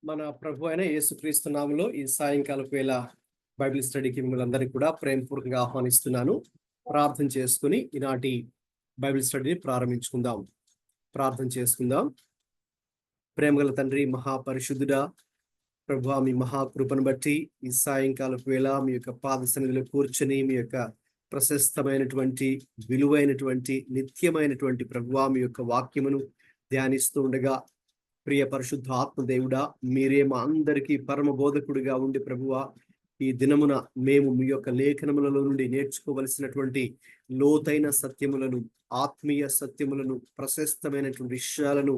మన ప్రభు అయిన యేసుక్రీస్తు నామములో ఈ సాయంకాలపు వేళ బైబిల్ స్టడీకి మిమ్మల్ని అందరికీ కూడా ప్రేమపూర్వకంగా ఆహ్వానిస్తున్నాను. ప్రార్థన చేసుకుని ఈనాటి బైబిల్ స్టడీని ప్రారంభించుకుందాం. ప్రార్థన చేసుకుందాం. ప్రేమగల తండ్రి, మహాపరిశుద్ధుడా, ప్రభువా, మీ మహాకృపను బట్టి ఈ సాయంకాలపు వేళ మీ యొక్క పాద సన్నిధిలో కూర్చొని మీ యొక్క ప్రశస్తమైనటువంటి, విలువైనటువంటి, నిత్యమైనటువంటి ప్రభువా మీ యొక్క వాక్యమును ధ్యానిస్తూ ఉండగా, ప్రియ పరిశుద్ధ ఆత్మదేవుడా, మీరే మా అందరికీ పరమ బోధకుడిగా ఉండి ప్రభువా, ఈ దినమున మేము మీ యొక్క లేఖనములలో నుండి నేర్చుకోవలసినటువంటి లోతైన సత్యములను, ఆత్మీయ సత్యములను, ప్రశస్తమైనటువంటి విషయాలను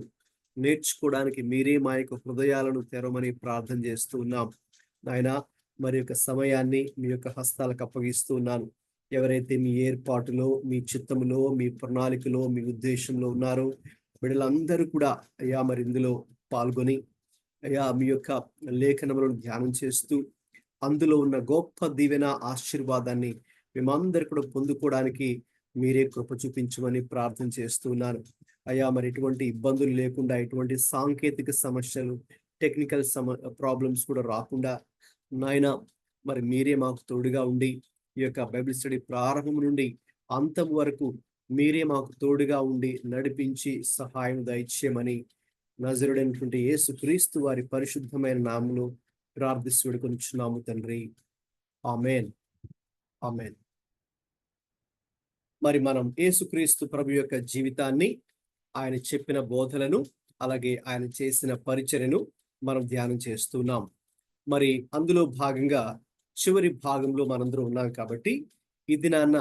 నేర్చుకోవడానికి మీరే మా యొక్క హృదయాలను తెరవమని ప్రార్థన చేస్తూ ఉన్నాం. నాయనా, మరి యొక్క సమయాన్ని మీ యొక్క హస్తాలకు అప్పగిస్తూ ఉన్నాను. ఎవరైతే మీ ఏర్పాటులో, మీ చిత్తములో, మీ ప్రణాళికలో, మీ ఉద్దేశంలో ఉన్నారో బిడ్డలందరూ కూడా అయ్యా మరి ఇందులో పాల్గొని అయ్యా మీ యొక్క లేఖనములను ధ్యానం చేస్తూ అందులో ఉన్న గొప్ప దీవెన ఆశీర్వాదాన్ని మేమందరూ కూడా పొందుకోవడానికి మీరే కృప చూపించమని ప్రార్థన చేస్తున్నాను. అయ్యా మరి ఎటువంటి ఇబ్బందులు లేకుండా, ఎటువంటి సాంకేతిక సమస్యలు, టెక్నికల్ ప్రాబ్లమ్స్ కూడా రాకుండా నాయన మరి మీరే మాకు తోడుగా ఉండి ఈ యొక్క బైబిల్ స్టడీ ప్రారంభం నుండి అంతం వరకు మీరే మాకు తోడుగా ఉండి నడిపించి సహాయం దయచేయమని నజరుడైనటువంటి యేసుక్రీస్తు వారి పరిశుద్ధమైన నామములో ప్రార్థిస్తూ వేడుకొనుచున్నాము తండ్రి. ఆమేన్, ఆమేన్. మరి మనం యేసుక్రీస్తు ప్రభు యొక్క జీవితాన్ని, ఆయన చెప్పిన బోధలను, అలాగే ఆయన చేసిన పరిచర్యను మనం ధ్యానం చేస్తున్నాం. మరి అందులో భాగంగా చివరి భాగంలో మనందరం ఉన్నాం కాబట్టి ఈ దినాన్న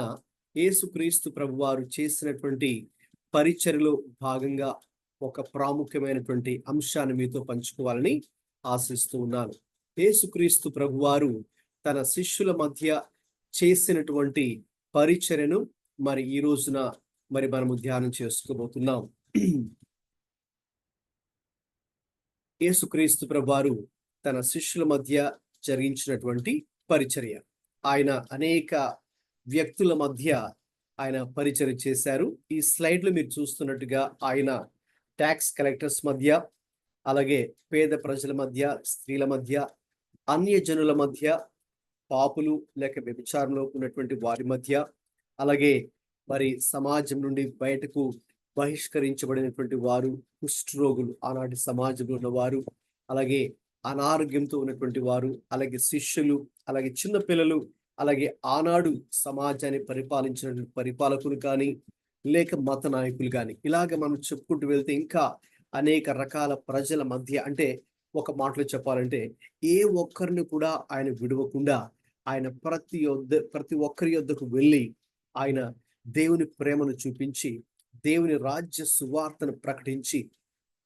యేసుక్రీస్తు ప్రభు వారు చేసినటువంటి పరిచర్యలో భాగంగా ఒక ప్రాముఖ్యమైనటువంటి అంశాన్ని మీతో పంచుకోవాలని ఆశిస్తూ ఉన్నాను. యేసుక్రీస్తు ప్రభు వారు తన శిష్యుల మధ్య చేసినటువంటి పరిచర్యను మరి ఈ రోజున మరి మనము ధ్యానం చేసుకోబోతున్నాం. యేసుక్రీస్తు ప్రభు వారు తన శిష్యుల మధ్య జరిగించినటువంటి పరిచర్య, ఆయన అనేక వ్యక్తుల మధ్య ఆయన పరిచర్య చేశారు. ఈ స్లైడ్ లో మీరు చూస్తున్నట్టుగా ఆయన ట్యాక్స్ కలెక్టర్స్ మధ్య, అలాగే పేద ప్రజల మధ్య, స్త్రీల మధ్య, అన్యజనుల మధ్య, పాపులు లేక వ్యభిచారంలో ఉన్నటువంటి వారి మధ్య, అలాగే మరి సమాజం నుండి బయటకు బహిష్కరించబడినటువంటి వారు, కుష్ఠరోగులు, ఆనాటి సమాజంలో ఉన్నవారు, అలాగే అనారోగ్యంతో ఉన్నటువంటి వారు, అలాగే శిష్యులు, అలాగే చిన్న పిల్లలు, అలాగే ఆనాడు సమాజాన్ని పరిపాలించిన పరిపాలకులు కానీ లేక మత నాయకులు కానీ, ఇలాగ మనం చెప్పుకుంటూ వెళ్తే ఇంకా అనేక రకాల ప్రజల మధ్య, అంటే ఒక మాటలో చెప్పాలంటే ఏ ఒక్కరిని కూడా ఆయన విడవకుండా ఆయన ప్రతి ఒక్కరి యొద్దకు వెళ్ళి ఆయన దేవుని ప్రేమను చూపించి, దేవుని రాజ్య సువార్తను ప్రకటించి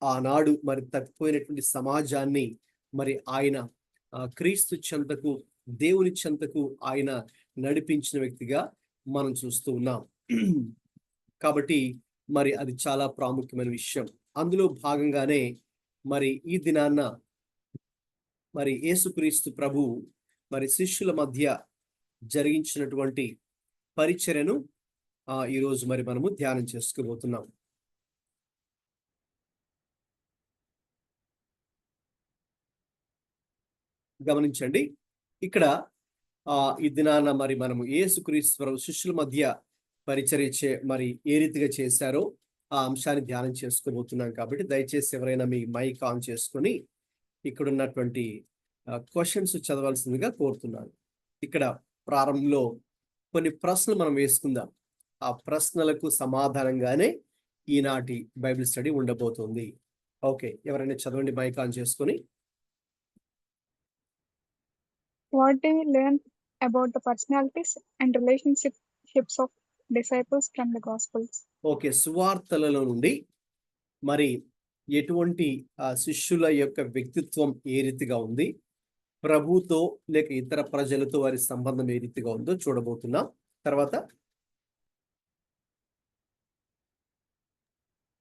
ఆనాడు మరి తప్పిపోయినటువంటి సమాజాన్ని మరి ఆయన క్రీస్తు చెంతకు, దేవుని చెంతకు ఆయన నడిపించిన వ్యక్తిగా మనం చూస్తూ ఉన్నాం. కాబట్టి మరి అది చాలా ప్రాముఖ్యమైన విషయం. అందులో భాగంగానే మరి ఈ దినాన్న మరి యేసుక్రీస్తు ప్రభు మరి శిష్యుల మధ్య జరిగించినటువంటి పరిచర్యను ఈరోజు మరి మనము ధ్యానం చేసుకోబోతున్నాం. గమనించండి, ఇక్కడ ఈ దినాన మరి మనము యేసుక్రీస్తు ప్రభు శిష్యుల మధ్య పరిచర్య మరి ఏ రీతిగా చేశారో ఆ అంశాన్ని ధ్యానం చేసుకోబోతున్నాం. కాబట్టి దయచేసి ఎవరైనా మీ మైక్ ఆన్ చేసుకొని ఇక్కడ ఉన్నటువంటి క్వశ్చన్స్ చదవాల్సిందిగా కోరుతున్నాను. ఇక్కడ ప్రారంభంలో కొన్ని ప్రశ్నలు మనం వేసుకుందాం. ఆ ప్రశ్నలకు సమాధానంగానే ఈనాటి బైబిల్ స్టడీ ఉండబోతుంది. ఓకే, ఎవరైనా చదవండి మైక్ ఆన్ చేసుకొని. What do we learn about the personalities and relationships of disciples from the Gospels? Okay, సువార్తలలో నుండి మరి ఎటువంటి శిష్యుల యొక్క వ్యక్తిత్వం ఏ రీతిగా ఉంది, ప్రభుతో లేక ఇతర ప్రజలతో వారి సంబంధం ఏ రీతిగా ఉందో చూడబోతున్నాం. తర్వాత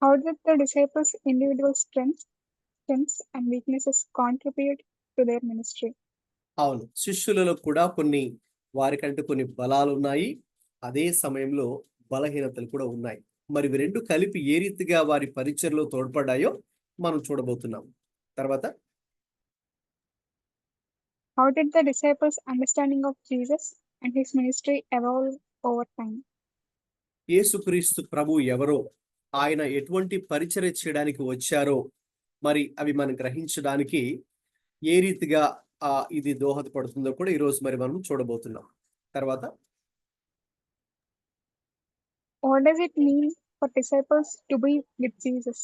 How did the disciples' individual strengths and weaknesses contribute to their ministry? అవును, శిష్యులలో కూడా కొన్ని వారికంటే కొన్ని బలాలు ఉన్నాయి, అదే సమయంలో బలహీనతలు కూడా ఉన్నాయి. మరి ఇవి రెండు కలిపి ఏ రీతిగా వారి పరిచర్లో తోడ్పడ్డాయో మనం చూడబోతున్నాం. తర్వాత How did the disciples' understanding of Jesus and his ministry evolve over time? యేసుక్రీస్తు ప్రభు ఎవరో, ఆయన ఎటువంటి పరిచర్య చేయడానికి వచ్చారో మరి అవి మనం గ్రహించడానికి ఏ రీతిగా ఇది దోహదపడుతుందో కూడా ఈరోజు మరి మనం చూడబోతున్నాం. తర్వాత What does it mean for disciples to be with Jesus?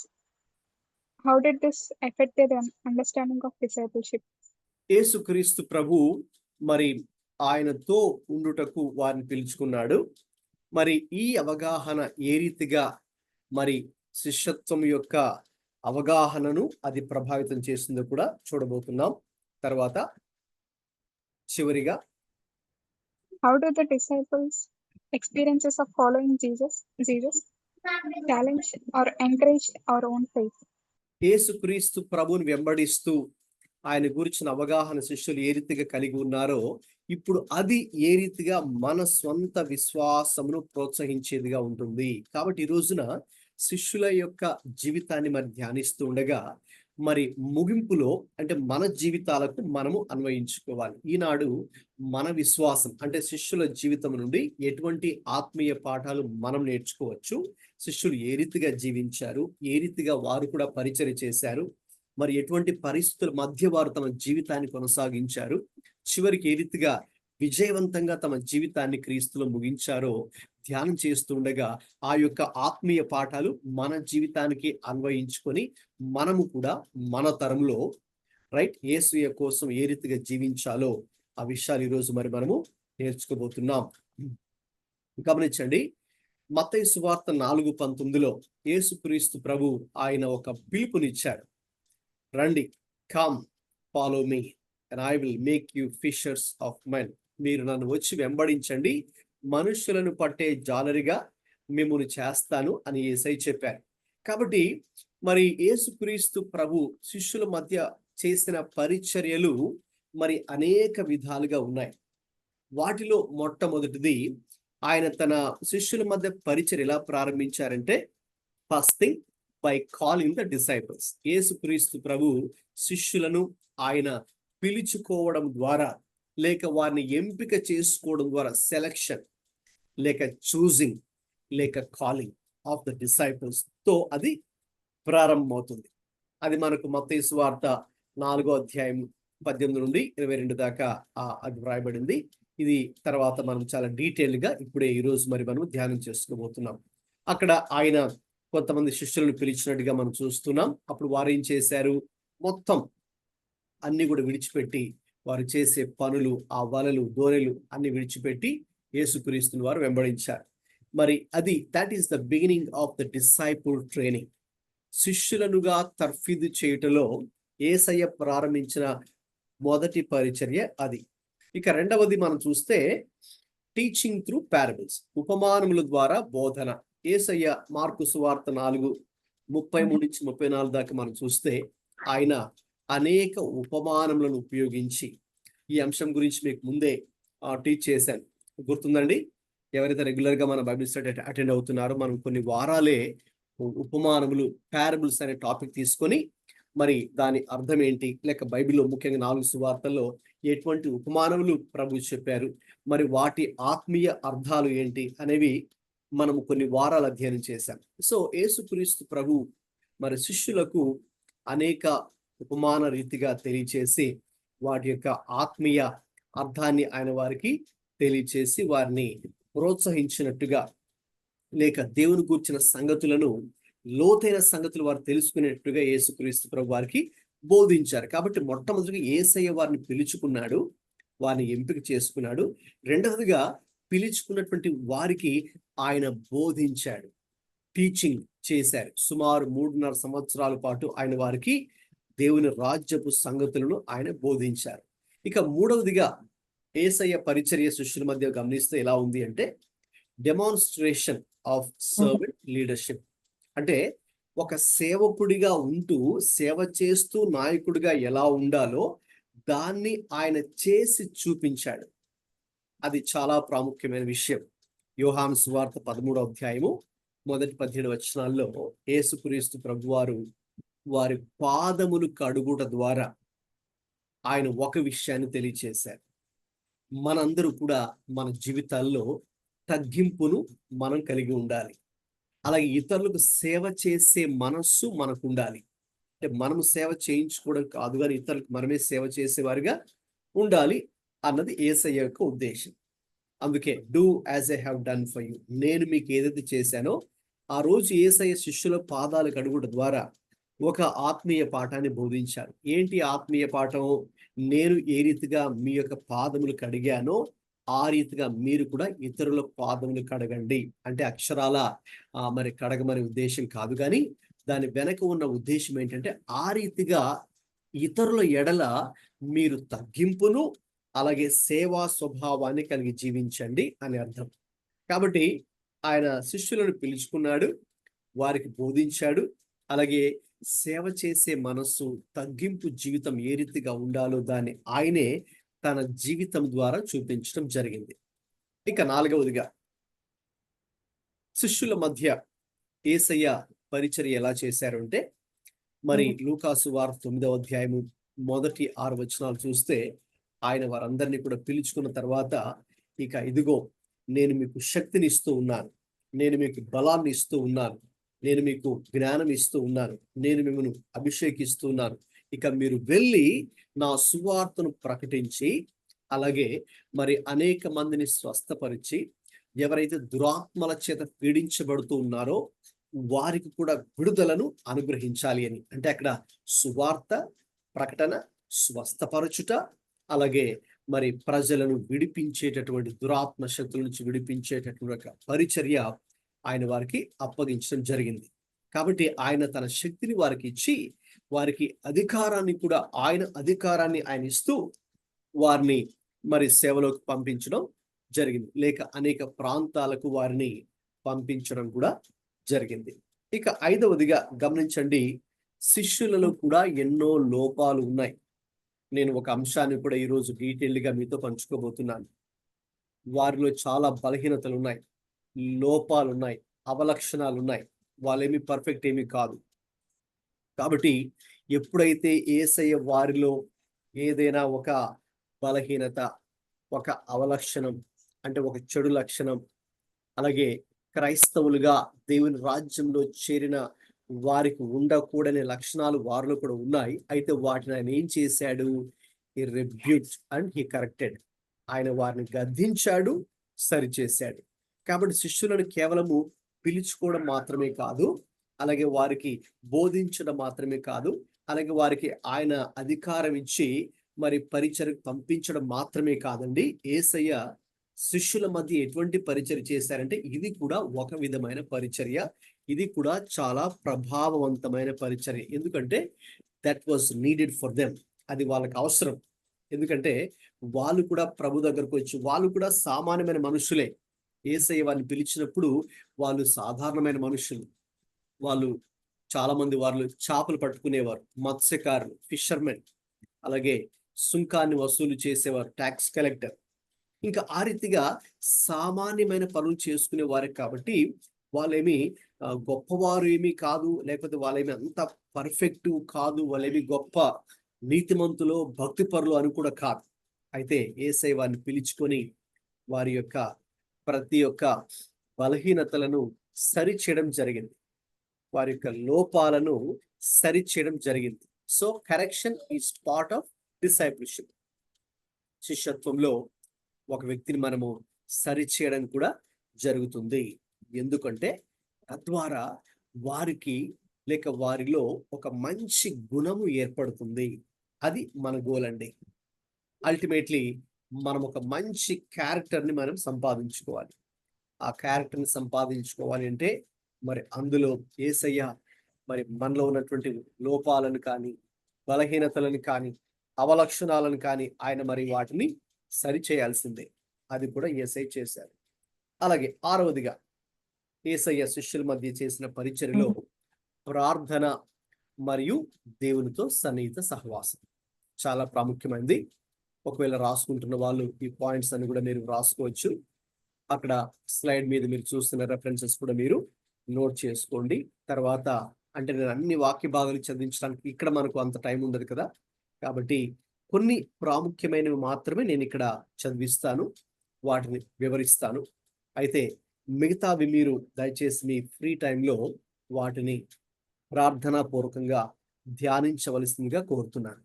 How did this affect their understanding of discipleship? యేసుక్రీస్తు ప్రభు మరి ఆయనతో ఉండుటకు వారిని పిలుచుకున్నాడు. మరి ఈ అవగాహన ఏ రీతిగా మరి శిష్యత్వం యొక్క అవగాహనను అది ప్రభావితం చేసిందో కూడా చూడబోతున్నాం. తర్వాత చివరిగా How do the disciples' experiences of following Jesus challenge or encourage our own faith? యేసుక్రీస్తు ప్రభువుని వెంబడిస్తూ ఆయన గురించిన అవగాహన శిష్యులు ఏ రీతిగా కలిగి ఉన్నారో ఇప్పుడు అది ఏ రీతిగా మన స్వంత విశ్వాసమును ప్రోత్సహించేదిగా ఉంటుంది. కాబట్టి ఈ రోజున శిష్యుల యొక్క జీవితాన్ని మరి ధ్యానిస్తూ ఉండగా మరి ముగింపులో అంటే మన జీవితాలకు మనము అన్వయించుకోవాలి. ఈనాడు మన విశ్వాసం అంటే శిష్యుల జీవితం నుండి ఎటువంటి ఆత్మీయ పాఠాలు మనం నేర్చుకోవచ్చు, శిష్యులు ఏ రీతిగా జీవించారు, ఏ రీతిగా వారు కూడా పరిచర్య చేశారు, మరి ఎటువంటి పరిస్థితుల మధ్య వారు తమ జీవితాన్ని కొనసాగించారు, చివరికి ఏ రీతిగా విజయవంతంగా తమ జీవితాన్ని క్రీస్తులో ముగించారో ధ్యానం చేస్తుండగా ఆ యొక్క ఆత్మీయ పాఠాలు మన జీవితానికి అన్వయించుకొని మనము కూడా మన తరంలో యేసయ్య కోసం ఏ రీతిగా జీవించాలో ఆ విషయాలు ఈరోజు మరి మనము నేర్చుకోబోతున్నాం. గమనించండి, మత్తయి సువార్త 4:19 యేసుక్రీస్తు ప్రభు ఆయన ఒక పిలుపునిచ్చాడు. రండి, come follow me and I will make you fishers of men. మీరు నన్ను వచ్చి వెంబడించండి, మనుషులను పట్టే జాలరిగా మిమ్మల్ని చేస్తాను అని యేసయ్య చెప్పారు. కాబట్టి మరి యేసుక్రీస్తు ప్రభు శిష్యుల మధ్య చేసిన పరిచర్యలు మరి అనేక విధాలుగా ఉన్నాయి. వాటిలో మొట్టమొదటిది ఆయన తన శిష్యుల మధ్య పరిచర్య ఎలా ప్రారంభించారంటే first thing by calling the disciples. Yesukristu ప్రభు శిష్యులను ఆయన పిలుచుకోవడం ద్వారా లేక వారిని ఎంపిక చేసుకోవడం ద్వారా సెలక్షన్ లేక చూజింగ్ లేక కాలింగ్ ఆఫ్ ద డిసైపుల్స్ తో అది ప్రారంభమవుతుంది. అది మనకు మత్తయి సువార్త 4:18 నుండి 22 దాకా అది వ్రాయబడింది. ఇది తర్వాత మనం చాలా డీటెయిల్ గా ఇప్పుడే ఈరోజు మరి మనం ధ్యానం చేసుకోబోతున్నాం. అక్కడ ఆయన కొంతమంది శిష్యులను పిలిచినట్టుగా మనం చూస్తున్నాం. అప్పుడు వారు ఏం చేశారు, మొత్తం అన్ని కూడా విడిచిపెట్టి వారు చేసే పనులు, ఆ వలలు, దోణెలు అన్ని విడిచిపెట్టి యేసుక్రీస్తుని వారు వెంబడించారు. మరి అది that is the beginning of the disciple training. శిష్యులనుగా తర్ఫీదు చేయుటలో యేసయ్య ప్రారంభించిన మొదటి పరిచర్య అది. ఇక రెండవది మనం చూస్తే టీచింగ్ త్రూ పారబుల్స్, ఉపమానముల ద్వారా బోధన. యేసయ్య మార్కు సువార్త 4:33-34 దాకా మనం చూస్తే ఆయన అనేక ఉపమానములను ఉపయోగించి ఈ అంశం గురించి మీకు ముందే టీచ్ చేశాను, గుర్తుందండి? ఎవరైతే రెగ్యులర్ గా మన బైబిల్ స్టడీ అటెండ్ అవుతున్నారో మనం కొన్ని వారాలే ఉపమానములు, పారబుల్స్ అనే టాపిక్ తీసుకొని మరి దాని అర్థం ఏంటి, లేక బైబిల్లో ముఖ్యంగా 4 సువార్తల్లో ఎటువంటి ఉపమానములు ప్రభు చెప్పారు, మరి వాటి ఆత్మీయ అర్థాలు ఏంటి అనేవి మనము కొన్ని వారాలు అధ్యయనం చేశాం. సో యేసుక్రీస్తు ప్రభు మరి శిష్యులకు అనేక ఉపమాన రీతిగా తెలియచేసి వాటి యొక్క ఆత్మీయ అర్థాన్ని ఆయన వారికి తెలియచేసి వారిని ప్రోత్సహించినట్టుగా లేక దేవుని గూర్చిన సంగతులను, లోతైన సంగతులు వారు తెలుసుకునేట్టుగా యేసుక్రీస్తు ప్రభు వారికి బోధించారు. కాబట్టి మొట్టమొదటిగా యేసయ్య వారిని పిలుచుకున్నాడు, వారిని ఎంపిక చేసుకున్నాడు. రెండవదిగా పిలుచుకున్నటువంటి వారికి ఆయన బోధించాడు, టీచింగ్ చేశారు. సుమారు 3.5 సంవత్సరాల పాటు ఆయన వారికి దేవుని రాజ్యపు సంగతులను ఆయన బోధించారు. ఇక మూడవదిగా యేసయ్య పరిచర్య శిష్యుల మధ్య గమనిస్తే ఎలా ఉంది అంటే డెమాన్స్ట్రేషన్ ఆఫ్ సర్వెంట్ లీడర్షిప్. అంటే ఒక సేవకుడిగా ఉంటూ సేవ చేస్తూ నాయకుడిగా ఎలా ఉండాలో దాన్ని ఆయన చేసి చూపించాడు. అది చాలా ప్రాముఖ్యమైన విషయం. యోహాను సువార్త 13వ మొదటి 17 వచనాల్లో యేసుక్రీస్తు ప్రభువారు వారి పాదములు కడుగుట ద్వారా ఆయన ఒక విషయాన్ని తెలియచేశారు. మనందరూ కూడా మన జీవితాల్లో తగ్గింపును మనం కలిగి ఉండాలి. అలాగే ఇతరులకు సేవ చేసే మనస్సు మనకు ఉండాలి. అంటే మనము సేవ చేయించుకోవడం కాదు, కానీ ఇతరులకు మనమే సేవ చేసేవారిగా ఉండాలి అన్నది యేసయ్య యొక్క ఉద్దేశం. అందుకే do as I have done for you, నేను మీకు ఏదైతే చేశానో. ఆ రోజు యేసయ్య శిష్యుల పాదాలు కడుగుట ద్వారా ఒక ఆత్మీయ పాఠాన్ని బోధించారు. ఏంటి ఆత్మీయ పాఠం? నేను ఏ రీతిగా మీ యొక్క పాదములు కడిగానో ఆ రీతిగా మీరు కూడా ఇతరుల పాదములు కడగండి. అంటే అక్షరాల మరి కడగమనే ఉద్దేశం కాదు, కానీ దాని వెనక ఉన్న ఉద్దేశం ఏంటంటే ఆ రీతిగా ఇతరుల ఎడల మీరు తగ్గింపును అలాగే సేవా స్వభావాన్ని కలిగి జీవించండి అని అర్థం. కాబట్టి ఆయన శిష్యులను పిలుచుకున్నాడు, వారికి బోధించాడు. అలాగే సేవ చేసే మనస్సు, తగ్గింపు జీవితం ఏ రీతిగా ఉండాలో దాన్ని ఆయనే తన జీవితం ద్వారా చూపించడం జరిగింది. ఇక 4వదిగా శిష్యుల మధ్య యేసయ్య పరిచర్య ఎలా చేశారు అంటే, మరి లూకాసు వార్త 9వ అధ్యాయము మొదటి 6 వచనాలు చూస్తే, ఆయన వారందరినీ కూడా పిలుచుకున్న తర్వాత, ఇక ఇదిగో నేను మీకు శక్తిని ఇస్తూ ఉన్నాను, నేను మీకు బలాన్ని ఇస్తూ ఉన్నాను, నేను మీకు జ్ఞానం ఇస్తూ ఉన్నాను, నేను మిమ్మల్ని అభిషేకిస్తూ ఉన్నాను. ఇక మీరు వెళ్ళి నా సువార్తను ప్రకటించి, అలాగే మరి అనేక మందిని స్వస్థపరిచి, ఎవరైతే దురాత్మల చేత పీడించబడుతూ ఉన్నారో వారికి కూడా విడుదలను అనుగ్రహించాలి అని. అంటే అక్కడ సువార్త ప్రకటన, స్వస్థపరచుట, అలాగే మరి ప్రజలను విడిపించేటటువంటి దురాత్మ శక్తుల నుంచి విడిపించేటటువంటి ఒక పరిచర్య ఆయన వారికి అప్పగించడం జరిగింది. కాబట్టి ఆయన తన శక్తిని వారికి ఇచ్చి, వారికి అధికారాన్ని కూడా ఆయన ఇస్తూ వారిని మరి సేవలోకి పంపించడం జరిగింది. లేక అనేక ప్రాంతాలకు వారిని పంపించడం కూడా జరిగింది. ఇక 5వదిగా గమనించండి, శిష్యులలో కూడా ఎన్నో లోపాలు ఉన్నాయి. నేను ఒక అంశాన్ని కూడా ఈరోజు డీటెయిల్గా మీతో పంచుకోబోతున్నాను. వారిలో చాలా బలహీనతలు ఉన్నాయి, లోపాలు ఉన్నాయి, అవలక్షణాలు ఉన్నాయి. వాళ్ళేమి పర్ఫెక్ట్ ఏమీ కాదు. కాబట్టి ఎప్పుడైతే యేసయ్య వారిలో ఏదైనా ఒక బలహీనత, ఒక అవలక్షణం, అంటే ఒక చెడు లక్షణం, అలాగే క్రైస్తవులుగా దేవుని రాజ్యంలో చేరిన వారికి ఉండకూడని లక్షణాలు వారిలో కూడా ఉన్నాయి. అయితే వాటిని ఆయన ఏం చేశాడు? హి రిబ్యూక్డ్ అండ్ హి కరెక్టెడ్. ఆయన వారిని గద్దించాడు, సరిచేశాడు. కాబట్టి శిష్యులను కేవలము పిలుచుకోవడం మాత్రమే కాదు, అలాగే వారికి బోధించడం మాత్రమే కాదు, అలాగే వారికి ఆయన అధికారం ఇచ్చి మరి పరిచర్యకు పంపించడం మాత్రమే కాదండి. యేసయ్య శిష్యుల మధ్య ఎటువంటి పరిచర్య చేశారంటే, ఇది కూడా ఒక విధమైన పరిచర్య, ఇది కూడా చాలా ప్రభావవంతమైన పరిచర్య. ఎందుకంటే that was needed for them. అది వాళ్ళకి అవసరం. ఎందుకంటే వాళ్ళు కూడా ప్రభు దగ్గరకు వచ్చి, వాళ్ళు కూడా సామాన్యమైన మనుషులే. యేసయ్య వారిని పిలిచినప్పుడు వాళ్ళు సాధారణమైన మనుషులు. వాళ్ళు చాలా మంది వాళ్ళు చేపలు పట్టుకునేవారు, మత్స్యకారులు, ఫిషర్మెన్, అలాగే సుంకాన్ని వసూలు చేసేవారు, ట్యాక్స్ కలెక్టర్. ఇంకా ఆ రీతిగా సామాన్యమైన పనులు చేసుకునే వారే. కాబట్టి వాళ్ళేమి గొప్పవారు ఏమీ కాదు, లేకపోతే వాళ్ళేమి అంత పర్ఫెక్ట్ కాదు, వాళ్ళేమి గొప్ప నీతిమంతులు, భక్తి పరులు అని కూడా కాదు. అయితే యేసయ్య వారిని పిలుచుకొని వారి యొక్క ప్రతి ఒక్క బలహీనతలను సరిచేయడం జరిగింది, వారి యొక్క లోపాలను సరిచేయడం జరిగింది. So correction is part of discipleship. శిష్యత్వంలో ఒక వ్యక్తిని మనము సరిచేయడం కూడా జరుగుతుంది. ఎందుకంటే తద్వారా వారికి లేక వారిలో ఒక మంచి గుణము ఏర్పడుతుంది. అది మన గోల్ అండి. అల్టిమేట్లీ మనం ఒక మంచి క్యారెక్టర్ని మనం సంపాదించుకోవాలి. ఆ క్యారెక్టర్ని సంపాదించుకోవాలి అంటే మరి అందులో యేసయ్య మరి మనలో ఉన్నటువంటి లోపాలను కానీ, బలహీనతలను కానీ, అవలక్షణాలను కానీ ఆయన మరి వాటిని సరిచేయాల్సిందే. అది కూడా యేసయ్య చేశారు. అలాగే 6వదిగా యేసయ్య శిష్యుల మధ్య చేసిన పరిచర్యలో ప్రార్థన మరియు దేవునితో సన్నిహిత సహవాసం చాలా ప్రాముఖ్యమైనది. ఒకవేళ రాసుకుంటున్న వాళ్ళు ఈ పాయింట్స్ అన్ని కూడా మీరు రాసుకోవచ్చు. అక్కడ స్లైడ్ మీద మీరు చూస్తున్న రెఫరెన్సెస్ కూడా మీరు నోట్ చేసుకోండి. తర్వాత అంటే నేను అన్ని వాక్య భాగాలు చదివించడానికి ఇక్కడ మనకు అంత టైం ఉండదు కదా, కాబట్టి కొన్ని ప్రాముఖ్యమైనవి మాత్రమే నేను ఇక్కడ చదివిస్తాను, వాటిని వివరిస్తాను. అయితే మిగతావి మీరు దయచేసి మీ ఫ్రీ టైంలో వాటిని ప్రార్థనాపూర్వకంగా ధ్యానించవలసిందిగా కోరుతున్నాను.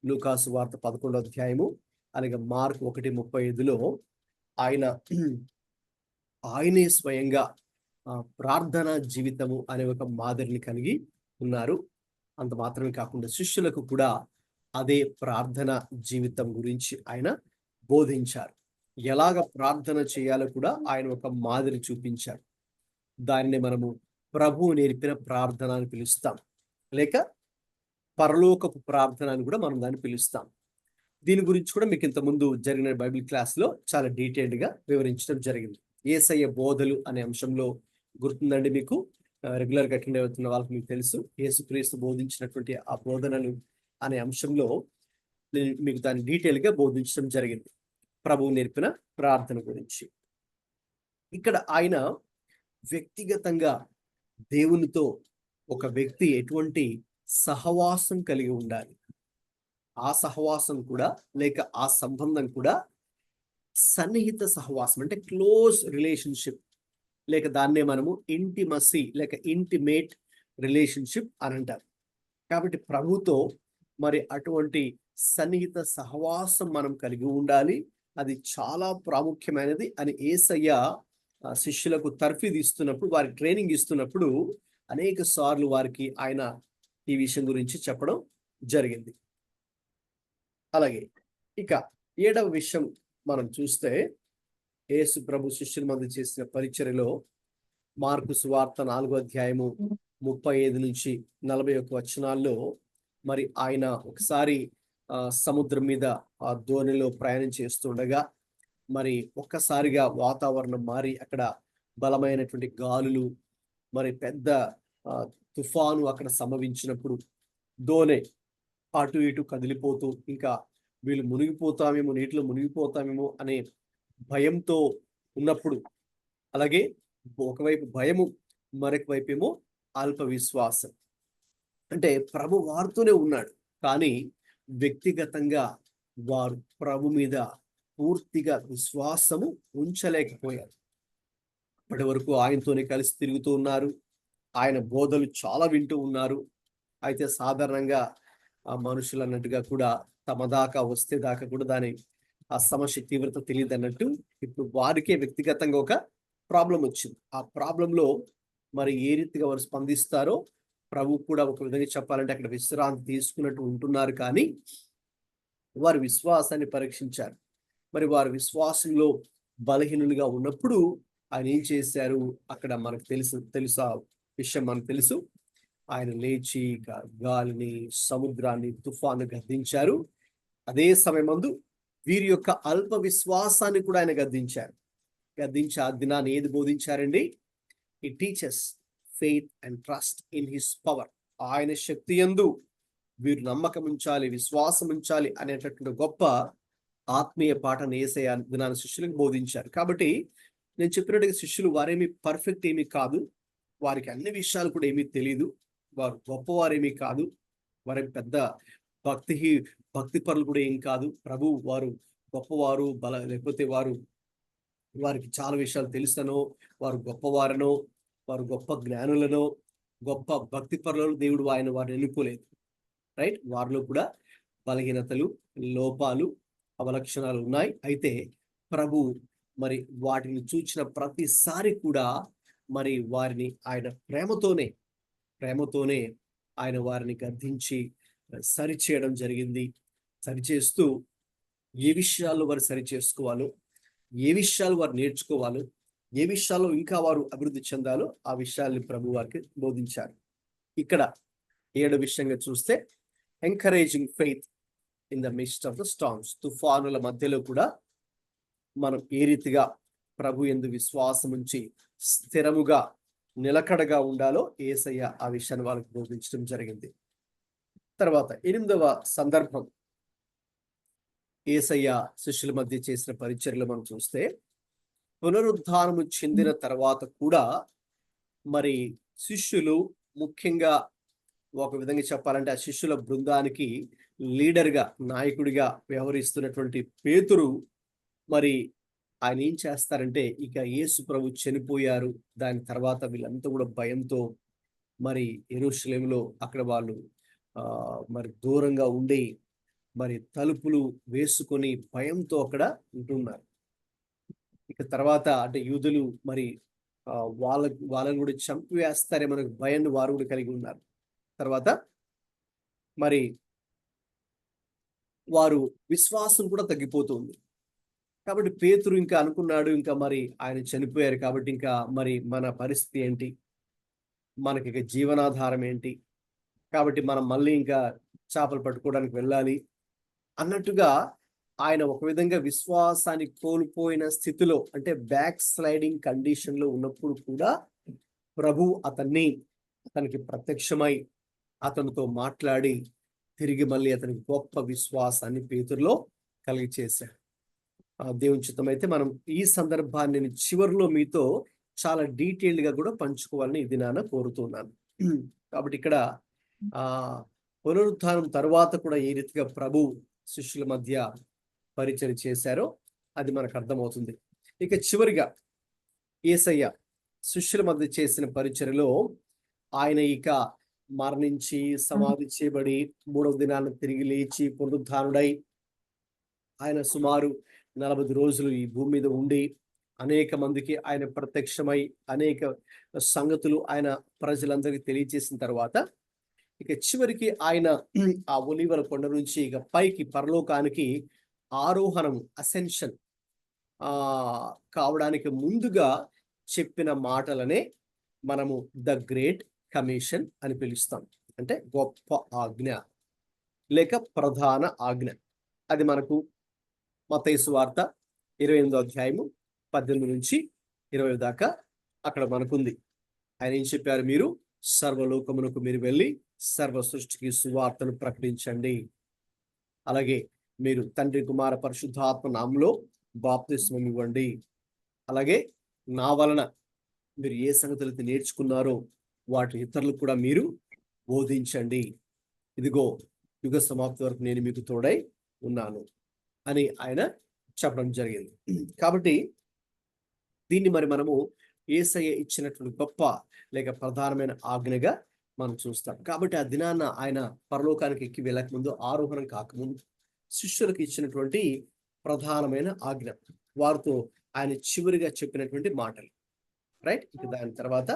లూకాసు వార్త 11వ అధ్యాయము అలాగే మార్క్ 1:35లో ఆయనే స్వయంగా ప్రార్థనా జీవితము అనే ఒక మాదిరిని కలిగి ఉన్నారు. అంత మాత్రమే కాకుండా శిష్యులకు కూడా అదే ప్రార్థన జీవితం గురించి ఆయన బోధించారు. ఎలాగ ప్రార్థన చేయాలో కూడా ఆయన ఒక మాదిరి చూపించారు. దానిని మనము ప్రభువు నేర్పిన ప్రార్థన అని పిలుస్తాం, లేక పరలోకపు ప్రార్థన అని కూడా మనం దాన్ని పిలుస్తాం. దీని గురించి కూడా మీకు ఇంతకుముందు జరిగిన బైబిల్ క్లాస్లో చాలా డీటెయిల్డ్గా వివరించడం జరిగింది. యేసయ్య బోధలు అనే అంశంలో గుర్తుందండి మీకు, రెగ్యులర్గా అటెండ్ అవుతున్న వాళ్ళకి మీకు తెలుసు. యేసుక్రీస్తు బోధించినటువంటి ఆ బోధనలు అనే అంశంలో మీకు దాన్ని డీటెయిల్గా బోధించడం జరిగింది, ప్రభువు నేర్పిన ప్రార్థన గురించి. ఇక్కడ ఆయన వ్యక్తిగతంగా దేవునితో ఒక వ్యక్తి ఎటువంటి సహవాసం కలిగి ఉండాలి, ఆ సహవాసం కూడా లేక ఆ సంబంధం కూడా సన్నిహిత సహవాసం, అంటే క్లోజ్ రిలేషన్షిప్, లేక దాన్నే మనము ఇంటిమసీ లేక ఇంటిమేట్ రిలేషన్షిప్ అని అంటారు. కాబట్టి ప్రభుతో మరి అటువంటి సన్నిహిత సహవాసం మనం కలిగి ఉండాలి. అది చాలా ప్రాముఖ్యమైనది అని యేసయ్య శిష్యులకు తర్ఫీదు ఇస్తున్నప్పుడు, వారికి ట్రైనింగ్ ఇస్తున్నప్పుడు అనేక సార్లు వారికి ఆయన ఈ విషయం గురించి చెప్పడం జరిగింది. అలాగే ఇక 7వ విషయం మనం చూస్తే, యేసు ప్రభు శిష్యుల మధ్య చేసిన పరిచర్యలో మార్కు సువార్త 4వ అధ్యాయము 35-41 వచనాల్లో మరి ఆయన ఒకసారి సముద్రం మీద ఆ దోణిలో ప్రయాణం చేస్తుండగా మరి ఒక్కసారిగా వాతావరణం మారి అక్కడ బలమైనటువంటి గాలులు, మరి పెద్ద తుఫాను అక్కడ సంభవించినప్పుడు దోణి అటు ఇటు కదిలిపోతూ, ఇంకా వీళ్ళు మునిగిపోతామేమో, నీటిలో మునిగిపోతామేమో అనే భయంతో ఉన్నప్పుడు, అలాగే ఒకవైపు భయము, మరొక వైపు ఏమో అల్ప విశ్వాసం. అంటే ప్రభు వారితోనే ఉన్నాడు, కానీ వ్యక్తిగతంగా వారు ప్రభు మీద పూర్తిగా విశ్వాసము ఉంచలేకపోయారు. అప్పటి వరకు ఆయనతోనే కలిసి తిరుగుతూ ఉన్నారు, ఆయన బోధలు చాలా వింటూ ఉన్నారు. అయితే సాధారణంగా ఆ మనుషులు అన్నట్టుగా కూడా తమ దాకా వస్తే దాకా కూడా దాని ఆ సమస్య తీవ్రత తెలియదు అన్నట్టు ఇప్పుడు వారికే వ్యక్తిగతంగా ఒక ప్రాబ్లం వచ్చింది. ఆ ప్రాబ్లంలో మరి ఏ రీతిగా వారు స్పందిస్తారో ప్రభు కూడా ఒక విధంగా చెప్పాలంటే అక్కడ విశ్రాంతి తీసుకున్నట్టు ఉంటున్నారు, కానీ వారి విశ్వాసాన్ని పరీక్షించారు. మరి వారి విశ్వాసంలో బలహీనులుగా ఉన్నప్పుడు ఆయన ఏం చేశారు అక్కడ మనకు తెలుసు ఆ విషయం మనకు తెలుసు. ఆయన లేచి గాలిని, సముద్రాన్ని, తుఫాను గద్దించారు. అదే సమయమందు వీరి యొక్క అల్ప విశ్వాసాన్ని కూడా ఆయన గద్దించి ఆ దినాన్ని ఏది బోధించారండి? He teaches faith and trust in his power. ఆయన శక్తి యందు వీరు నమ్మకం ఉంచాలి, విశ్వాసం ఉంచాలి అనేటటువంటి గొప్ప ఆత్మీయ పాఠాన్ని యేసయ్య దినాన్ని శిష్యులకు బోధించారు. కాబట్టి నేను చెప్పినట్టుగా శిష్యులు వారేమి పర్ఫెక్ట్ ఏమీ కాదు, వారికి అన్ని విషయాలు కూడా ఏమీ తెలియదు, వారు గొప్పవారేమీ కాదు, వారి పెద్ద భక్తి పరులు కూడా ఏం కాదు. ప్రభు వారు గొప్పవారు లేకపోతే వారికి చాలా విషయాలు తెలుసనో, వారు గొప్పవారనో, వారు గొప్ప జ్ఞానులనో, గొప్ప భక్తి పరులను దేవుడు వారిని ఎన్నుకోలేదు. రైట్, వారిలో కూడా బలహీనతలు, లోపాలు, అవలక్షణాలు ఉన్నాయి. అయితే ప్రభు మరి వాటిని చూచిన ప్రతిసారి కూడా మరి వారిని ఆయన ప్రేమతోనే ఆయన వారిని గద్దించి సరిచేయడం జరిగింది. సరిచేస్తూ ఏ విషయాల్లో వారు సరిచేసుకోవాలో, ఏ విషయాలు వారు నేర్చుకోవాలో, ఏ విషయాల్లో ఇంకా వారు అభివృద్ధి చెందాలో ఆ విషయాల్ని ప్రభు వారికి బోధించారు. ఇక్కడ 7వ విషయంగా చూస్తే encouraging faith in the midst of the storms. తుఫానుల మధ్యలో కూడా మనం ఏ రీతిగా ప్రభు యందు విశ్వాసం ఉంచి స్థిరముగా నిలకడగా ఉండాలో యేసయ్య ఆ విషయాన్ని వాళ్ళకి బోధించడం జరిగింది. తర్వాత 8వ సందర్భం యేసయ్య శిష్యుల మధ్య చేసిన పరిచర్యలు మనం చూస్తే, పునరుద్ధానము చెందిన తర్వాత కూడా మరి శిష్యులు ముఖ్యంగా ఒక విధంగా చెప్పాలంటే ఆ శిష్యుల బృందానికి లీడర్గా, నాయకుడిగా వ్యవహరిస్తున్నటువంటి పేతురు మరి ఆయన ఏం చేస్తారంటే, ఇక యేసు ప్రభు చనిపోయారు. దాని తర్వాత వీళ్ళంతా కూడా భయంతో మరి యెరూషలేములో అక్కడ వాళ్ళు మరి దూరంగా ఉండి మరి తలుపులు వేసుకొని భయంతో అక్కడ ఉంటున్నారు. ఇక తర్వాత అంటే యూదులు మరి వాళ్ళని కూడా చంపివేస్తారేమో భయాన్ని వారు కూడా కలిగి ఉన్నారు. తర్వాత మరి వారు విశ్వాసం కూడా తగ్గిపోతుంది. కాబట్టి పేతురు ఇంకా అనుకున్నాడు, ఇంకా మరి ఆయన చనిపోయారు కాబట్టి ఇంకా మరి మన పరిస్థితి ఏంటి, మనకి ఇక జీవనాధారం ఏంటి, కాబట్టి మనం మళ్ళీ ఇంకా చేపలు పట్టుకోవడానికి వెళ్ళాలి అన్నట్టుగా ఆయన ఒక విధంగా విశ్వాసాన్ని కోల్పోయిన స్థితిలో, అంటే బ్యాక్ స్లైడింగ్ కండిషన్ లో ఉన్నప్పుడు కూడా ప్రభు అతనికి ప్రత్యక్షమై అతనితో మాట్లాడి తిరిగి మళ్ళీ అతనికి గొప్ప విశ్వాసాన్ని పేతురులో కలిగి చేశాడు. దేవుని చిత్తమైతే మనం ఈ సందర్భాన్ని నేను చివరిలో మీతో చాలా డీటెయిల్డ్ గా కూడా పంచుకోవాలని ఇది నాన్న కోరుతున్నాను. కాబట్టి ఇక్కడ పునరుత్థానం తర్వాత కూడా ఏ రీతిగా ప్రభు శిష్యుల మధ్య పరిచయం చేశారో అది మనకు అర్థమవుతుంది. ఇక చివరిగా యేసయ్య శిష్యుల మధ్య చేసిన పరిచర్యలో ఆయన ఇక మరణించి సమాధి చేయబడి 3వ దినాన తిరిగి లేచి పునరుత్థానుడై ఆయన సుమారు 40 రోజులు ఈ భూమి మీద ఉండి అనేక మందికి ఆయన ప్రత్యక్షమై అనేక సంగతులు ఆయన ప్రజలందరికీ తెలియజేసిన తర్వాత ఇక చివరికి ఆయన ఆ ఒలీవల కొండ నుంచి ఇక పైకి పరలోకానికి ఆరోహణం, అసెన్షన్ కావడానికి ముందుగా చెప్పిన మాటలనే మనము ద గ్రేట్ కమిషన్ అని పిలుస్తాం. అంటే గొప్ప ఆజ్ఞ లేక ప్రధాన ఆజ్ఞ. అది మనకు మత్తయి సువార్త 28వ అధ్యాయము 18 నుంచి 20 దాకా అక్కడ మనకుంది. ఆయన ఏం చెప్పారు? మీరు సర్వలోకమునకు మీరు వెళ్ళి సర్వ సృష్టికి సువార్తను ప్రకటించండి. అలాగే మీరు తండ్రి, కుమార, పరిశుద్ధాత్మ నామములో బాప్తిస్మం ఇవ్వండి. అలాగే నా వలన మీరు ఏ సంగతులు నేర్చుకున్నారో వాటి ఇతరులకు కూడా మీరు బోధించండి. ఇదిగో యుగ సమాప్తి వరకు నేను మీకు తోడై ఉన్నాను అని ఆయన చెప్పడం జరిగింది. కాబట్టి దీన్ని మరి మనము యేసయ్య ఇచ్చినటువంటి గొప్ప లేక ప్రధానమైన ఆజ్ఞగా మనం చూస్తాం. కాబట్టి ఆ దినాన్న ఆయన పరలోకానికి ఎక్కి వెళ్ళకముందు, ఆరోహణం కాకముందు శిష్యులకు ఇచ్చినటువంటి ప్రధానమైన ఆజ్ఞ, వారితో ఆయన చివరిగా చెప్పినటువంటి మాటలు. రైట్. ఇక దాని తర్వాత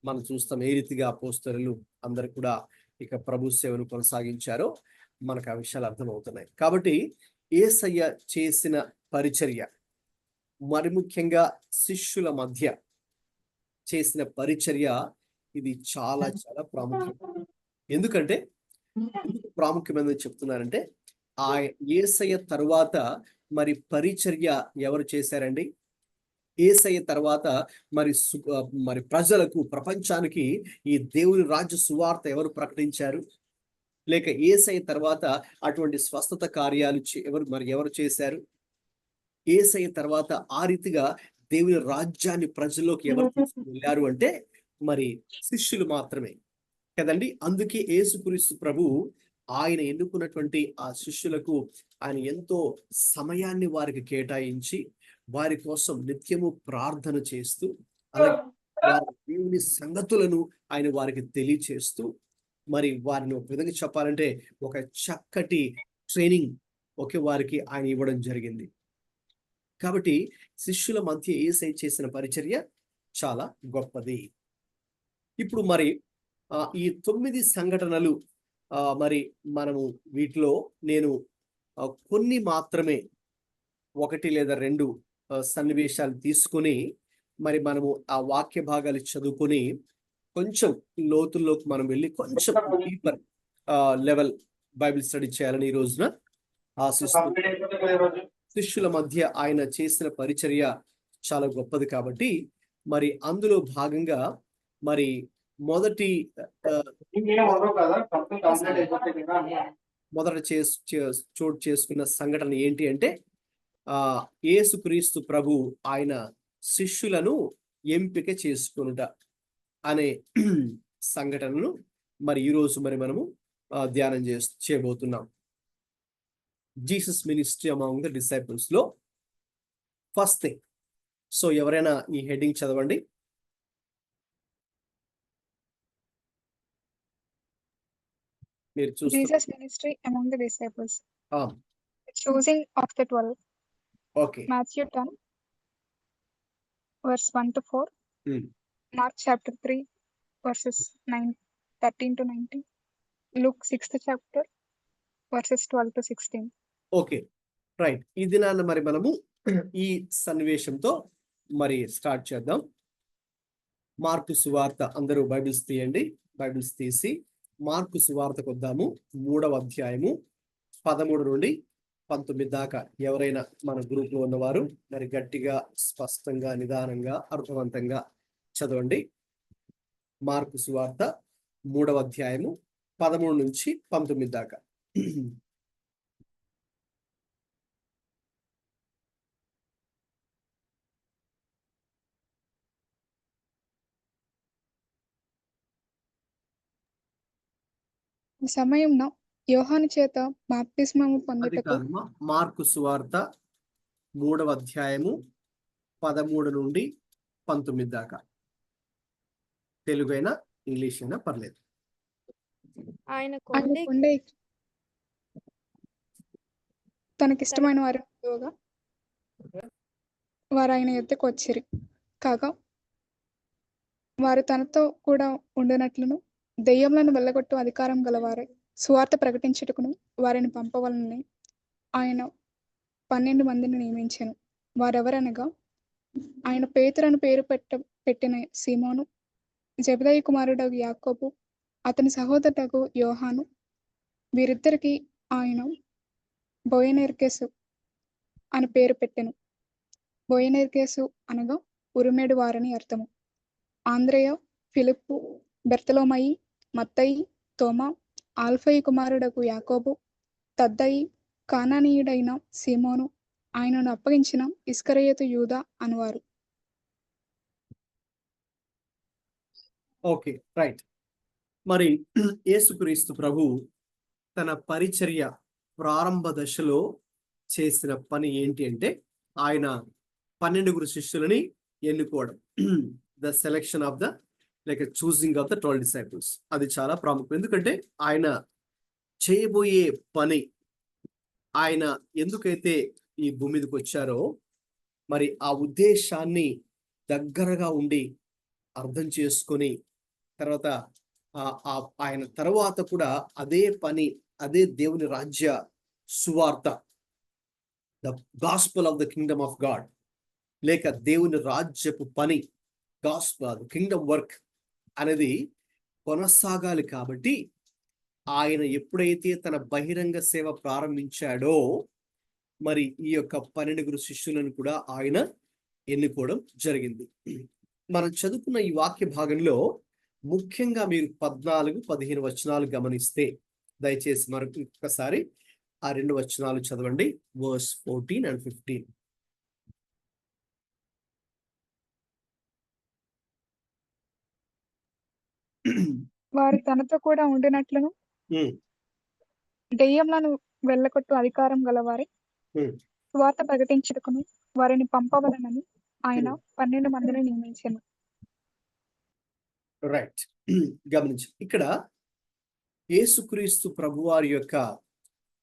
మనం చూస్తాం ఏ రీతిగా అపోస్తలులు అందరు కూడా ఇక ప్రభు సేవను కొనసాగించారో మనకు ఆ విషయాలు అర్థమవుతున్నాయి. కాబట్టి యేసయ్య చేసిన పరిచర్య, మరి ముఖ్యంగా శిష్యుల మధ్య చేసిన పరిచర్య, ఇది చాలా చాలా ప్రాముఖ్యం. ఎందుకంటే ఎందుకు ప్రాముఖ్యమైనది చెప్తున్నారంటే, ఆ యేసయ్య తరువాత మరి పరిచర్య ఎవరు చేశారండి? యేసయ్య తర్వాత మరి ప్రజలకు, ప్రపంచానికి ఈ దేవుని రాజ్య సువార్త ఎవరు ప్రకటించారు? లేక యేసయ్య తర్వాత అటువంటి స్వస్థత కార్యాలు ఎవరు చేశారు? యేసయ్య తర్వాత ఆ రీతిగా దేవుని రాజ్యాన్ని ప్రజల్లోకి ఎవరు తీసుకుని వెళ్ళారు అంటే మరి శిష్యులు మాత్రమే కదండి. అందుకే యేసుక్రీస్తు ప్రభు ఆయన ఎన్నుకున్నటువంటి ఆ శిష్యులకు ఆయన ఎంతో సమయాన్ని వారికి కేటాయించి వారి కోసం నిత్యము ప్రార్థన చేస్తూ, అలాగే వారి దేవుని సంగతులను ఆయన వారికి తెలియచేస్తూ, మరి వారిని ఒక విధంగా చెప్పాలంటే ఒక చక్కటి ట్రైనింగ్ వారికి ఆయన ఇవ్వడం జరిగింది. కాబట్టి శిష్యుల మధ్య యేసయ్య చేసిన పరిచర్య చాలా గొప్పది. ఇప్పుడు మరి ఈ 9 సంఘటనలు మరి మనము వీటిలో నేను కొన్ని మాత్రమే 1 లేదా 2 సన్నివేశాలు తీసుకొని మరి మనము ఆ వాక్య భాగాలు చదువుకొని కొంచెం లోతుల్లోకి మనం వెళ్ళి కొంచెం డీపర్ లెవెల్ బైబిల్ స్టడీ చేయాలని ఈ రోజున ఆశిస్తున్నాను. శిష్యుల మధ్య ఆయన చేసిన పరిచర్య చాలా గొప్పది కాబట్టి మరి అందులో భాగంగా మరి మొదట చోటు చేసుకున్న సంఘటన ఏంటి అంటే యేసుక్రీస్తు ప్రభు ఆయన శిష్యులను ఎంపిక చేసుకొనుట అనే సంఘటనను మరి ఈరోజు మనము ధ్యానం చేయబోతున్నాం. Jesus ministry among the disciples లో ఫస్ట్ థింగ్. సో ఎవరైనా ఈ హెడ్డింగ్ చదవండి. మీరు చూస్తారు. Jesus ministry among the disciples. Choosing of the 12. Okay. Matthew 10, verse 1 to 4. Mark chapter 3, verses 13 to 19. Luke 6th chapter, verses 12 to 16. Okay, right. ఈ దినాన్న మరి మనము ఈ సన్నివేశంతో మరి స్టార్ట్ చేద్దాం. మార్కు సువార్త, అందరూ బైబిల్స్ తీయండి. బైబిల్స్ తీసి మార్కు సువార్తకు వద్దాము. 3వ అధ్యాయము 13 నుండి 19 దాకా. ఎవరైనా మన గ్రూప్ లో ఉన్నవారు మరి గట్టిగా, స్పష్టంగా, నిదానంగా, అర్థవంతంగా చదవండి. మార్కు సువార్త 3వ అధ్యాయము 13 నుంచి 19 దాకా. ఈ సమయంలో యోహాను చేత బాప్తిస్మము అది పొందుటకు కాదమ్మా, మార్కు సువార్త 3వ అధ్యాయము 13 నుండి 19 దాకా. తెలుగు అయినా ఇంగ్లీష్ అయినా పర్లేదు. ఆయన కొండే తనకిష్టమైన వారు వారు ఆయన ఎద్దకు వచ్చిరి. కాగా వారు తనతో కూడా ఉండినట్లును దెయ్యములను వెళ్ళగొట్టు అధికారం గలవారై సువార్త ప్రకటించుటకును వారిని పంపవలనని ఆయన 12 మందిని నియమించెను. వారెవరనగా, ఆయన పేతురను పేరు పెట్టిన సీమోను, జెబెదయి కుమారుడగు యాకోబు, అతని సహోదరుడగు యోహాను, వీరిద్దరికి ఆయన బోయనెర్గెసు అని పేరు పెట్టెను. బోయనెర్గెసు అనగా ఉరిమేడు వారని అర్థము. ఆంద్రేయ, ఫిలిప్పు, బెర్తలోమయి, మత్తయి, తోమా, ఆల్ఫయి కుమారుడగు యాకోబు, తద్దయి, కానానీయుడైన సీమోను, ఆయనను అప్పగించిన ఇస్కరియోతు యూదా అనువారు. Okay, right. మరి యేసుక్రీస్తు ప్రభు తన పరిచర్య ప్రారంభ దశలో చేసిన పని ఏంటి అంటే, ఆయన 12 శిష్యులని ఎన్నుకోవడం. The selection of the choosing of the 12 disciples. అది చాలా ప్రాముఖ్యం. ఎందుకంటే ఆయన చేయబోయే పని, ఆయన ఎందుకైతే ఈ భూమి మీదకి వచ్చారో మరి ఆ ఉద్దేశాన్ని దగ్గరగా ఉండి అర్థం చేసుకొని, తర్వాత ఆయన తర్వాత కూడా అదే పని, అదే దేవుని రాజ్య సువార్త, the gospel of the Kingdom of God, లేక దేవుని రాజ్యపు పని, గాస్పల్, కింగ్డమ్ వర్క్ అనేది కొనసాగాలి. కాబట్టి ఆయన ఎప్పుడైతే తన బహిరంగ సేవ ప్రారంభించాడో మరి ఈ యొక్క 12 శిష్యులను కూడా ఆయన ఎన్నుకోవడం జరిగింది. మనం చదువుకున్న ఈ వాక్య భాగంలో ముఖ్యంగా మీరు 14, 15 వచనాలు గమనిస్తే, దయచేసి మరొకసారి ఆ 2 వచనాలు చదవండి. Verse 14 and 15. వారు తనతో కూడా ఉండినట్లును దెయ్యములను వెళ్ళగొట్టు అధికారం గలవారై సువార్త ప్రకటించుటకును వారిని పంపవలనని ఆయన 12 మందిని నియమించెను. రైట్. గమనించు, ఇక్కడ యేసుక్రీస్తు ప్రభువారి యొక్క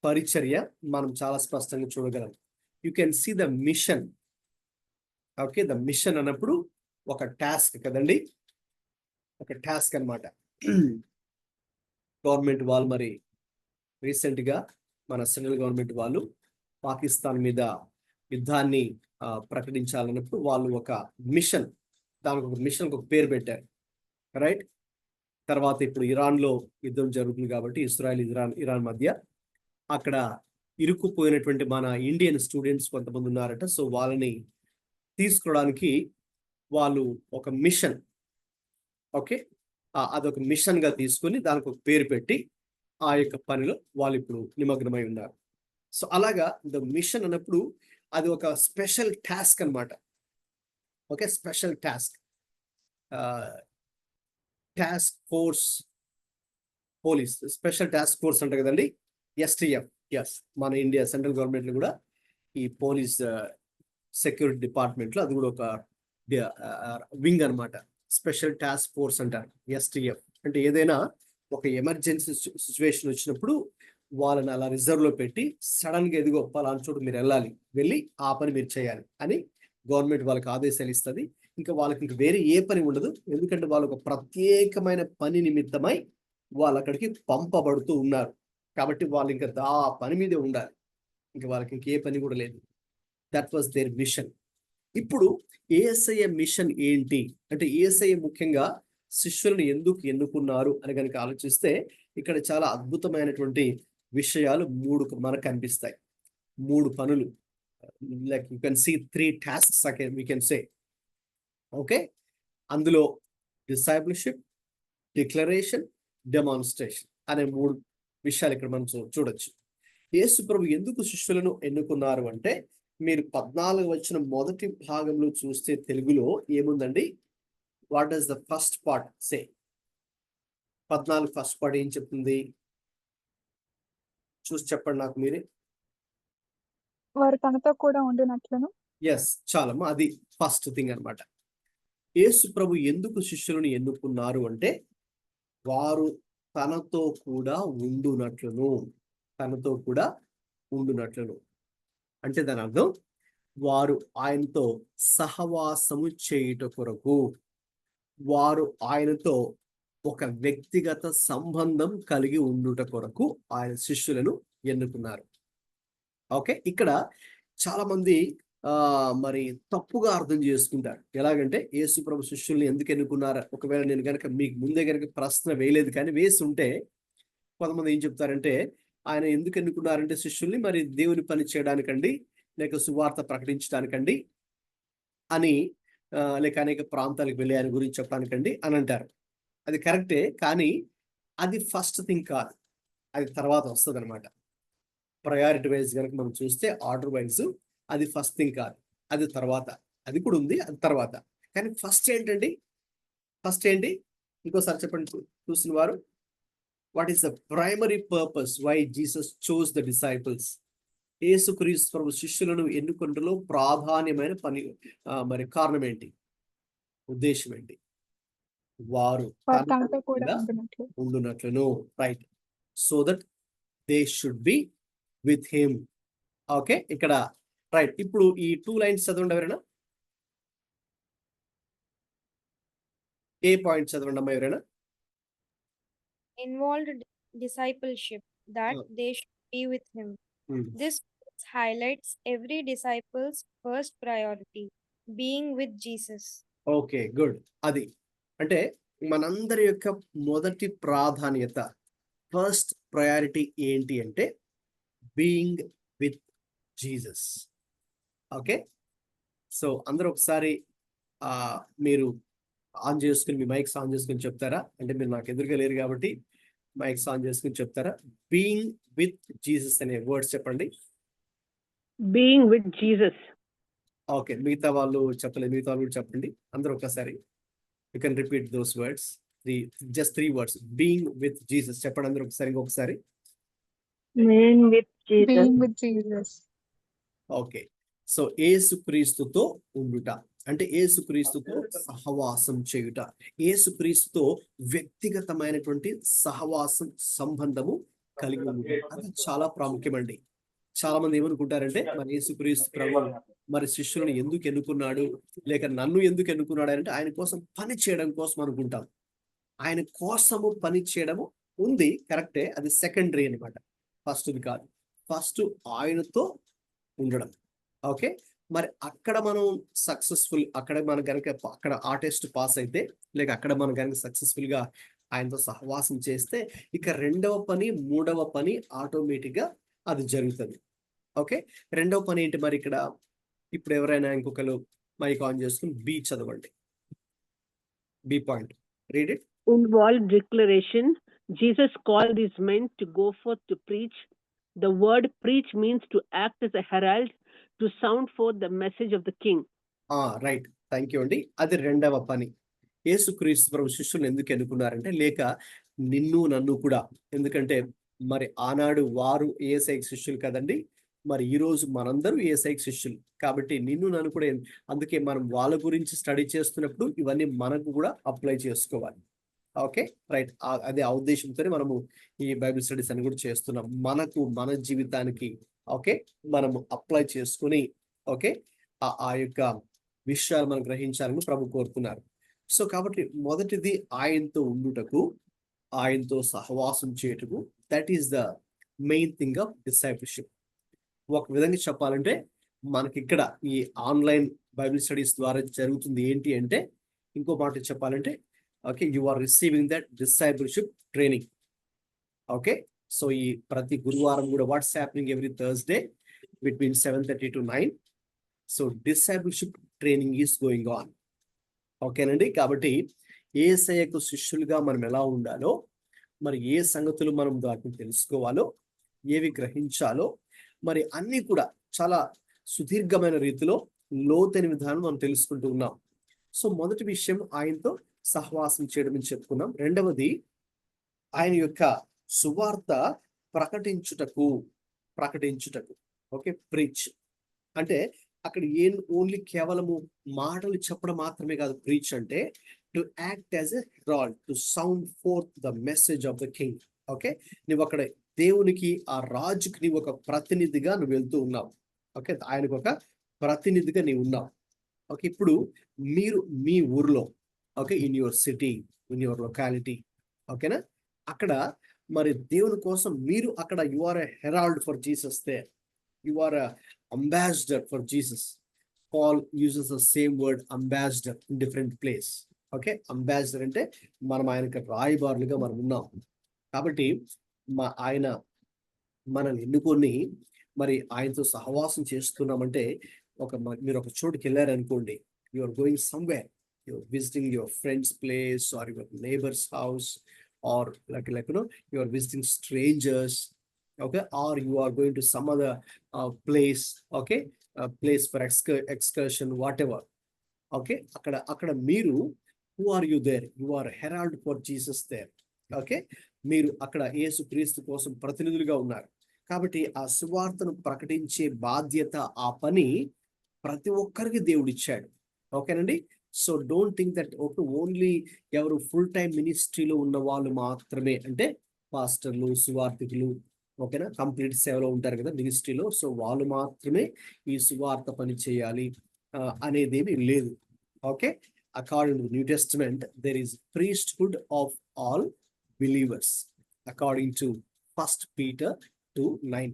పరిచర్య మనం చాలా స్పష్టంగా చూడగలం. You can see the mission. Okay, the mission అన్నప్పుడు ఒక టాస్క్ కదండి, ఒక టాస్క్ అన్నమాట. గవర్నమెంట్ వాళ్ళు మరి రీసెంట్ గా మన సెంట్రల్ గవర్నమెంట్ వాళ్ళు పాకిస్తాన్ మీద యుద్ధాన్ని ప్రకటించాలన్నప్పుడు వాళ్ళు ఒక మిషన్, దానికి ఒక మిషన్ ఒక పేరు పెట్టారు. రైట్. తర్వాత ఇప్పుడు ఇరాన్లో యుద్ధం జరుగుతుంది కాబట్టి ఇస్రాయల్ ఇరాన్ మధ్య అక్కడ ఇరుక్కుపోయినటువంటి మన ఇండియన్ స్టూడెంట్స్ కొంతమంది ఉన్నారట. సో వాళ్ళని తీసుకురావడానికి వాళ్ళు ఒక మిషన్, ఓకే, అదొక మిషన్ గా తీసుకొని దానికి ఒక పేరు పెట్టి ఆ యొక్క పనిలో వాళ్ళు ఇప్పుడు నిమగ్నమై ఉన్నారు. సో అలాగా ద మిషన్ అన్నప్పుడు అది ఒక స్పెషల్ టాస్క్ అన్నమాట. Okay, special task, task force police special task force అంట కదండి, STF. ఎస్, మన ఇండియా సెంట్రల్ గవర్నమెంట్ లో కూడా ఈ పోలీస్ సెక్యూరిటీ డిపార్ట్మెంట్ లో అది కూడా ఒక వింగ్ అన్నమాట. స్పెషల్ టాస్క్ ఫోర్స్ అంటారు, STF. అంటే ఏదైనా ఒక ఎమర్జెన్సీ సిచ్యువేషన్ వచ్చినప్పుడు వాళ్ళని అలా రిజర్వ్ లో పెట్టి సడన్ గా ఎదిగో పలానా చోటు మీరు వెళ్ళాలి, వెళ్ళి ఆ పని మీరు చేయాలి అని గవర్నమెంట్ వాళ్ళకి ఆదేశాలు ఇస్తుంది. ఇంకా వాళ్ళకి ఇంక వేరే ఏ పని ఉండదు, ఎందుకంటే వాళ్ళు ఒక ప్రత్యేకమైన పని నిమిత్తమై వాళ్ళు అక్కడికి పంపబడుతూ ఉన్నారు. కాబట్టి వాళ్ళు ఇంకా ఆ పని మీదే ఉండాలి, ఇంకా వాళ్ళకి ఇంకే పని కూడా లేదు. That was their mission. ఇప్పుడు యేసయ్య మిషన్ ఏంటి అంటే, యేసయ్య ముఖ్యంగా శిష్యులను ఎందుకు ఎన్నుకున్నారు అని కనుక ఆలోచిస్తే ఇక్కడ చాలా అద్భుతమైనటువంటి విషయాలు మనకు కనిపిస్తాయి. 3 పనులు, like you can see 3 tasks we can say. Okay, అందులో డిసైపుల్షిప్, డిక్లరేషన్, డెమాన్స్ట్రేషన్ అనే 3 విషయాలు ఇక్కడ మనం చూడొచ్చు. యేసు ప్రభు ఎందుకు శిష్యులను ఎన్నుకున్నారు అంటే, మీరు 14 వచ్చిన మొదటి భాగంలో చూస్తే తెలుగులో ఏముందండి, what does the first part say? 14 first part ఏం చెప్తుంది చూసి చెప్పండి నాకు మీరే. వారు తనతో కూడా ఉండినట్లును. ఎస్, చాలమ్మా, అది ఫస్ట్ థింగ్ అన్నమాట. యేసు ప్రభు ఎందుకు శిష్యులను ఎన్నుకున్నారు అంటే, వారు తనతో కూడా ఉండునట్లును. తనతో కూడా ఉండునట్లును అంటే దాని అర్థం, వారు ఆయనతో సహవాసము చేయుట కొరకు, వారు ఆయనతో ఒక వ్యక్తిగత సంబంధం కలిగి ఉండుట కొరకు ఆయన శిష్యులను ఎన్నుకున్నారు. ఓకే, ఇక్కడ చాలా మంది మరి తప్పుగా అర్థం చేసుకుంటారు. ఎలాగంటే యేసు ప్రభు శిష్యుల్ని ఎందుకు ఎన్నుకున్నారు, ఒకవేళ నేను కనుక మీకు ముందే కనుక ప్రశ్న వేయలేదు కానీ వేసి ఉంటే, కొంతమంది ఏం చెప్తారంటే, ఆయన ఎందుకు ఎన్నుకున్నారంటే శిష్యుల్ని, మరి దేవుని పని చేయడానికండి, లేక సువార్త ప్రకటించడానికండి అని, లేక అనేక ప్రాంతాలకు వెళ్ళి ఆయన గురించి చెప్పడానికండి అని అంటారు. అది కరెక్టే, కానీ అది ఫస్ట్ థింగ్ కాదు, అది తర్వాత వస్తుంది అనమాట. ప్రయారిటీ వైజ్ కనుక మనం చూస్తే, ఆర్డర్ వైజ్ అది ఫస్ట్ థింగ్ కాదు, అది తర్వాత. అది కూడా ఉంది, అది తర్వాత. కానీ ఫస్ట్ ఏంటండి, ఫస్ట్ ఏంటి ఇంకోసారి చెప్పండి చూసిన వారు. What is the primary purpose why Jesus chose the disciples? Yesukristu ప్రభు శిష్యులను ఎన్నుకొనుటలో ప్రాధాన్యమైన పని, మరి కారణం ఏంటి, ఉద్దేశం ఏంటి? వారు తనతో కూడా ఉండునట్లును, right, so that they should be with him. Okay, ఇక్కడ రైట్. ఇప్పుడు ఈ 2 లైన్స్ చదవండి ఎవరైనా. ఏ పాయింట్ చదవండి అమ్మా ఎవరైనా. Involved discipleship, that they should be with him. This highlights every disciple's first priority, being with Jesus. Okay, good. అది అంటే మనందరి యొక్క మొదటి ప్రాధాన్యత, ఫస్ట్ ప్రయారిటీ ఏంటి అంటే being with Jesus. Okay, so అందరూ ఒకసారి మీరు ఆన్ చేసుకుని, మీ మైక్స్ ఆన్ చేసుకుని చెప్తారా? అంటే మీరు నాకు ఎదురుగా లేరు కాబట్టి మైక్స్ ఆన్ చేసుకుని చెప్తారా? బీయింగ్ విత్ జీసస్ అనే వర్డ్స్ చెప్పండి. Being with Jesus. ఓకే, మిగతా వాళ్ళు చెప్పలేదు, మిగతా వాళ్ళు చెప్పండి అందరూ ఒకసారి. You can repeat those words, just 3 words. Being with Jesus చెప్పండి అందరూ ఒకసారి, ఇంకొకసారి. Being with Jesus. Okay, so యేసుక్రీస్తుతో ఉండుట అంటే యేసుక్రీస్తుతో సహవాసం చేయుట, యేసుక్రీస్తుతో వ్యక్తిగతమైనటువంటి సహవాసం, సంబంధము కలిగి ఉండుట. అది చాలా ప్రాముఖ్యమండి. చాలా మంది ఏమనుకుంటారంటే, మరి యేసుక్రీస్తు ప్రభు మరి శిష్యులను ఎందుకు ఎన్నుకున్నాడు, లేక నన్ను ఎందుకు ఎన్నుకున్నాడు అంటే, ఆయన కోసం పని చేయడం కోసం అనుకుంటాం. ఆయన కోసము పని చేయడము ఉంది, కరెక్టే, అది సెకండరీ అనమాట, ఫస్ట్ది కాదు. ఫస్ట్ ఆయనతో ఉండడం. ఓకే, మరి అక్కడ మనం సక్సెస్ఫుల్, అక్కడ మనం కనుక అక్కడ ఆ టెస్ట్ పాస్ అయితే, లేక అక్కడ మనం కనుక సక్సెస్ఫుల్ గా ఆయనతో సహవాసం చేస్తే, ఇక రెండవ పని, మూడవ పని ఆటోమేటిక్గా అది జరుగుతుంది. ఓకే, రెండవ పని ఏంటి మరి ఇక్కడ? ఇప్పుడు ఎవరైనా ఇంకొకరు మైక్ ఆన్ చేసుకుని బి చదవండి, B point, read it. Involved declaration. Jesus called these men to go forth to preach. The word preach means to act as a herald, to sound forth the message of the king. Right, thank you అండి. అది రెండవ పని. యేసుక్రీస్తు ప్రభు శిష్యులను ఎందుకు ఎన్నుకున్నారంటే, లేక నిన్ను నన్ను కూడా. ఎందుకంటే మరి ఆనాడు వారు యేసయ్యకి శిష్యులు కదండి, మరి ఈ రోజు మనందరూ యేసయ్యకి శిష్యులు కాబట్టి నిన్ను నన్ను కూడా అందుకే మనం వాళ్ళ గురించి స్టడీ చేస్తున్నప్పుడు ఇవన్నీ మనకు కూడా అప్లై చేసుకోవాలి. Okay, right. అదే ఆ ఉద్దేశంతోనే మనము ఈ బైబిల్ స్టడీస్ అని కూడా చేస్తున్నాం. మన జీవితానికి ఓకే మనము అప్లై చేసుకుని ఓకే ఆ యొక్క విషయాలు మనం గ్రహించాలని ప్రభు కోరుతున్నారు. సో కాబట్టి మొదటిది ఆయనతో ఉండుటకు, ఆయనతో సహవాసం చేయుటకు. That is the main thing of discipleship. ఒక విధంగా చెప్పాలంటే మనకి ఇక్కడ ఈ ఆన్లైన్ బైబిల్ స్టడీస్ ద్వారా జరుగుతుంది ఏంటి అంటే, ఇంకో మాట చెప్పాలంటే okay you are receiving that discipleship training. Okay, so ఈ ప్రతి గురువారం కూడా what's happening every Thursday between 7:30 to 9. So discipleship training is going on. ఓకేనండి. కాబట్టి యేసయ్యకు శిష్యులుగా మనం ఎలా ఉండాలో, మరి ఏ సంగతులు మనం దాన్ని తెలుసుకోవాలో, ఏవి గ్రహించాలో, మరి అన్నీ కూడా చాలా సుదీర్ఘమైన రీతిలో లోతైన విధానం మనం తెలుసుకుంటూ ఉన్నాం. సో మొదటి విషయం ఆయనతో సహవాసం చేయడం అని చెప్పుకున్నాం. రెండవది ఆయన యొక్క సువార్త ప్రకటించుటకు. ఓకే, ప్రీచ్ అంటే అక్కడ ఓన్లీ కేవలము మాటలు చెప్పడం మాత్రమే కాదు. ప్రీచ్ అంటే to act as a herald, to sound forth the message of the king. Okay, నువ్వు అక్కడ దేవునికి, ఆ రాజుకి నీవు ఒక ప్రతినిధిగా నువ్వు వెళ్తూ ఉన్నావు. ఓకే, ఆయనకు ఒక ప్రతినిధిగా నీవు ఉన్నావు. ఓకే, ఇప్పుడు మీరు మీ ఊర్లో okay in your city, in your locality ఓకేనా, అక్కడ మరి దేవుని కోసం మీరు అక్కడ you are a herald for Jesus. There you are a ambassador for Jesus. Paul uses the same word ambassador in different place. Okay, ambassador అంటే మనం ఆయనకి రాయబారులుగా మనం ఉన్నాం. కాబట్టి ఆయన మనల్ని ఎన్నుకొని మరి ఆయనతో సహవాసం చేస్తున్నామంటే, మీరు ఒక చోటుకి వెళ్ళారనుకోండి, you are going somewhere, you are visiting your friend's place or your neighbour's house or like you are visiting strangers, okay, or you are going to some other place, okay, place for excursion, whatever. Okay, అక్కడ మీరు who are you there? You are herald for Jesus there. Okay, మీరు అక్కడ యేసుక్రీస్తు కోసం ప్రతినిధులుగా ఉన్నారు. కాబట్టి ఆ సువార్తను ప్రకటించే బాధ్యత, ఆ పని ప్రతి ఒక్కరికి దేవుడు ఇచ్చాడు. ఓకేనండి. So don't think that only ఎవరు ఫుల్ టైం మినిస్ట్రీలో ఉన్న వాళ్ళు మాత్రమే, అంటే పాస్టర్లు, సువార్థికులు ఓకేనా, కంప్లీట్ సేవలో ఉంటారు కదా మినిస్ట్రీలో, సో వాళ్ళు మాత్రమే ఈ సువార్త పని చేయాలి అనేదేమీ లేదు. Okay, according to new testament there is priesthood of all believers according to 1 Peter 2:9.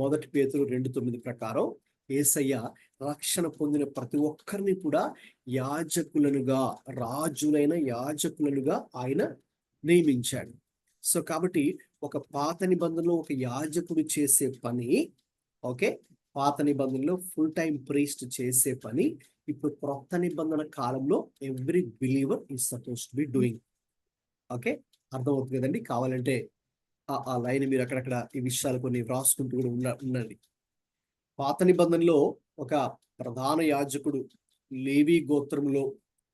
1 పేతురు 2:9 ప్రకారం యేసయ్య రక్షణ పొందిన ప్రతి ఒక్కరిని కూడా యాజకులనుగా, రాజులైన యాజకులనుగా ఆయన నియమించాడు. సో కాబట్టి ఒక పాత నిబంధనలో ఒక యాజకుడు చేసే పని, ఓకే, పాత నిబంధనలో ఫుల్ టైం ప్రీస్ట్ చేసే పని ఇప్పుడు క్రొత్త నిబంధన కాలంలో every believer is suppose to be doing. Okay, అర్థమవుతుంది కదండి. కావాలంటే ఆ లైన్ మీరు అక్కడక్కడ ఈ విషయాలు కొన్ని వ్రాసుకుంటూ కూడా ఉండండి. పాత నిబంధనలో ఒక ప్రధాన యాజకుడు, లేవి గోత్రంలో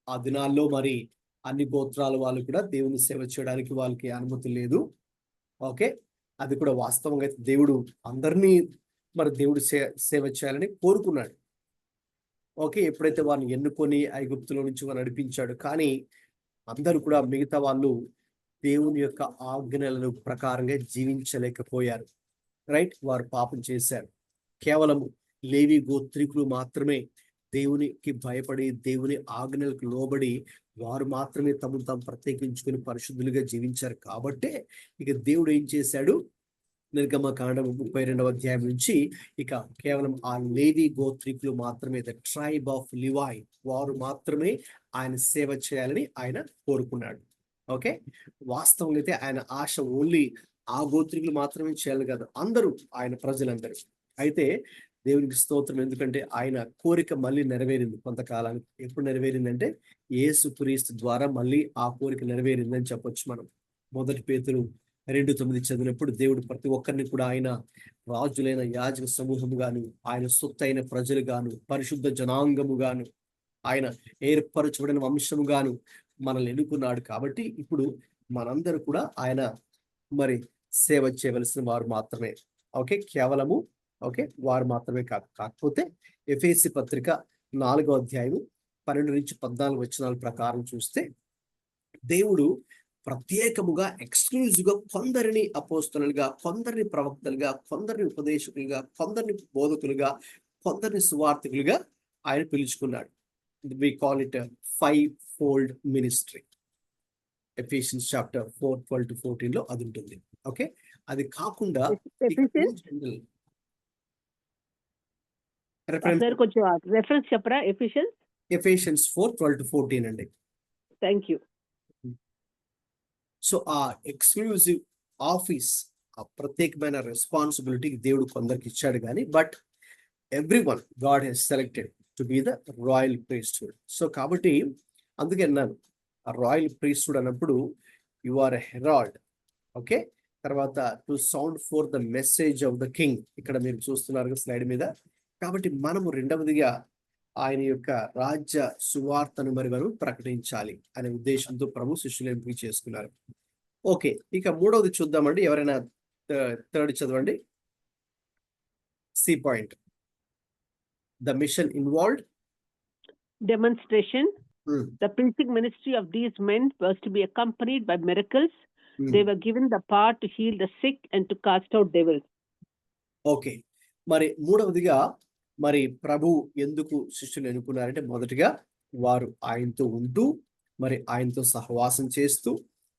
ఆ దినాల్లో మరి అన్ని గోత్రాల వాళ్ళు కూడా దేవుని సేవ చేయడానికి వాళ్ళకి అనుమతి లేదు. ఓకే, అది కూడా వాస్తవంగా అయితే దేవుడు అందరినీ మరి దేవుడు సేవ చేయాలని కోరుకున్నాడు. ఓకే, ఎప్పుడైతే వారిని ఎన్నుకొని ఐగుప్తులో నుంచి వారు నడిపించాడు, కానీ అందరూ కూడా మిగతా వాళ్ళు దేవుని యొక్క ఆజ్ఞలను ప్రకారంగా జీవించలేకపోయారు. రైట్, వారు పాపం చేశారు. కేవలం లేవి గోత్రికులు మాత్రమే దేవునికి భయపడి, దేవుని ఆజ్ఞలకు లోబడి వారు మాత్రమే తమను తాము ప్రత్యేకించుకుని పరిశుద్ధులుగా జీవించారు. కాబట్టే ఇక దేవుడు ఏం చేశాడు, నిర్గమకాండం 32వ అధ్యాయం నుంచి ఇక కేవలం ఆ లేవి గోత్రికులు మాత్రమే, ద ట్రైబ్ ఆఫ్ లివాయ్, వారు మాత్రమే ఆయన సేవ చేయాలని ఆయన కోరుకున్నాడు. ఓకే, వాస్తవంగా అయితే ఆయన ఆశ ఓన్లీ ఆ గోత్రికులు మాత్రమే చేయాలి కాదు, అందరూ ఆయన ప్రజలందరూ. అయితే దేవునికి స్తోత్రం, ఎందుకంటే ఆయన కోరిక మళ్ళీ నెరవేరింది కొంతకాలానికి. ఎప్పుడు నెరవేరిందంటే యేసుక్రీస్తు ద్వారా మళ్ళీ ఆ కోరిక నెరవేరిందని చెప్పొచ్చు మనం. 1 పేతురు 2:9 చదివినప్పుడు దేవుడు ప్రతి ఒక్కరిని కూడా ఆయన రాజులైన యాజక సమూహము గాను, ఆయన సొత్తైన ప్రజలు గాను, పరిశుద్ధ జనాంగము గాను, ఆయన ఏర్పరచబడిన వంశము గాను మనల్ని ఎన్నుకున్నాడు. కాబట్టి ఇప్పుడు మనందరూ కూడా ఆయన మరి సేవ చేయవలసిన వారు మాత్రమే. ఓకే, కేవలము ఓకే వారు మాత్రమే కాకపోతే ఎఫెసీ పత్రిక 4వ అధ్యాయం 12 నుంచి 14 వచనాల ప్రకారం చూస్తే దేవుడు ప్రత్యేకముగా ఎక్స్క్లూజివ్ గా కొందరిని అపోస్తలులుగా, కొందరిని ప్రవక్తలుగా, కొందరిని ఉపదేశకులుగా, కొందరిని బోధకులుగా, కొందరిని సువార్థికులుగా ఆయన పిలుచుకున్నాడు. We call it 5-fold ministry. Ephesians chapter 4:12-14 లో అది ఉంటుంది. ఓకే, అది కాకుండా కొంచెం రెఫరెన్స్ చెప్పరా? ఎఫెసియన్స్ 4:12-14 అండి. Thank you. సో ఆ ఎక్స్క్లూజివ్ ఆఫీస్, ఆ ప్రత్యేకమైన రెస్పాన్సిబిలిటీ దేవుడు కొందరికి ఇచ్చాడు కానీ but everyone God he's selected to be the royal priesthood. So కాబట్టి అందుకే అన్నాను, ఆ రాయల్ ప్రీస్ట్హుడ్ అన్నప్పుడు you are a herald. Okay, తర్వాత to sound forth the message of the king, ఇక్కడ మీరు చూస్తున్నారు స్లైడ్ మీద. కాబట్టి మనము రెండవదిగా ఆయన యొక్క రాజ్య సువార్తను మరి మనం ప్రకటించాలి అనే ఉద్దేశంతో ప్రభు శిష్యులు ఎంపిక చేసుకున్నారు. ఓకే, ఇక మూడవది చూద్దామండి. ఎవరైనా థర్డ్ చదవండి. C point, the mission involved demonstration. The preaching ministry of these men was to be accompanied by miracles. They were given the power to heal the sick and to cast out devils. Okay, మరి మూడవదిగా మరి ప్రభు ఎందుకు శిష్యులు ఎన్నుకున్నారంటే, మొదటిగా వారు ఆయనతో ఉంటూ మరి ఆయనతో సహవాసం చేస్తూ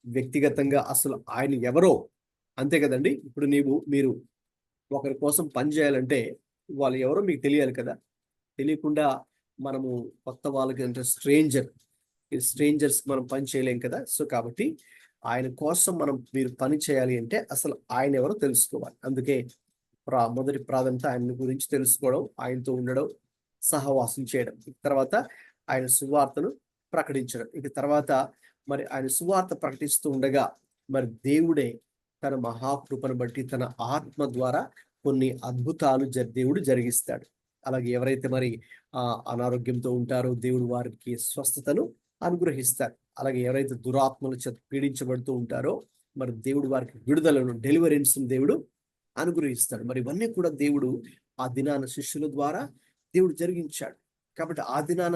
వ్యక్తిగతంగా అసలు ఆయన ఎవరో, అంతే కదండి. ఇప్పుడు మీరు ఒకరి కోసం పని చేయాలంటే వాళ్ళు ఎవరో మీకు తెలియాలి కదా. తెలియకుండా మనము కొత్త వాళ్ళకి అంటే స్ట్రేంజర్స్ మనం పని చేయలేం కదా. సో కాబట్టి ఆయన కోసం మీరు పని చేయాలి అంటే అసలు ఆయన ఎవరో తెలుసుకోవాలి. అందుకే మొదటి ప్రాధాన్యత ఆయన గురించి తెలుసుకోవడం, ఆయనతో ఉండడం, సహవాసం చేయడం. తర్వాత ఆయన సువార్తను ప్రకటించడం. ఇక తర్వాత మరి ఆయన సువార్త ప్రకటిస్తూ ఉండగా మరి దేవుడే తన మహాకృపను బట్టి తన ఆత్మ ద్వారా కొన్ని అద్భుతాలు దేవుడు జరిగిస్తాడు. అలాగే ఎవరైతే మరి అనారోగ్యంతో ఉంటారో దేవుడు వారికి స్వస్థతను అనుగ్రహిస్తాడు. అలాగే ఎవరైతే దురాత్మల చేత పీడించబడుతూ ఉంటారో మరి దేవుడు వారికి విడుదలను, డెలివరెన్స్ దేవుడు అనుగ్రహిస్తాడు. మరి ఇవన్నీ కూడా దేవుడు ఆ దినాన శిష్యుల ద్వారా దేవుడు జరిగించాడు. కాబట్టి ఆ దినాన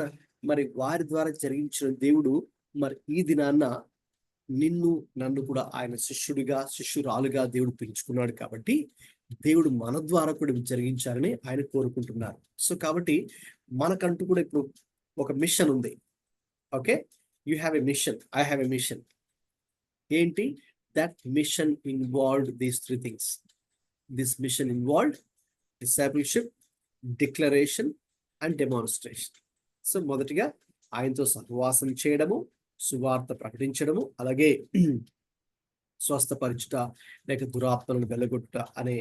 మరి వారి ద్వారా జరిగించిన దేవుడు మరి ఈ దినాన్న నన్ను కూడా ఆయన శిష్యురాలుగా దేవుడు పిలుచుకున్నాడు. కాబట్టి దేవుడు మన ద్వారా కూడా జరిగించాలని ఆయన కోరుకుంటున్నారు. సో కాబట్టి మనకంటూ కూడా ఇప్పుడు ఒక మిషన్ ఉంది. Okay, you have a mission, I have a mission. ఏంటి? That mission involved these 3 things. This mission involved discipleship, declaration and demonstration. So మొదటిగా ఆయనతో సహవాసం చేయడము, సువార్త ప్రకటించడము, అలాగే స్వస్థపరచుట లేక దురాత్మలను వెళ్ళగొట్టుట అనే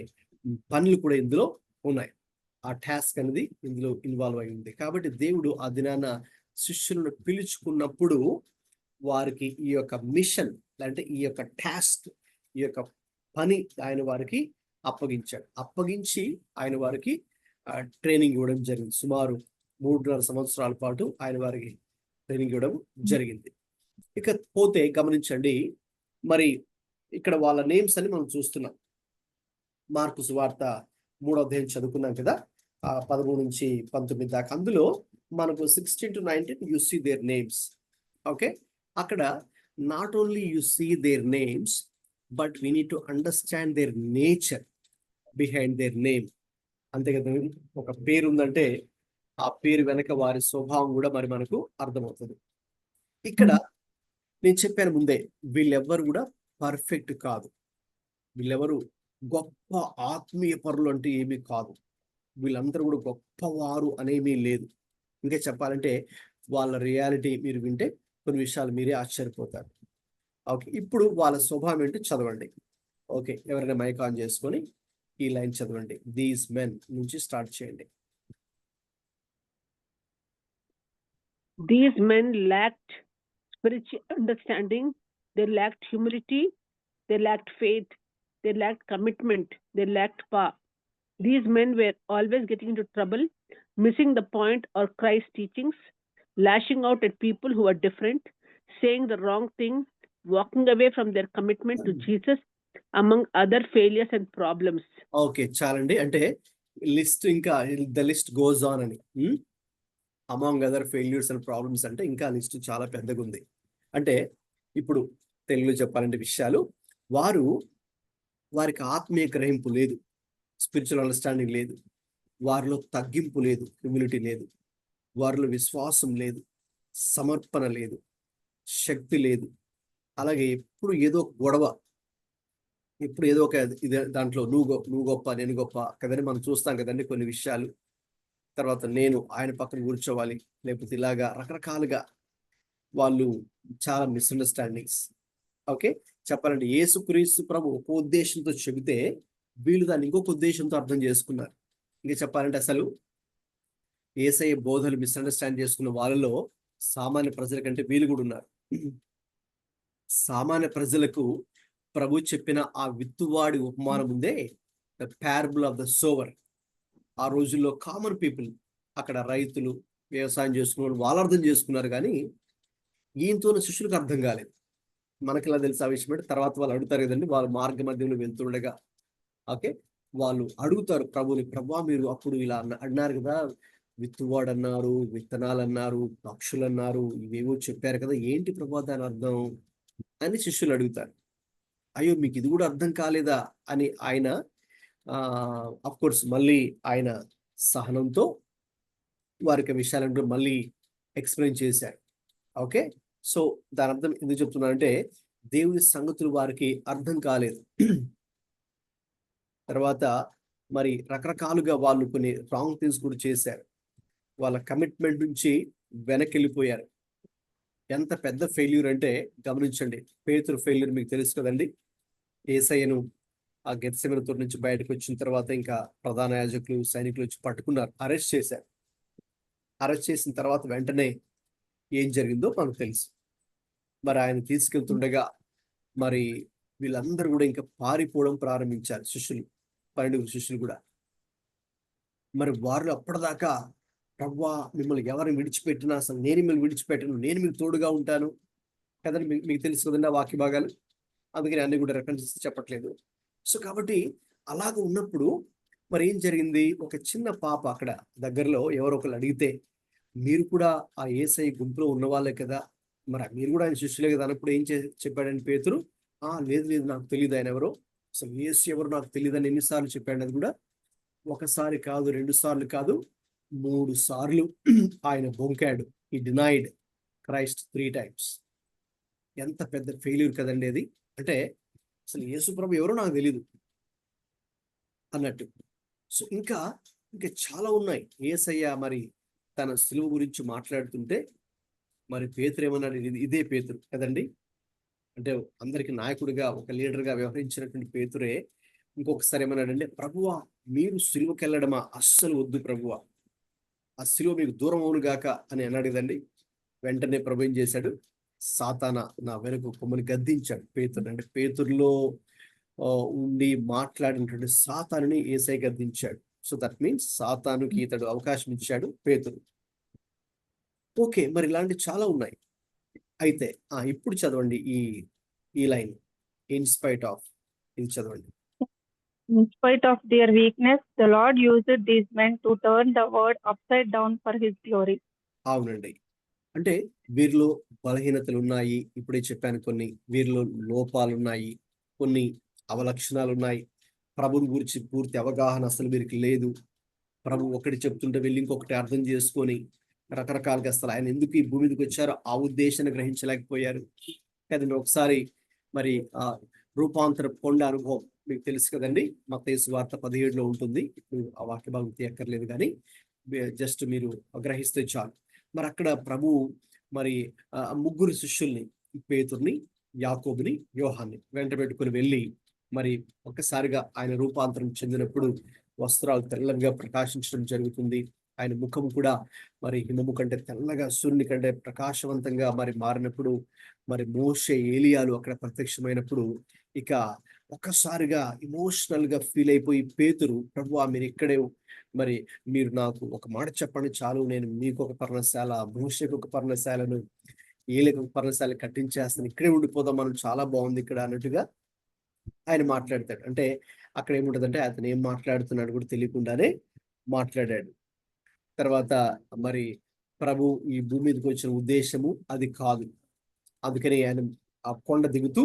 పనులు కూడా ఇందులో ఉన్నాయి. ఆ టాస్క్ అనేది ఇందులో ఇన్వాల్వ్ అయి ఉంది. కాబట్టి దేవుడు ఆ దినాన శిష్యులను పిలుచుకున్నప్పుడు వారికి ఈ యొక్క మిషన్ అంటే ఈ యొక్క టాస్క్, ఈ యొక్క పని ఆయన వారికి అప్పగించి ఆయన వారికి ట్రైనింగ్ ఇవ్వడం జరిగింది. సుమారు 3.5 సంవత్సరాల పాటు ఆయన వారికి ట్రైనింగ్ ఇవ్వడం జరిగింది. ఇక పోతే గమనించండి, మరి ఇక్కడ వాళ్ళ నేమ్స్ అని మనం చూస్తున్నాం. మార్కు సువార్త 3వ అధ్యాయం చదువుకున్నాం కదా, 13 నుంచి 19 దాకా. అందులో మనకు 16 to 19 you see their names. Okay, అక్కడ not only you see their names but we need to understand their nature behind their name. అంతే కదా, ఒక పేరు ఉందంటే ఆ పేరు వెనక వారి స్వభావం కూడా మరి మనకు అర్థమవుతుంది. ఇక్కడ నేను చెప్పాను ముందే, వీళ్ళెవ్వరు కూడా పర్ఫెక్ట్ కాదు, వీళ్ళెవరు గొప్ప ఆత్మీయ పరులు అంటే ఏమీ కాదు, వీళ్ళందరూ కూడా గొప్పవారు అనేమీ లేదు. ఇంకా చెప్పాలంటే వాళ్ళ రియాలిటీ మీరు వింటే కొన్ని విషయాలు మీరే ఆశ్చర్యపోతారు. ఓకే, ఇప్పుడు వాళ్ళ స్వభావం ఏంటి చదవండి. ఓకే, ఎవరైనా మైక్ ఆన్ చేసుకొని ఈ లైన్ చదవండి. దీస్ మెన్ నుంచి స్టార్ట్ చేయండి. These men lacked spiritual understanding, they lacked humility, they lacked faith, they lacked commitment, they lacked power. These men were always getting into trouble, missing the point or Christ's teachings, lashing out at people who are different, saying the wrong thing, walking away from their commitment to Jesus, among other failures and problems. Okay, చాలండి. అంటే list ఇంకా the list goes on అని, among other failures and problems అంటే ఇంకా list చాలా పెద్దగా ఉంది. అంటే ఇప్పుడు తెలుగులో చెప్పాలంటే విషయాలు, వారికి ఆత్మీయ గ్రహింపు లేదు, స్పిరిచువల్ అండర్స్టాండింగ్ లేదు, వారిలో తగ్గింపు లేదు, హ్యూమిలిటీ లేదు, వారిలో విశ్వాసం లేదు, సమర్పణ లేదు, శక్తి లేదు. అలాగే ఎప్పుడు ఏదో ఒక గొడవ, ఇప్పుడు ఏదో ఒక ఇదే దాంట్లో నువ్వు గొప్ప నేను గొప్ప కదండి, మనం చూస్తాం కదండి కొన్ని విషయాలు. తర్వాత నేను ఆయన పక్కన కూర్చోవాలి, లేకపోతే ఇలాగా రకరకాలుగా వాళ్ళు చాలా మిస్అండర్స్టాండింగ్స్. ఓకే, చెప్పాలంటే యేసుక్రీస్తు ప్రభు ఒక ఉద్దేశంతో చెబితే వీళ్ళు దాన్ని ఇంకొక ఉద్దేశంతో అర్థం చేసుకున్నారు. ఇంకా చెప్పాలంటే అసలు యేసయ్య బోధలు మిస్అండర్స్టాండ్ చేసుకున్న వాళ్ళలో సామాన్య ప్రజల కంటే వీళ్ళు కూడా ఉన్నారు. సామాన్య ప్రజలకు ప్రభు చెప్పిన ఆ విత్తువాడి ఉపమానం ఉందే, the parable of the sour. ఆ రోజుల్లో కామన్ పీపుల్, అక్కడ రైతులు, వ్యవసాయం చేసుకున్న వాళ్ళు అర్థం చేసుకున్నారు, కానీ ఈయనతో శిష్యులకు అర్థం కాలేదు. మనకి ఇలా తెలుసు ఆ విషయం అంటే, తర్వాత వాళ్ళు అడుగుతారు కదండి, వాళ్ళు మార్గ మధ్యంలో వెళ్తుండగా ఓకే వాళ్ళు అడుగుతారు ప్రభుని, ప్రభా మీరు అప్పుడు ఇలా అన్నారు కదా, విత్తువాడు అన్నారు, విత్తనాలు అన్నారు, పక్షులు అన్నారు, ఇవేవో చెప్పారు కదా, ఏంటి ప్రభా దాని అర్థం అని శిష్యులు అడుగుతారు. అయ్యో మీకు ఇది కూడా అర్థం కాలేదా అని ఆయన కోర్స్ మళ్ళీ ఆయన సహనంతో వారికి విషయాలంటూ మళ్ళీ ఎక్స్ప్లెయిన్ చేశారు. ఓకే, సో దాని అర్థం ఎందుకు చెప్తున్నానంటే, దేవుని సంగతులు వారికి అర్థం కాలేదు. తర్వాత మరి రకరకాలుగా వాళ్ళు కొన్ని రాంగ్ థింగ్స్ కూడా చేశారు. వాళ్ళ కమిట్మెంట్ నుంచి వెనక్కి వెళ్ళిపోయారు. ఎంత పెద్ద ఫెయిల్యూర్ అంటే గమనించండి, పేతురు ఫెయిల్యూర్ మీకు తెలుసు కదండి. యేసయ్యను ఆ గెత్సెమనే తోట నుంచి బయటకు వచ్చిన తర్వాత ఇంకా ప్రధాన యాజకులు, సైనికులు వచ్చి పట్టుకున్నారు, అరెస్ట్ చేశారు. అరెస్ట్ చేసిన తర్వాత వెంటనే ఏం జరిగిందో మనకు తెలుసు. మరి ఆయన తీసుకెళ్తుండగా మరి వీళ్ళందరూ కూడా ఇంకా పారిపోవడం ప్రారంభించారు, శిష్యులు, 12 శిష్యులు కూడా. మరి వారు అప్పటిదాకా ప్రభువా మిమ్మల్ని ఎవరిని విడిచిపెట్టినా అసలు నేను మిమ్మల్ని విడిచిపెట్టను, నేను మీకు తోడుగా ఉంటాను కదండి, మీకు తెలుసు కదండి ఆ వాక్య భాగాలు, అందుకని అన్ని కూడా రెఫరెన్సెస్ చెప్పట్లేదు. సో కాబట్టి అలాగ ఉన్నప్పుడు మరి ఏం జరిగింది, ఒక చిన్న పాప అక్కడ దగ్గరలో ఎవరో ఒకరు అడిగితే, మీరు కూడా ఆ యేసయ్య గుంపులో ఉన్న వాళ్ళే కదా, మరి మీరు కూడా ఆయన శిష్యులే కదా అన్నప్పుడు ఏం చెప్పాడని పేతురు, లేదు నాకు తెలియదు ఆయన ఎవరో, అసలు యేసు ఎవరు నాకు తెలియదు అని ఎన్నిసార్లు చెప్పాడు. అది కూడా ఒకసారి కాదు, 2 సార్లు కాదు, 3 సార్లు ఆయన బొంకాడు. ఈ డినైడ్ క్రైస్ట్ 3 times. ఎంత పెద్ద ఫెయిల్యూర్ కదండి అది. అంటే అసలు యేసు ప్రభు ఎవరో నాకు తెలియదు అన్నట్టు. సో ఇంకా చాలా ఉన్నాయి. యేసయ్య మరి తన సిలువ గురించి మాట్లాడుతుంటే మరి పేతురు ఏమన్నాడు, ఇదే పేతురు కదండి, అంటే అందరికి నాయకుడిగా ఒక లీడర్గా వ్యవహరించినటువంటి పేతురే ఇంకొకసారి ఏమన్నాడంటే, ప్రభువా మీరు సిలువకి వెళ్ళడమా, అస్సలు వద్దు ప్రభువా, ఆ సిలువ మీకు దూరం అవును గాక అని అన్నాడు కదండి. వెంటనే ప్రభు ఏం చేశాడు, సాతానా నా వెనుక కొమ్మని గద్దించాడు పేతురు. అంటే పేతురులో ఉండి మాట్లాడినటువంటి సాతానుని యేసయ్య గద్దించాడు. సో దట్ మీన్స్ సాతానుకి ఇతడు అవకాశం ఇచ్చాడు పేతురు. ఓకే, మరి ఇలాంటివి చాలా ఉన్నాయి. అయితే ఇప్పుడు చదవండి ఈ లైన్, ఇన్ స్పైట్ ఆఫ్, ఇది చదవండి. In spite of their weakness, the Lord used these men to turn the word upside down for his glory. అవునండి, అంటే వీరిలో బలహీనతలు ఉన్నాయి, ఇప్పుడే చెప్పాను కొన్ని, వీరిలో లోపాలు ఉన్నాయి, కొన్ని అవలక్షణాలు ఉన్నాయి, ప్రభుని గురించి పూర్తి అవగాహన అసలు వీరికి లేదు. ప్రభు ఒకటి చెప్తుంటే వెళ్ళి ఇంకొకటి అర్థం చేసుకొని రకరకాలుగా అసలు ఆయన ఎందుకు ఈ భూమి మీదకి వచ్చారో ఆ ఉద్దేశాన్ని గ్రహించలేకపోయారు కదండి. ఒకసారి మరి రూపాంతర కొండ అనుభవం మీకు తెలుసు కదండి, మత్తయి సువార్త 17లో ఉంటుంది. ఇప్పుడు ఆ వాక్య భాగం తీయక్కర్లేదు, కానీ జస్ట్ మీరు గ్రహిస్తే చాలు. మరి అక్కడ ప్రభు మరి 3 శిష్యుల్ని, పేతుర్ని, యాకోబుని, యోహాన్ని వెంట పెట్టుకుని వెళ్ళి మరి ఒక్కసారిగా ఆయన రూపాంతరం చెందినప్పుడు వస్త్రాలు తెల్లగా ప్రకాశించడం జరుగుతుంది. ఆయన ముఖం కూడా మరి హిమము కంటే తెల్లగా, సూర్యుని కంటే ప్రకాశవంతంగా మరి మారినప్పుడు, మరి మోషే, ఏలియాలు అక్కడ ప్రత్యక్షమైనప్పుడు ఇక ఒక్కసారిగా ఇమోషనల్ గా ఫీల్ అయిపోయి పేతురు, ప్రభువా మీరు ఇక్కడే, మరి మీరు నాకు ఒక మాట చెప్పండి చాలు, నేను మీకు ఒక పర్ణశాల, మోషేకు ఒక పర్ణశాలను ఏలిక పర్ణశాల కట్టించేస్తాను, ఇక్కడే ఉండిపోదాం, మనం చాలా బాగుంది ఇక్కడ అన్నట్టుగా ఆయన మాట్లాడతాడు. అంటే అక్కడ ఏముంటదంటే అతను ఏం మాట్లాడుతున్నాడు కూడా తెలియకుండానే మాట్లాడాడు. తర్వాత మరి ప్రభు ఈ భూమి మీదకి వచ్చిన ఉద్దేశము అది కాదు. అందుకని ఆయన ఆ కొండ దిగుతూ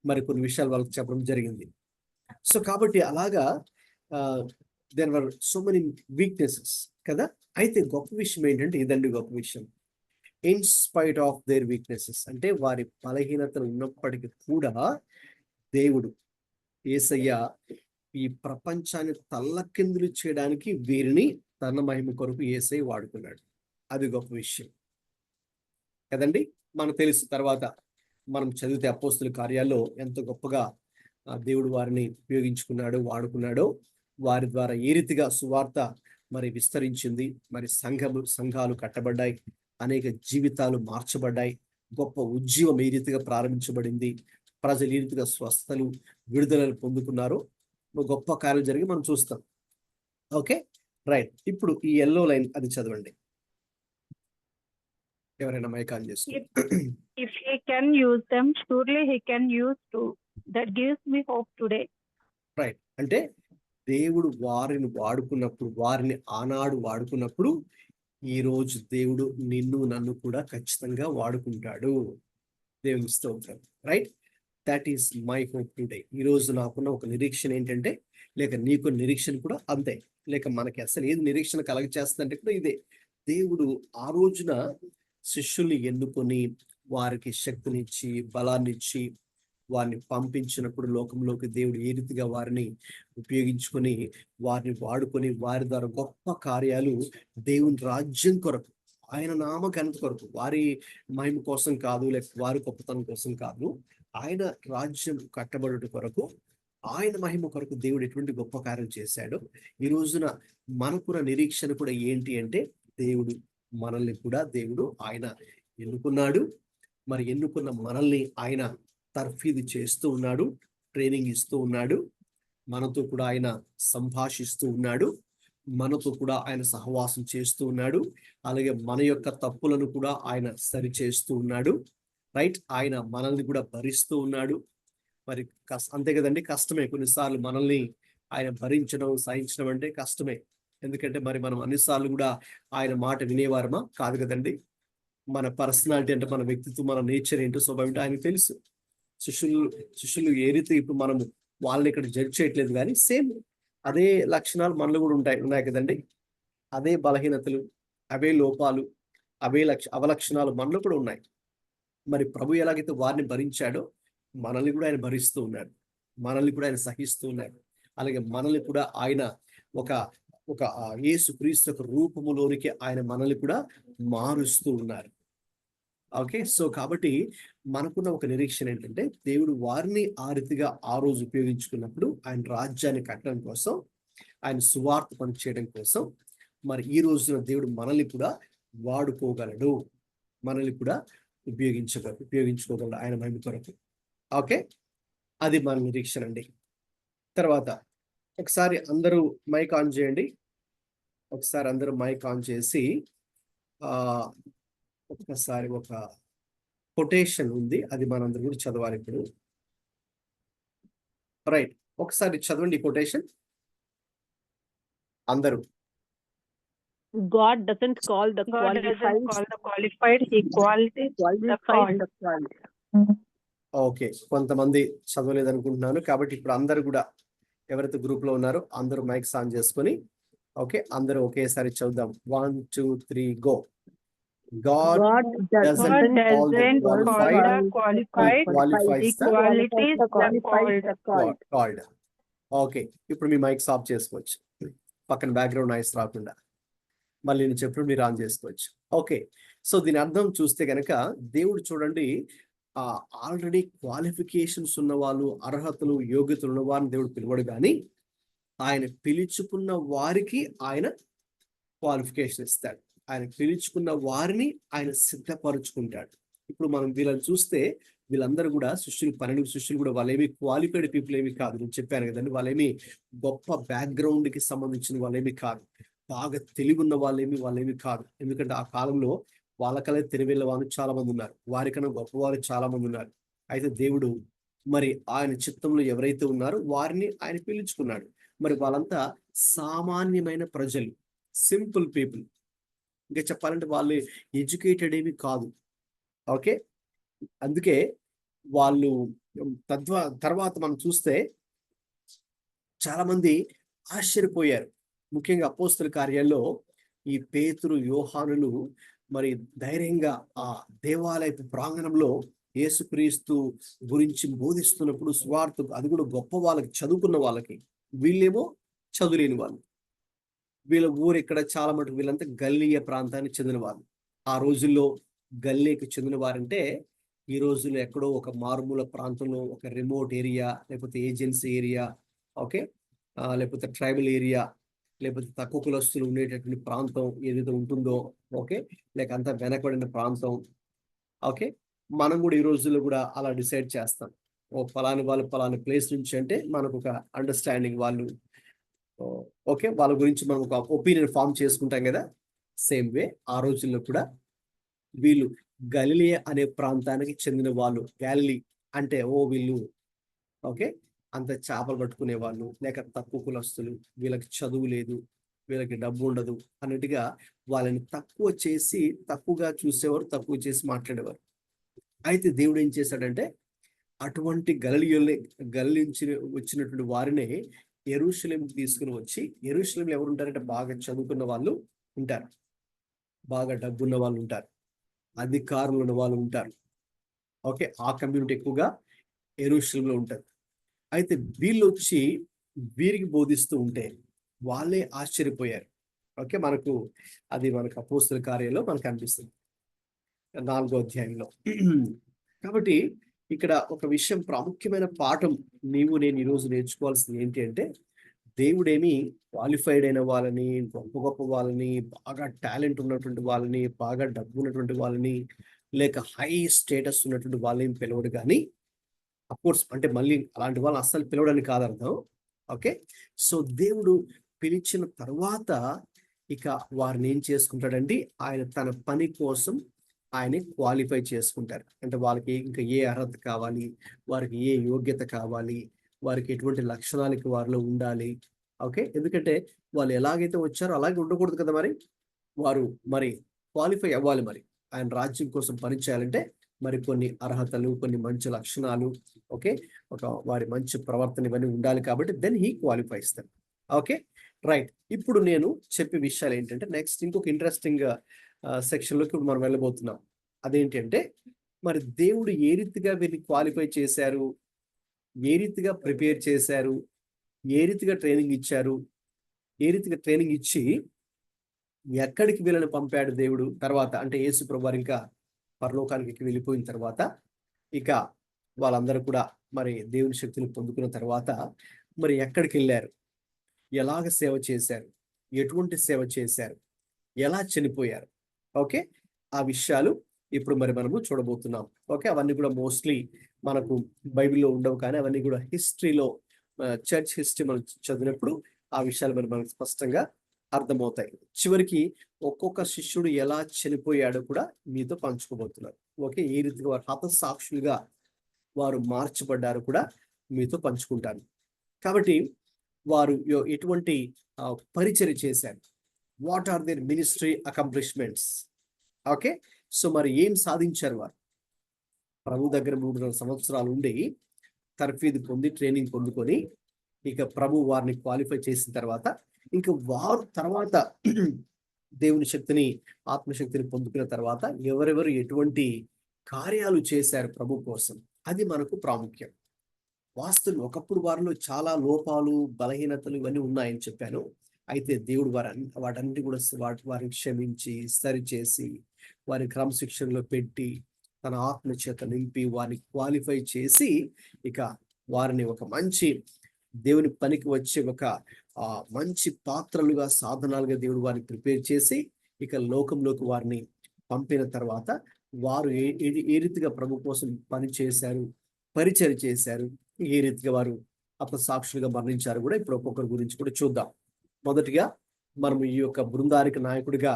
మరి కొన్ని విషయాలు వాళ్ళకి చెప్పడం జరిగింది. సో కాబట్టి అలాగా there were so many weaknesses కదా. అయితే గొప్ప విషయం ఏంటంటే ఇదండి గొప్ప విషయం, in spite of their weaknesses, అంటే వారి బలహీనతలు ఉన్నప్పటికీ కూడా దేవుడు యేసయ్య ఈ ప్రపంచాన్ని తల్లకిందులు చేయడానికి వీరిని తన మహిమ కొరకు యేసయ్య వాడుకున్నాడు. అది గొప్ప విషయం కదండి. మనకు తెలుసు, తర్వాత మనం చదివితే అపోస్తుల కార్యాల్లో ఎంత గొప్పగా దేవుడు వారిని ఉపయోగించుకున్నాడో, వాడుకున్నాడో, వారి ద్వారా ఏ రీతిగా సువార్త మరి విస్తరించింది, మరి సంఘాలు కట్టబడ్డాయి, అనేక జీవితాలు మార్చబడ్డాయి, గొప్ప ఉద్యమం ఏ రీతిగా ప్రారంభించబడింది, ప్రజలు ఏ రీతిగా స్వస్థతలు విడుదలలు పొందుకున్నారో గొప్ప కార్యాలు జరిగి మనం చూస్తాం. Okay right. ఇప్పుడు ఈ ఎల్లో లైన్ అది చదవండి, ఎవరైనా మైక్ ఆన్ చేస్తారు. If he can use them, surely he can use too. That gives me hope today. Right. అంటే దేవుడు వారిని వాడుకున్నప్పుడు, వారిని ఆనాడు వాడుకున్నప్పుడు, ఈ రోజు దేవుడు నిన్ను నన్ను కూడా ఖచ్చితంగా వాడుకుంటాడు. దేవుని స్తోత్రం. Right. That is my hope today. ఈ రోజు నాకున్న ఒక నిరీక్షణ ఏంటంటే, లేక నీకు నిరీక్షణ కూడా అంతే, లేక మనకి అసలు ఏది నిరీక్షణ కలగ చేస్తుందంటే కూడా ఇదే, దేవుడు ఆ రోజున శిష్యుల్ని ఎన్నుకొని వారికి శక్తినిచ్చి బలాన్నిచ్చి వారిని పంపించినప్పుడు లోకంలోకి దేవుడు ఏ రీతిగా వారిని ఉపయోగించుకొని వారిని వాడుకొని వారి ద్వారా గొప్ప కార్యాలు దేవుని రాజ్యం కొరకు, ఆయన నామ ఘనత కొరకు, వారి మహిమ కోసం కాదు, లేక వారి గొప్పతనం కోసం కాదు, ఆయన రాజ్యం కట్టబడుట కొరకు, ఆయన మహిమ కొరకు దేవుడు ఎటువంటి గొప్ప కార్యం చేశాడో, ఈ రోజున మనకున్న నిరీక్షణ కూడా ఏంటి అంటే, మనల్ని కూడా దేవుడు ఆయన ఎన్నుకున్నాడు. మరి ఎన్నుకున్న మనల్ని ఆయన తర్ఫీదు చేస్తూ ఉన్నాడు, ట్రైనింగ్ ఇస్తూ ఉన్నాడు, మనతో కూడా ఆయన సంభాషిస్తూ ఉన్నాడు, మనతో కూడా ఆయన సహవాసం చేస్తూ ఉన్నాడు. అలాగే మన యొక్క తప్పులను కూడా ఆయన సరి చేస్తూ ఉన్నాడు. రైట్. ఆయన మనల్ని కూడా భరిస్తూ ఉన్నాడు. మరి అంతే కదండి, కష్టమే కొన్నిసార్లు మనల్ని ఆయన భరించడం, సహించడం అంటే కష్టమే. ఎందుకంటే మరి మనం అన్నిసార్లు కూడా ఆయన మాట వినేవారమా? కాదు కదండి. మన పర్సనాలిటీ అంటే, మన వ్యక్తిత్వం, మన నేచర్ ఏంటో, స్వభావం ఏంటో ఆయనకు తెలుసు. శిష్యులు ఏ రీతి ఇప్పుడు మనం వాళ్ళని ఇక్కడ జడ్జ్ చేయట్లేదు, కానీ సేమ్ అదే లక్షణాలు మనలో కూడా ఉన్నాయి కదండి. అదే బలహీనతలు, అవే లోపాలు, అవే అవలక్షణాలు మనలో కూడా ఉన్నాయి. మరి ప్రభు ఎలాగైతే వారిని భరించాడో మనల్ని కూడా ఆయన భరిస్తూ ఉన్నాడు, మనల్ని కూడా ఆయన సహిస్తూ ఉన్నాడు. అలాగే మనల్ని కూడా ఆయన ఒక యేసుక్రీస్తు యొక్క రూపములోనికి ఆయన మనల్ని కూడా మారుస్తూ ఉన్నారు. ఓకే. సో కాబట్టి మనకున్న ఒక నిరీక్షణ ఏంటంటే, దేవుడు వారిని ఆ రీతిగా ఆ రోజు ఉపయోగించుకున్నప్పుడు ఆయన రాజ్యాన్ని కట్టడం కోసం, ఆయన సువార్త పని చేయడం కోసం, మరి ఈ రోజున దేవుడు మనల్ని కూడా వాడుకోగలడు, మనల్ని కూడా ఉపయోగించుకోగలడు ఆయన మహిమ కొరకు. ఓకే, అది మన నిరీక్షణ అండి. తర్వాత ఒకసారి అందరూ మైక్ ఆన్ చేయండి. ఒకసారి అందరూ మైక్ ఆన్ చేసి ఒక్కసారి ఒక కొటేషన్ ఉంది, అది మనందరూ కూడా చదవాలి ఇప్పుడు. రైట్. ఒకసారి చదవండి కొటేషన్ అందరూ. God doesn't call the qualified, he qualifies the called. Okay, కొంతమంది చదవలేదు అనుకుంటున్నాను. కాబట్టి ఇప్పుడు అందరూ కూడా ఎవరైతే గ్రూప్ లో ఉన్నారో అందరూ మైక్స్ ఆన్ చేసుకొని, ఓకే, అందరూ ఒకేసారి చదువుదాం. 1 2 3 go. God doesn't call the qualified, he qualifies the called. Okay, ఇప్పుడు మీ మైక్స్ ఆఫ్ చేసుకోవచ్చు, పక్కన బ్యాక్గ్రౌండ్ నాయిస్ రాకుండా. మళ్ళీ నేను చెప్పినప్పుడు మీరు ఆన్ చేసుకోవచ్చు. ఓకే, సో దీని అర్థం చూస్తే కనుక, దేవుడు చూడండి ఆల్రెడీ క్వాలిఫికేషన్స్ ఉన్న వాళ్ళు, అర్హతలు యోగ్యతలు ఉన్న వారిని దేవుడు పిలవడు, కానీ ఆయన పిలుచుకున్న వారికి ఆయన క్వాలిఫికేషన్ ఇస్తాడు. ఆయన పిలుచుకున్న వారిని ఆయన సిద్ధపరుచుకుంటాడు. ఇప్పుడు మనం వీళ్ళని చూస్తే వీళ్ళందరూ కూడా శిష్యులు, 12 శిష్యులు కూడా వాళ్ళేమి క్వాలిఫైడ్ పీపుల్ ఏమి కాదు. నేను చెప్పాను కదండి, వాళ్ళేమి గొప్ప బ్యాక్గ్రౌండ్ కి సంబంధించిన వాళ్ళేమి కాదు, బాగా తెలివి ఉన్న వాళ్ళేమి కాదు. ఎందుకంటే ఆ కాలంలో వాళ్ళకల్లా తెలివిల్ల వాళ్ళు చాలా మంది ఉన్నారు, వారికన్నా గొప్పవారు చాలా మంది ఉన్నారు. అయితే దేవుడు మరి ఆయన చిత్తంలో ఎవరైతే ఉన్నారో వారిని ఆయన పిలుచుకున్నాడు. మరి వాళ్ళంతా సామాన్యమైన ప్రజలు, సింపుల్ పీపుల్. ఇంకా చెప్పాలంటే వాళ్ళు ఎడ్యుకేటెడ్ ఏమి కాదు. ఓకే, అందుకే వాళ్ళు తర్వాత మనం చూస్తే చాలా మంది ఆశ్చర్యపోయారు. ముఖ్యంగా అపోస్తల కార్యాల్లో ఈ పేతురు, యోహానులు మరి ధైర్యంగా ఆ దేవాలయపు ప్రాంగణంలో యేసుక్రీస్తు గురించి బోధిస్తున్నప్పుడు సువార్త, అది కూడా గొప్ప వాళ్ళకి, చదువుకున్న వాళ్ళకి. వీళ్ళేమో చదువులేని వాళ్ళు. వీళ్ళ ఊరు ఇక్కడ చాలా మటుకు వీళ్ళంతా గల్లీయ ప్రాంతానికి చెందిన వాళ్ళు. ఆ రోజుల్లో గల్లీకి చెందిన వారంటే ఈ రోజుల్లో ఎక్కడో ఒక మారుమూల ప్రాంతంలో, ఒక రిమోట్ ఏరియా, లేకపోతే ఏజెన్సీ ఏరియా, ఓకే, లేకపోతే ట్రైబల్ ఏరియా, లేకపోతే తక్కువ కులస్తులు ఉండేటటువంటి ప్రాంతం ఏదైతే ఉంటుందో, ఓకే, లేక అంతా వెనకబడిన ప్రాంతం. ఓకే, మనం కూడా ఈ రోజుల్లో కూడా అలా డిసైడ్ చేస్తాం. ఫలాని వాళ్ళు ఫలాని ప్లేస్ నుంచి అంటే మనకు ఒక అండర్స్టాండింగ్, వాళ్ళు ఓకే, వాళ్ళ గురించి మనం ఒక ఒపీనియన్ ఫామ్ చేసుకుంటాం కదా. సేమ్ వే ఆ రోజుల్లో కూడా వీళ్ళు గలిలియ అనే ప్రాంతానికి చెందిన వాళ్ళు. గ్యాలిలీ అంటే వీళ్ళు ఓకే, అంత చేపలు పట్టుకునే వాళ్ళు, లేక తక్కువ కులస్తులు, వీళ్ళకి చదువు లేదు, వీళ్ళకి డబ్బు ఉండదు అన్నట్టుగా వాళ్ళని తక్కువ చేసి, తక్కువగా చూసేవారు, తక్కువ చేసి మాట్లాడేవారు. అయితే దేవుడు ఏం చేశాడంటే అటువంటి గలిలీ నుంచి వచ్చినటువంటి వారిని యెరూషలేంకి తీసుకుని వచ్చి, యెరూషలేంలో ఎవరు ఉంటారంటే బాగా చదువుకున్న వాళ్ళు ఉంటారు, బాగా డబ్బున్న వాళ్ళు ఉంటారు, అధికారులు ఉన్న వాళ్ళు ఉంటారు. ఓకే, ఆ కమ్యూనిటీ ఎక్కువగా యెరూషలేంలో ఉంటారు. అయితే వీళ్ళు వచ్చి వీరికి బోధిస్తూ ఉంటే వాళ్ళే ఆశ్చర్యపోయారు. ఓకే, మనకు అపోస్తల కార్యాల్లో మనకు అనిపిస్తుంది 4వ అధ్యాయంలో. కాబట్టి ఇక్కడ ఒక విషయం, ప్రాముఖ్యమైన పాఠం నేను ఈరోజు నేర్చుకోవాల్సింది ఏంటి అంటే, దేవుడేమి క్వాలిఫైడ్ అయిన వాళ్ళని, గొప్ప గొప్ప వాళ్ళని, బాగా టాలెంట్ ఉన్నటువంటి వాళ్ళని, బాగా డబ్బు ఉన్నటువంటి వాళ్ళని, లేక హై స్టేటస్ ఉన్నటువంటి వాళ్ళని పిలవడు. కానీ అఫ్కోర్స్ అంటే మళ్ళీ అలాంటి వాళ్ళని అస్సలు పిలవడానికి కాదు అర్థం. ఓకే, సో దేవుడు పిలిచిన తర్వాత ఇక వారిని ఏం చేసుకుంటాడండి, ఆయన తన పని కోసం ఆయన క్వాలిఫై చేసుకుంటారు. అంటే వాళ్ళకి ఇంకా ఏ అర్హత కావాలి, వారికి ఏ యోగ్యత కావాలి, వారికి ఎటువంటి లక్షణాలకి వారిలో ఉండాలి. ఓకే, ఎందుకంటే వాళ్ళు ఎలాగైతే వచ్చారో అలాగే ఉండకూడదు కదా. వారు క్వాలిఫై అవ్వాలి. ఆయన రాజ్యం కోసం పనిచేయాలంటే మరి కొన్ని అర్హతలు, కొన్ని మంచి లక్షణాలు, ఓకే, వారి మంచి ప్రవర్తన ఇవన్నీ ఉండాలి. కాబట్టి then he qualifies them. Okay, right. ఇప్పుడు నేను చెప్పే విషయాలు ఏంటంటే, నెక్స్ట్ ఇంకొక ఇంట్రెస్టింగ్ సెక్షన్లోకి ఇప్పుడు మనం వెళ్ళబోతున్నాం. అదేంటి అంటే, మరి దేవుడు ఏ రీతిగా వీరిని క్వాలిఫై చేశారు, ఏ రీతిగా ప్రిపేర్ చేశారు, ఏ రీతిగా ట్రైనింగ్ ఇచ్చారు, ఏ రీతిగా ట్రైనింగ్ ఇచ్చి ఎక్కడికి వీళ్ళని పంపాడు దేవుడు. తర్వాత అంటే యేసు ప్రభువారు ఇంకా పరలోకానికి వెళ్ళిపోయిన తర్వాత ఇక వాళ్ళందరూ కూడా మరి దేవుని శక్తిని పొందుకున్న తర్వాత మరి ఎక్కడికి వెళ్ళారు, ఎలాగ సేవ చేశారు, ఎటువంటి సేవ చేశారు, ఎలా చనిపోయారు. ఓకే, ఆ విషయాలు ఇప్పుడు మనము చూడబోతున్నాం. ఓకే, అవన్నీ కూడా మోస్ట్లీ మనకు బైబిల్లో ఉండవు, కానీ అవన్నీ కూడా హిస్టరీలో, చర్చ్ హిస్టరీ మనం చదివినప్పుడు ఆ విషయాలు మనకు స్పష్టంగా అర్థమవుతాయి. చివరికి ఒక్కొక్క శిష్యుడు ఎలా చనిపోయాడో కూడా మీతో పంచుకోబోతున్నారు. ఓకే, ఏ రీతిగా వారు హతసాక్షులుగా వారు మార్చబడ్డారు కూడా మీతో పంచుకుంటాను. కాబట్టి వారు ఎటువంటి పరిచర్య చేశారు, what are their ministry accomplishments. Okay, so మరి ఏం సాధించారు వారు. ప్రభు దగ్గర 3.5 సంవత్సరాలు ఉండి తర్ఫీదు పొంది, ట్రైనింగ్ పొందుకొని ఇక ప్రభు వారిని క్వాలిఫై చేసిన తర్వాత ఇంకా వారు తర్వాత దేవుని శక్తిని, ఆత్మశక్తిని పొందుకున్న తర్వాత ఎవరెవరు ఎటువంటి కార్యాలు చేశారు ప్రభు కోసం, అది మనకు ప్రాముఖ్యం. వాస్తవం ఒకప్పుడు వారిలో చాలా లోపాలు, బలహీనతలు ఇవన్నీ ఉన్నాయని చెప్పాను. అయితే దేవుడు వాటన్నిటి కూడా వారిని క్షమించి, సరిచేసి, వారి క్రమశిక్షణలో పెట్టి, తన ఆత్మ చేత నింపి, వారిని క్వాలిఫై చేసి ఇక వారిని ఒక మంచి దేవుని పనికి వచ్చే ఒక మంచి పాత్రలుగా, సాధనాలుగా దేవుడు వారిని ప్రిపేర్ చేసి ఇక లోకంలోకి వారిని పంపిన తర్వాత వారు ఏ రీతిగా ప్రభు కోసం పని చేశారు, పరిచర్య చేశారు, ఏ రీతిగా వారు అపసాక్షులుగా మరణించారు కూడా ఇప్పుడు ఒక్కొక్కరి గురించి కూడా చూద్దాం. మొదటిగా మనం ఈ యొక్క బృందానికి నాయకుడిగా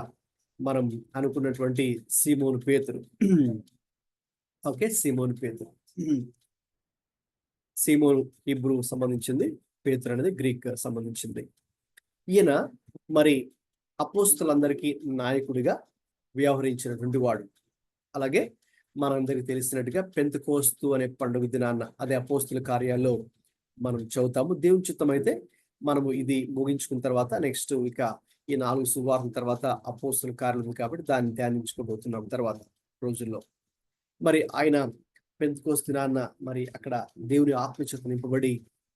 మనం అనుకున్నటువంటి సీమోను పేతురు. ఓకే, సీమోను పేతురు. సీమోను హీబ్రూ సంబంధించింది, పేతురు అనేది గ్రీక్ సంబంధించింది. ఈయన మరి అపోస్తులందరికీ నాయకుడిగా వ్యవహరించినటువంటి వాడు. అలాగే మనందరికి తెలిసినట్టుగా పెంతెకోస్తు అనే పండుగ దినాన్న, అదే అపోస్తుల కార్యాల్లో మనం చదువుతాము. దేవుని చిత్తం అయితే మనము ఇది ముగించుకున్న తర్వాత నెక్స్ట్ ఇక ఈ 4 సువార్తల తర్వాత అపోస్తుల కార్యాలు కాబట్టి దాన్ని ధ్యానించుకోబోతున్నాం తర్వాత రోజుల్లో. మరి ఆయన పెంతెకోస్తు దినాన్న మరి అక్కడ దేవుని ఆత్మచేత నింపబడి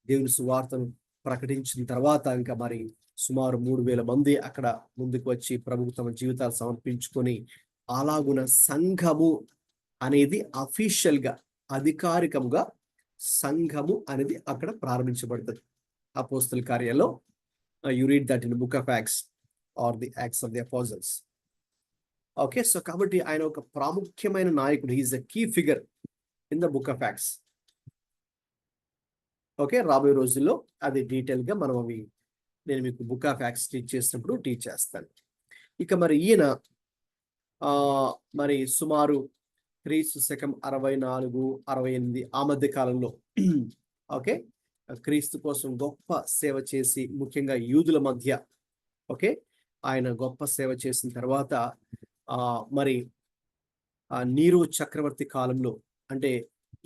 దేవుని సువార్తను ప్రకటించిన తర్వాత ఇంకా మరి సుమారు 3000 మంది అక్కడ ముందుకు వచ్చి ప్రభుకు తమ జీవితాలు సమర్పించుకొని అలాగున సంఘము అనేది అఫీషియల్ గా, అధికారికంగా సంఘము అనేది అక్కడ ప్రారంభించబడుతుంది అపోస్తుల కార్యాల్లో. You read that in book of acts or the acts of the apostles. Okay, so కాబట్టి ఆయన ఒక ప్రాముఖ్యమైన నాయకుడు. He is a key figure in the book of acts. Okay, రాబోయే రోజుల్లో అది డీటెయిల్ గా మనం అవి నేను మీకు బుక్ ఆఫ్ యాక్ట్స్ టీచ్ చేసినప్పుడు టీచ్ చేస్తాను. ఇక మరి ఈయన మరి సుమారు క్రీస్తు శకం 64-68 ఆ మధ్య కాలంలో ఓకే క్రీస్తు కోసం గొప్ప సేవ చేసి, ముఖ్యంగా యూదుల మధ్య ఓకే ఆయన గొప్ప సేవ చేసిన తర్వాత మరి నీరో చక్రవర్తి కాలంలో, అంటే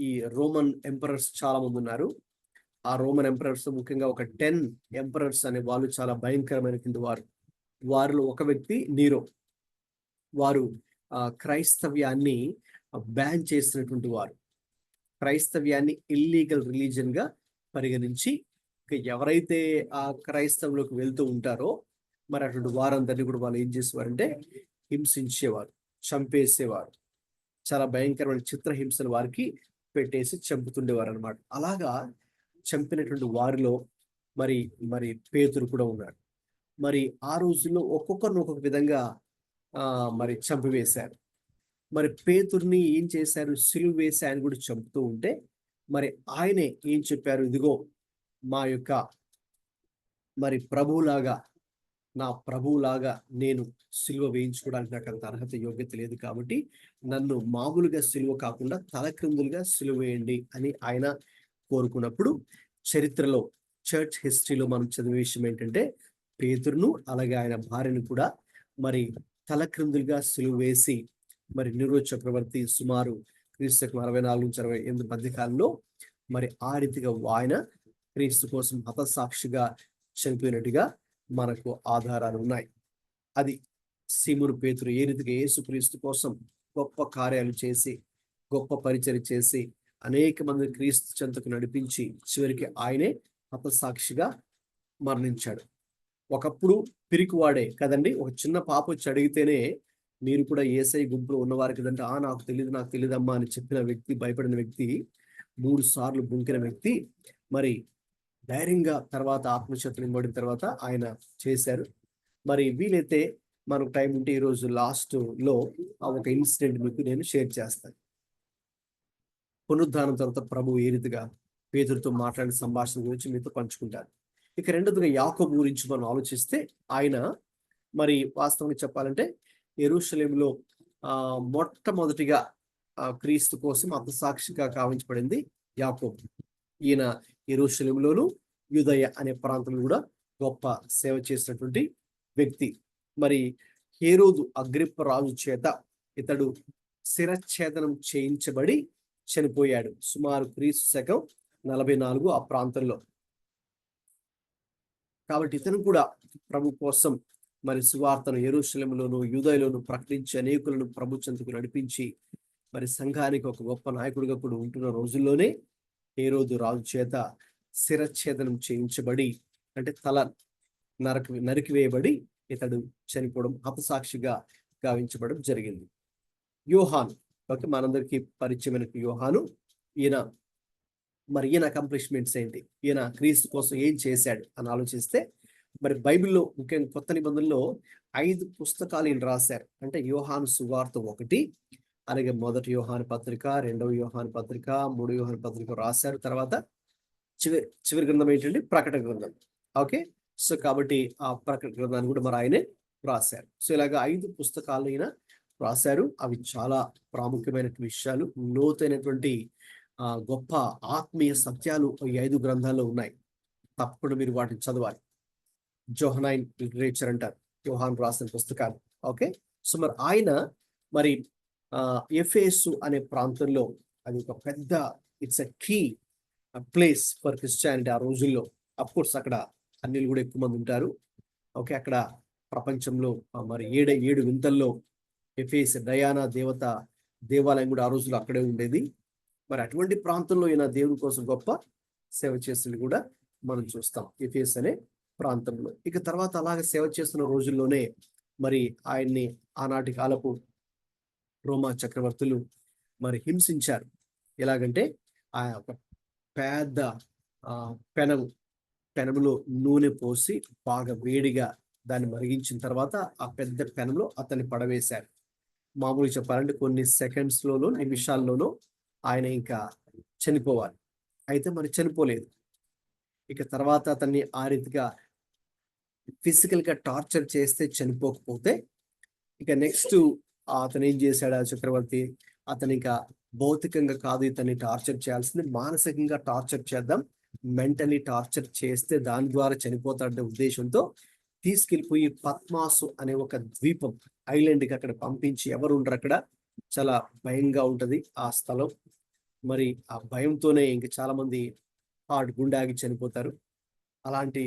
ఈ రోమన్ ఎంపరర్స్ చాలా మంది ఉన్నారు. ఆ రోమన్ ఎంపరర్స్ ముఖ్యంగా ఒక 10 ఎంపరర్స్ అనే వాళ్ళు చాలా భయంకరమైన వారు. వారిలో ఒక వ్యక్తి నీరో. వారు క్రైస్తవ్యాన్ని బ్యాన్ చేసినటువంటి వారు. క్రైస్తవ్యాన్ని ఇల్లీగల్ రిలీజన్ గా పరిగణించి ఎవరైతే ఆ క్రైస్తవంలోకి వెళ్తూ ఉంటారో మరి అటువంటి వారందరినీ కూడా వాళ్ళు ఏం చేసేవారంటే హింసించేవారు, చంపేసేవారు. చాలా భయంకరమైన చిత్రహింసలు వారికి పెట్టేసి చంపుతుండేవారు అనమాట. అలాగా చంపినటువంటి వారిలో మరి మరి పేతురు కూడా ఉన్నాడు. మరి ఆ రోజుల్లో ఒక్కొక్కరిని ఒక్కొక్క విధంగా మరి చంపివేశారు. మరి పేతుర్ని ఏం చేశారు, సిలువ వేసి ఆయన కూడా చంపుతూ ఉంటే మరి ఆయనే ఏం చెప్పారు, ఇదిగో మా యొక్క మరి ప్రభువులాగా, నా ప్రభువులాగా నేను సిలువ వేయించుకోవడానికి నాకు అంత అర్హత యోగ్యత లేదు, కాబట్టి నన్ను మామూలుగా సిలువ కాకుండా తలక్రిందులుగా సిలువ వేయండి అని ఆయన కోరుకున్నప్పుడు చరిత్రలో, చర్చ్ హిస్టరీలో మనం చదివే విషయం ఏంటంటే పేతురును అలాగే ఆయన భార్యను కూడా మరి తలక్రిందులుగా సిలువ వేసి మరి నీరో చక్రవర్తి సుమారు క్రీస్తు 64-68 మధ్య కాలంలో మరి ఆ రీతిగా ఆయన క్రీస్తు కోసం హతసాక్షిగా చనిపోయినట్టుగా మనకు ఆధారాలు ఉన్నాయి. అది సీమోను పేతురు ఏ రీతిగా యేసుక్రీస్తు కోసం గొప్ప కార్యాలు చేసి, గొప్ప పరిచర్య చేసి అనేక మంది క్రీస్తు చెంతకు నడిపించి చివరికి ఆయనే హతసాక్షిగా మరణించాడు. ఒకప్పుడు పిరికివాడే కదండి, ఒక చిన్న పాప వచ్చి అడిగితేనే మీరు కూడా యేసై గుంపులో ఉన్నవారు కదంటే నాకు తెలియదమ్మా అని చెప్పిన వ్యక్తి, భయపడిన వ్యక్తి, 3 సార్లు బుంకిన వ్యక్తి మరి ధైర్యంగా తర్వాత ఆత్మచేత నింపబడిన తర్వాత ఆయన చేశారు. మరి వీలైతే మనకు టైం ఉంటే ఈరోజు లాస్ట్ లో ఒక ఇన్సిడెంట్ మీకు నేను షేర్ చేస్తాను. పునరుద్ధానం తర్వాత ప్రభు ఏ రీతిగా పేతురుతో మాట్లాడిన సంభాషణ గురించి మీతో పంచుకుంటారు. ఇక రెండోదిగా యాకోబు గురించి మనం ఆలోచిస్తే ఆయన మరి వాస్తవంగా చెప్పాలంటే యెరూషలేములో మొట్టమొదటిగా క్రీస్తు కోసం హతసాక్షిగా కావించబడింది యాకోబు. ఈయన యెరూషలేములోను యూదయ అనే ప్రాంతంలో కూడా గొప్ప సేవ చేసినటువంటి వ్యక్తి. మరి హేరోదు అగ్రిప్ప రాజు చేత ఇతడు శిరఛేదనం చేయించబడి చనిపోయాడు సుమారు క్రీస్తు శకం 44 ఆ ప్రాంతంలో. కాబట్టి ఇతను కూడా ప్రభు కోసం మరి సువార్తను యెరూషలేములోను యూదయలోను ప్రకటించి అనేకులను ప్రభు చెంతకు నడిపించి మరి సంఘానికి ఒక గొప్ప నాయకుడిగా కూడా ఉంటున్న రోజుల్లోనే హేరోదు రాజు చేత శిరఛేదనం చేయించబడి, అంటే తల నరికివేయబడి ఇతడు చనిపోవడం, హతసాక్షిగా గావించబడడం జరిగింది. యోహాను, ఓకే మనందరికీ పరిచయమైన యోహాను, ఈయన అకంప్లిష్మెంట్స్ ఏంటి, ఈయన క్రీస్తు కోసం ఏం చేశాడు అని ఆలోచిస్తే మరి బైబిల్లో ముఖ్యంగా కొత్త నిబంధనలో 5 పుస్తకాలు ఈయన రాశారు. అంటే యోహాను సువార్త 1, అలాగే 1 యోహాను పత్రిక, 2 యోహాను పత్రిక, 3 యోహాను పత్రిక రాశారు. తర్వాత చివరి గ్రంథం ఏంటంటే ప్రకటన గ్రంథం. ఓకే, సో కాబట్టి ఆ ప్రకటన గ్రంథాన్ని కూడా మరి ఆయనే రాశారు. సో ఇలాగ 5 పుస్తకాలు ఈయన రాశారు. అవి చాలా ప్రాముఖ్యమైన విషయాలు, లోతైనటువంటి గొప్ప ఆత్మీయ సత్యాలు ఈ 5 గ్రంథాల్లో ఉన్నాయి. తప్పకుండా మీరు వాటిని చదవాలి. జోహనైన్ లిటరేచర్ అంటారు, యోహాన్ రాసిన పుస్తకాలు. ఓకే, సో మరి ఆయన మరి ఎఫెసు అనే ప్రాంతంలో, అది ఒక పెద్ద, it's a key place for Christianity ఆ రోజుల్లో. అఫ్ కోర్స్ అక్కడ అన్యులు కూడా ఎక్కువ మంది ఉంటారు. ఓకే, అక్కడ ప్రపంచంలో మరి 7 వింతల్లో ఎఫెస్ డయానా దేవాలయం కూడా ఆ రోజుల్లో అక్కడే ఉండేది. మరి అటువంటి ప్రాంతంలో ఈయన దేవుని కోసం గొప్ప సేవ చేసింది కూడా మనం చూస్తాం ఎఫెస్ అనే ప్రాంతంలో. ఇక తర్వాత అలాగే సేవ చేస్తున్న రోజుల్లోనే మరి ఆయన్ని ఆనాటి కాలపు రోమా చక్రవర్తులు మరి హింసించారు. ఎలాగంటే ఆ ఒక పెద్ద పెనములో నూనె పోసి బాగా వేడిగా దాన్ని మరిగించిన తర్వాత ఆ పెద్ద పెనంలో అతన్ని పడవేశారు. మామూలుగా చెప్పాలంటే కొన్ని సెకండ్స్లోనో నిమిషాల్లోనో ఆయన ఇంకా చనిపోవాలి. అయితే మరి చనిపోలేదు. ఇక తర్వాత అతన్ని ఆ రీతిగా ఫిజికల్గా టార్చర్ చేస్తే చనిపోకపోతే, ఇక నెక్స్ట్ అతను ఏం చేశాడు ఆ చక్రవర్తి, అతను ఇంకా భౌతికంగా కాదు ఇతన్ని టార్చర్ చేయాల్సింది, మానసికంగా టార్చర్ చేద్దాం, మెంటలీ టార్చర్ చేస్తే దాని ద్వారా చనిపోతాడనే ఉద్దేశంతో తీసుకెళ్ళిపోయి పద్మాసు అనే ఒక ద్వీపం, ఐలాండ్కి అక్కడ పంపించి, ఎవరు ఉండరు అక్కడ, చాలా భయంగా ఉంటది ఆ స్థలం. మరి ఆ భయంతోనే ఇంక చాలా మంది గుండె ఆగి చనిపోతారు. అలాంటి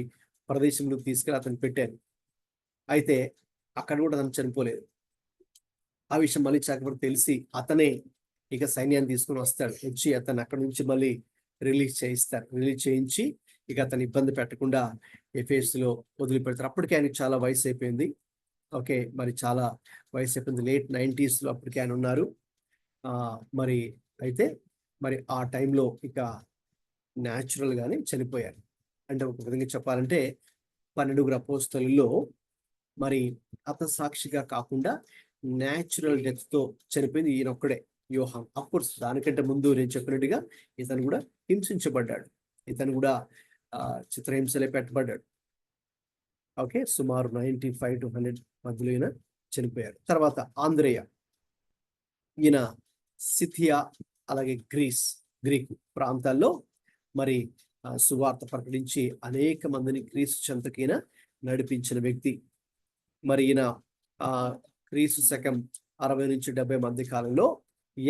ప్రదేశంలో తీసుకెళ్ళి అతను పెట్టారు. అయితే అక్కడ కూడా అతను చనిపోలేదు. ఆ విషయం మళ్ళీ చక్రవర్తి తెలిసి అతనే ఇక సైన్యాన్ని తీసుకుని వస్తాడు. వచ్చి అతను అక్కడ నుంచి మళ్ళీ రిలీజ్ చేయించి ఇక అతను ఇబ్బంది పెట్టకుండా ఎఫెసులో వదిలిపెడతారు. అప్పటికే ఆయనకి చాలా వయసు అయిపోయింది. ఓకే, మరి చాలా వయసు అయిపోయింది, లేట్ 90s అప్పటికే ఆయన ఉన్నారు. మరి అయితే మరి ఆ టైంలో ఇక న్యాచురల్ గానే చనిపోయారు. అంటే ఒక విధంగా చెప్పాలంటే 12 అపోస్తలుల్లో మరి హతసాక్షిగా కాకుండా న్యాచురల్ డెత్ తో చనిపోయింది ఈయన ఒక్కడే, యోహాన్. అఫ్కోర్స్ దానికంటే ముందు నేను చెప్పినట్టుగా ఇతను కూడా హింసించబడ్డాడు, ఇతను కూడా చిత్రహింసలే పెట్టబడ్డాడు. ఓకే, సుమారు 95 to 100 మధ్యలో ఈయన చనిపోయారు. తర్వాత ఆంద్రేయ, ఈయన సిథియా అలాగే గ్రీకు ప్రాంతాల్లో మరి సువార్త ప్రకటించి అనేక మందిని క్రీస్తు చెంతకైనా నడిపించిన వ్యక్తి. మరి ఈయన క్రీస్తు శకం 60 నుంచి 70 మధ్య కాలంలో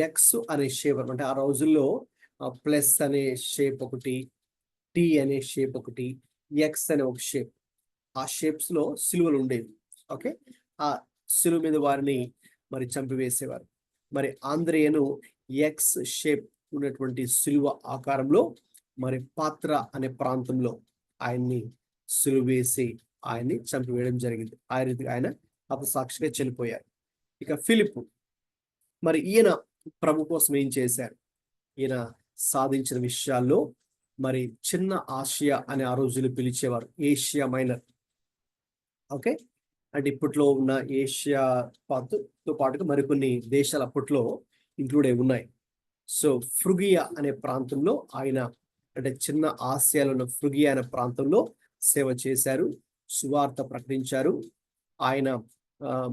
ఎక్స్ అనే షేప్, అంటే ఆ రోజుల్లో ప్లస్ అనే షేప్ ఒకటి, టీ అనే షేప్ ఒకటి, ఎక్స్ అనే ఒక షేప్, ఆ షేప్స్ లో సిలువలు ఉండేవి. ఓకే, ఆ సిలువ మీద వారిని మరి చంపివేసేవారు. మరి ఆంద్రేయను ఎక్స్ షేప్ ఉన్నటువంటి సిలువ ఆకారంలో మరి పాత్ర అనే ప్రాంతంలో ఆయన్ని సిలువ వేసి ఆయన్ని చంపివేయడం జరిగింది. ఆ రీతిగా ఆయన హతసాక్షిగా చనిపోయారు. ఇక ఫిలిప్పు, మరి ఈయన ప్రభు కోసం ఏం చేశారు, ఈయన సాధించిన విషయాల్లో మరి చిన్న ఆసియా అనే ఆ రోజులు పిలిచేవారు, ఏషియా మైనర్. ఓకే, అంటే ఇప్పట్లో ఉన్న ఏషియా తో పాటుగా మరికొన్ని దేశాలు అప్పట్లో ఇంక్లూడ్ అయి ఉన్నాయి. సో ఫ్రుగియా అనే ప్రాంతంలో ఆయన, అంటే చిన్న ఆసియాలో ఉన్న ఫ్రుగియా అనే ప్రాంతంలో సేవ చేశారు, సువార్త ప్రకటించారు. ఆయన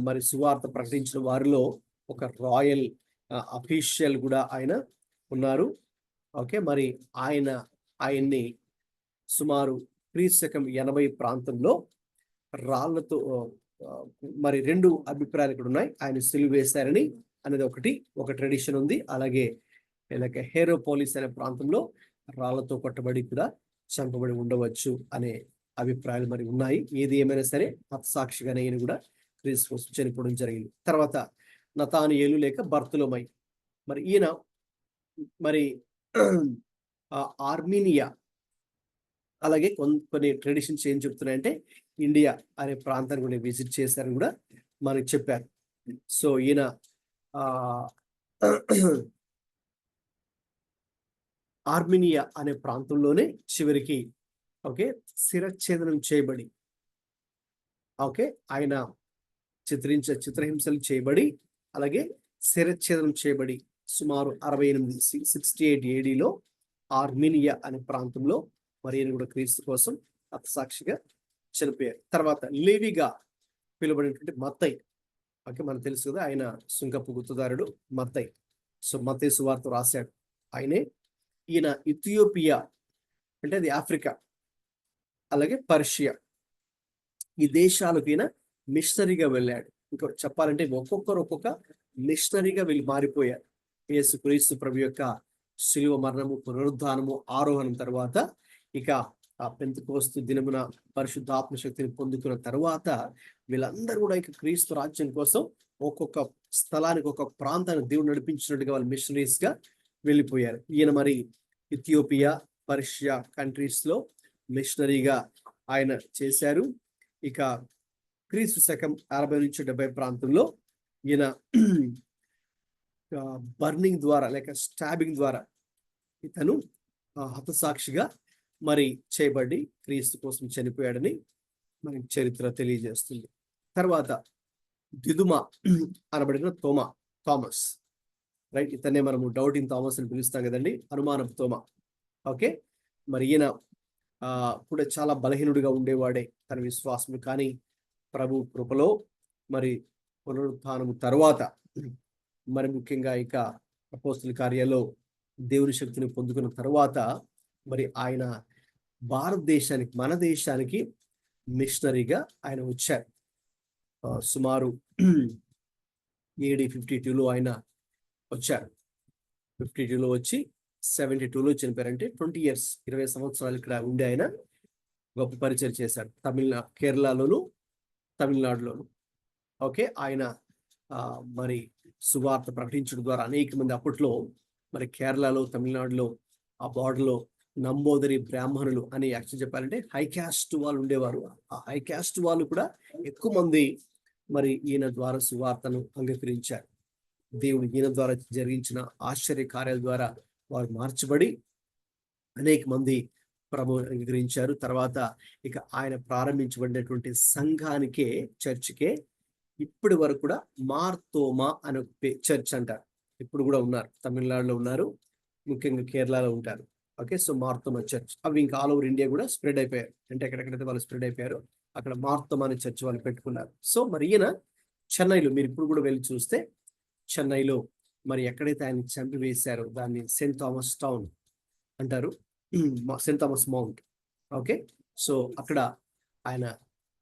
మరి సువార్త ప్రకటించిన వారిలో ఒక రాయల్ అఫీషియల్ కూడా ఆయన ఉన్నారు. ఓకే, మరి ఆయన్ని సుమారు క్రీస్తు శకం 80 ప్రాంతంలో రాళ్లతో మరి 2 అభిప్రాయాలు ఇక్కడ ఉన్నాయి. ఆయన సిలువ వేశారని అనేది ఒక ట్రెడిషన్ ఉంది. అలాగే హేరోపోలిస్ అనే ప్రాంతంలో రాళ్లతో కొట్టబడి కూడా చంపబడి ఉండవచ్చు అనే అభిప్రాయాలు మరి ఉన్నాయి. ఏది ఏమైనా సరే హతసాక్షిగానే ఈయన కూడా క్రీస్తు కోసం చనిపోవడం జరిగింది. తర్వాత నతానియేలు లేక బర్తులోమై, మరి ఈయన మరి ఆర్మీనియా అలాగే కొన్ని ట్రెడిషన్స్ ఏం చెప్తున్నాయంటే ఇండియా అనే ప్రాంతాన్ని కూడా విజిట్ చేశారని కూడా మనకి చెప్పారు. సో ఈయన ఆర్మీనియా అనే ప్రాంతంలోనే చివరికి శిరఛేదనం చేయబడి, ఆయన చిత్రహింసలు చేయబడి అలాగే శిరఛేదనం చేయబడి సుమారు 68 ADలో ఆర్మీనియా అనే ప్రాంతంలో మరి ఈయన కూడా క్రీస్తు కోసం హతసాక్షిగా చనిపోయారు. తర్వాత లేవిగా పిలువబడినటువంటి మత్తయి. ఓకే, మనకు తెలుసు కదా, ఆయన సుంకపు గుర్తుదారుడు మత్తయి. సో మత్తయి సువార్త రాశాడు ఆయనే. ఈయన ఇథియోపియా అంటే అది ఆఫ్రికా, అలాగే పర్షియా, ఈ దేశాలకు ఈయన మిషనరీగా వెళ్ళాడు. ఇంకా చెప్పాలంటే ఒక్కొక్కరు ఒక్కొక్క మిషనరీగా వీళ్ళు మారిపోయారు. యేసుక్రీస్తు ప్రభు యొక్క శిలువ మరణము, పునరుద్ధానము, ఆరోహణం తర్వాత ఇక ఆ పెంతెకోస్తు దినమున పరిశుద్ధాత్మ శక్తిని పొందుకున్న తర్వాత వీళ్ళందరూ కూడా ఇక క్రీస్తు రాజ్యం కోసం ఒక్కొక్క స్థలానికి, ఒక్కొక్క ప్రాంతాన్ని దేవుడు నడిపించినట్టుగా వాళ్ళు మిషనరీస్ గా వెళ్ళిపోయారు. ఈయన మరి ఇథియోపియా, పర్షియా కంట్రీస్ లో మిషనరీగా ఆయన చేశారు. ఇక క్రీస్తు శకం 60 నుంచి 70 ప్రాంతంలో ఈయన బర్నింగ్ ద్వారా లేక స్టాబింగ్ ద్వారా ఇతను హతసాక్షిగా మరి చేయబడి క్రీస్తు కోసం చనిపోయాడని మనకి చరిత్ర తెలియజేస్తుంది. తర్వాత దిదుమ అనబడిన థామస్, రైట్, ఇతనే మనము డౌటింగ్ థామస్ అని పిలుస్తాం కదండి, అనుమానపు తోమా. ఓకే, మరి ఈయన కూడా చాలా బలహీనుడిగా ఉండేవాడే తన విశ్వాసం. కానీ ప్రభు కృపలో మరి పునరుత్థానము తర్వాత మరి ముఖ్యంగా ఇక అపోస్తల కార్యాల్లో దేవుని శక్తిని పొందుకున్న తర్వాత మరి ఆయన భారతదేశానికి, మన దేశానికి మిషనరీగా ఆయన వచ్చారు. సుమారు AD 52లో ఆయన వచ్చారు. 52లో వచ్చి 72లో చనిపోయారంటే 20 years, 20 సంవత్సరాలు ఇక్కడ ఉండి ఆయన గొప్ప పరిచయం చేశారు. కేరళలోను, తమిళనాడులోను. ఓకే, ఆయన మరి సువార్త ప్రకటించడం ద్వారా అనేక మంది, అప్పట్లో మరి కేరళలో, తమిళనాడులో ఆ బార్డర్లో నంబోదరి బ్రాహ్మణులు అని యాక్చువల్ చెప్పాలంటే హై క్యాస్ట్ వాళ్ళు ఉండేవారు. ఆ హై క్యాస్ట్ వాళ్ళు కూడా ఎక్కువ మంది మరి ఈయన ద్వారా సువార్తను అంగీకరించారు. దేవుడు ఈయన ద్వారా జరిగించిన ఆశ్చర్య కార్యాల ద్వారా వారు మార్చబడి అనేక మంది ప్రభు అంగీకరించారు. తర్వాత ఇక ఆయన ప్రారంభించబడినటువంటి సంఘానికే, చర్చికే ఇప్పటి వరకు కూడా మార్తోమా అనే చర్చ్ అంటారు. ఇప్పుడు కూడా ఉన్నారు, తమిళనాడులో ఉన్నారు, ముఖ్యంగా కేరళలో ఉంటారు. ఓకే, సో మార్తోమా చర్చ్ అవి ఇంకా ఆల్ ఓవర్ ఇండియా కూడా స్ప్రెడ్ అయిపోయారు. అంటే ఎక్కడెక్కడైతే వాళ్ళు స్ప్రెడ్ అయిపోయారు అక్కడ మార్తోమా అనే చర్చ్ వాళ్ళు పెట్టుకున్నారు. సో మరి ఈయన చెన్నైలో, మీరు ఇప్పుడు కూడా వెళ్ళి చూస్తే చెన్నైలో మరి ఎక్కడైతే ఆయన చంపివేశారో దాన్ని సెయింట్ థామస్ టౌన్ అంటారు, Saint Thomas mount. Okay, so అక్కడ ఆయన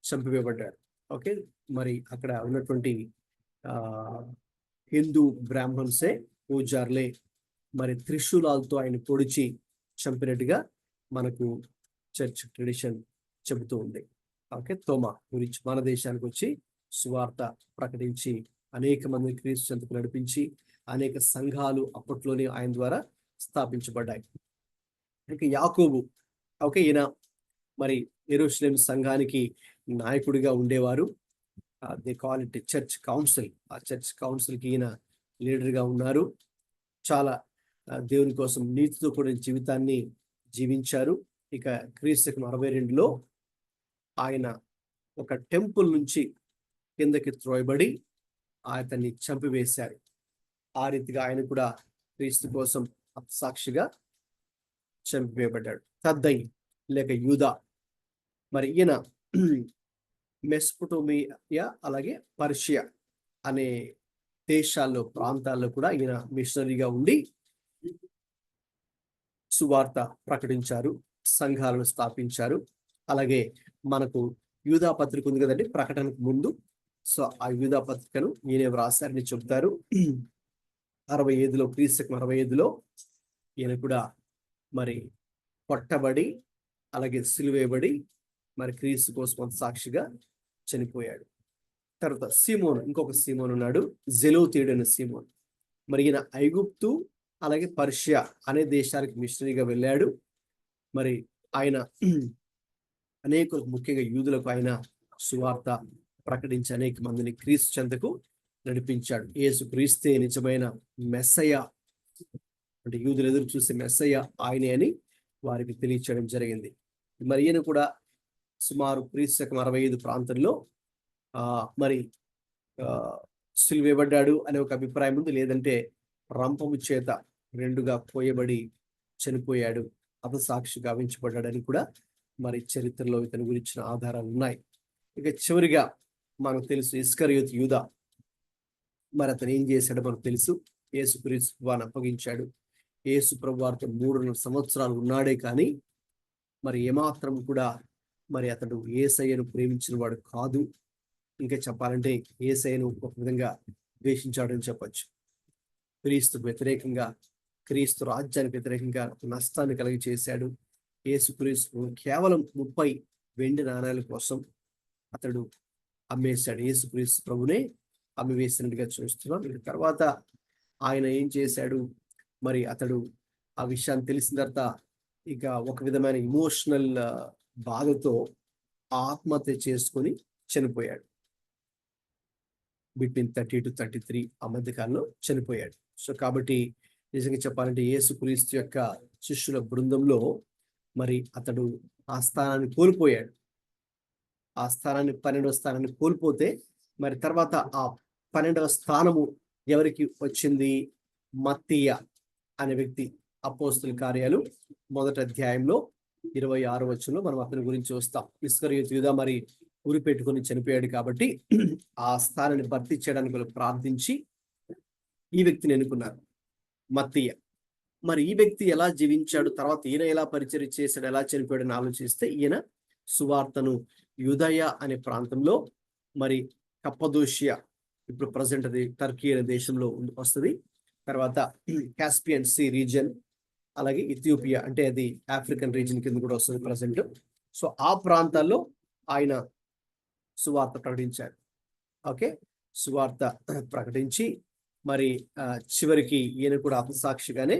చంపివేయబడ్డారు. ఓకే, మరి అక్కడ ఉన్నటువంటి హిందూ బ్రాహ్మణ్సే, పూజార్లే మరి త్రిశూలాలతో ఆయన పొడిచి చంపినట్టుగా మనకు చర్చ్ ట్రెడిషన్ చెబుతూ ఉంది. ఓకే, తోమా గురించి మన దేశానికి వచ్చి సువార్త ప్రకటించి అనేక మంది క్రీస్తు చెంతకు నడిపించి అనేక సంఘాలు అప్పట్లోనే ఆయన ద్వారా స్థాపించబడ్డాయి. ఇంకా యాకోబు, ఓకే, ఈయన మరి యెరూషలేము సంఘానికి నాయకుడిగా ఉండేవారు. They call it church council. ఆ చర్చ్ కౌన్సిల్కి ఈయన లీడర్గా ఉన్నారు. చాలా దేవుని కోసం నీతితో కూడిన జీవితాన్ని జీవించారు. ఇక క్రీస్తు 62లో ఆయన ఒక టెంపుల్ నుంచి కిందకి త్రోయబడి అతన్ని చంపివేశారు. ఆ రీతిగా ఆయన కూడా క్రీస్తు కోసం సాక్షిగా చంపివేయబడ్డాడు. తద్దయి లేక యూదా, మరి ఈయన మెసొపొటేమియా అలాగే పర్షియా అనే దేశాల్లో, ప్రాంతాల్లో కూడా ఈయన మిషనరీగా ఉండి సువార్త ప్రకటించారు, సంఘాలను స్థాపించారు. అలాగే మనకు యూదా పత్రిక ఉంది కదండి ప్రకటనకు ముందు. సో ఆ యూదా పత్రికను ఈయన వ్రాసారని చెబుతారు. 65లో, క్రీస్తు 65లో ఈయన కూడా మరి కొట్టబడి అలాగే సిలువేయబడి మరి క్రీస్తు కోసం సాక్షిగా చనిపోయాడు. తర్వాత సీమోను, ఇంకొక సీమోను ఉన్నాడు, జెలోతీయుడు అనే సీమోను. మరి ఈయన ఐగుప్తు అలాగే పర్షియా అనే దేశానికి మిషనరీగా వెళ్ళాడు. మరి ఆయన అనేకులకు, ముఖ్యంగా యూదులకు ఆయన సువార్త ప్రకటించి అనేక మందిని క్రీస్తు చెంతకు నడిపించాడు. యేసు క్రీస్తే నిజమైన మెస్సయ్య, అంటే యూదులు ఎదురు చూసే మెస్సయ్య ఆయనే అని వారికి తెలియచేయడం జరిగింది. మరి ఈయన కూడా సుమారు క్రీస్తు 65 ప్రాంతంలో మరి సిలువేయబడ్డాడు అనే ఒక అభిప్రాయం ఉంది. లేదంటే రంపము చేత 2గా కోయబడి చనిపోయాడు, హతసాక్షి గావించబడ్డాడని కూడా మరి చరిత్రలో ఇతని గురించిన ఆధారాలు ఉన్నాయి. ఇక చివరిగా మనకు తెలుసు ఇస్కరియోతు యూదా, మరి అతను ఏం చేశాడో మనకు తెలుసు. యేసుక్రీస్తు వారిని అప్పగించాడు. యేసు ప్రభు వారితో 3.5 సంవత్సరాలు ఉన్నాడే కానీ మరి ఏమాత్రం కూడా మరి అతడు యేసయ్యను ప్రేమించిన వాడు కాదు. ఇంకా చెప్పాలంటే యేసయ్యను ఒక విధంగా ద్వేషించాడని చెప్పచ్చు. క్రీస్తుకు వ్యతిరేకంగా, క్రీస్తు రాజ్యానికి వ్యతిరేకంగా నష్టాన్ని కలిగి చేశాడు. యేసుక్రీస్తు కేవలం 30 వెండి నాణాల కోసం అతడు అమ్మేశాడు. యేసుక్రీస్తు ప్రభునే అమ్మివేసినట్టుగా చూస్తున్నాం. తర్వాత ఆయన ఏం చేశాడు, మరి అతడు ఆ విషయాన్ని తెలిసిన తర్వాత ఇక ఒక విధమైన ఇమోషనల్ బాధతో ఆత్మహత్య చేసుకొని చనిపోయాడు. బిట్వీన్ 30 to 33 ఆ మధ్య కాలంలో చనిపోయాడు. సో కాబట్టి నిజంగా చెప్పాలంటే యేసుక్రీస్తు యొక్క శిష్యుల బృందంలో మరి అతడు ఆ స్థానాన్ని కోల్పోయాడు. ఆ స్థానాన్ని 12వ స్థానాన్ని కోల్పోతే మరి తర్వాత ఆ 12వ స్థానము ఎవరికి వచ్చింది? మత్తీయ అనే వ్యక్తి. అపోస్తుల కార్యాలు 1వ అధ్యాయంలో 26వ వచనంలో మనం అతని గురించి చూస్తాం. ఇస్కరియోతు యూదా మరి ఉరి పెట్టుకొని చనిపోయాడు కాబట్టి ఆ స్థానాన్ని భర్తీ చేయడానికి వాళ్ళు ప్రార్థించి ఈ వ్యక్తిని ఎన్నుకున్నారు, మత్తీయ. మరి ఈ వ్యక్తి ఎలా జీవించాడు, తర్వాత ఈయన ఎలా పరిచర్య చేశాడు, ఎలా చనిపోయాడని ఆలోచిస్తే ఈయన సువార్తను యూదయ అనే ప్రాంతంలో, మరి కప్పదోషియా, ఇప్పుడు ప్రజెంట్ అది టర్కీ అనే దేశంలో వస్తుంది, తర్వాత కాస్పియన్ సీ రీజియన్, అలాగే ఇథియోపియా అంటే అది ఆఫ్రికన్ రీజియన్ కింద కూడా వస్తుంది ప్రజెంట్. సో ఆ ప్రాంతాల్లో ఆయన సువార్త ప్రకటించారు. ఓకే, సువార్త ప్రకటించి మరి చివరికి ఈయన కూడా ఆత్మసాక్షిగానే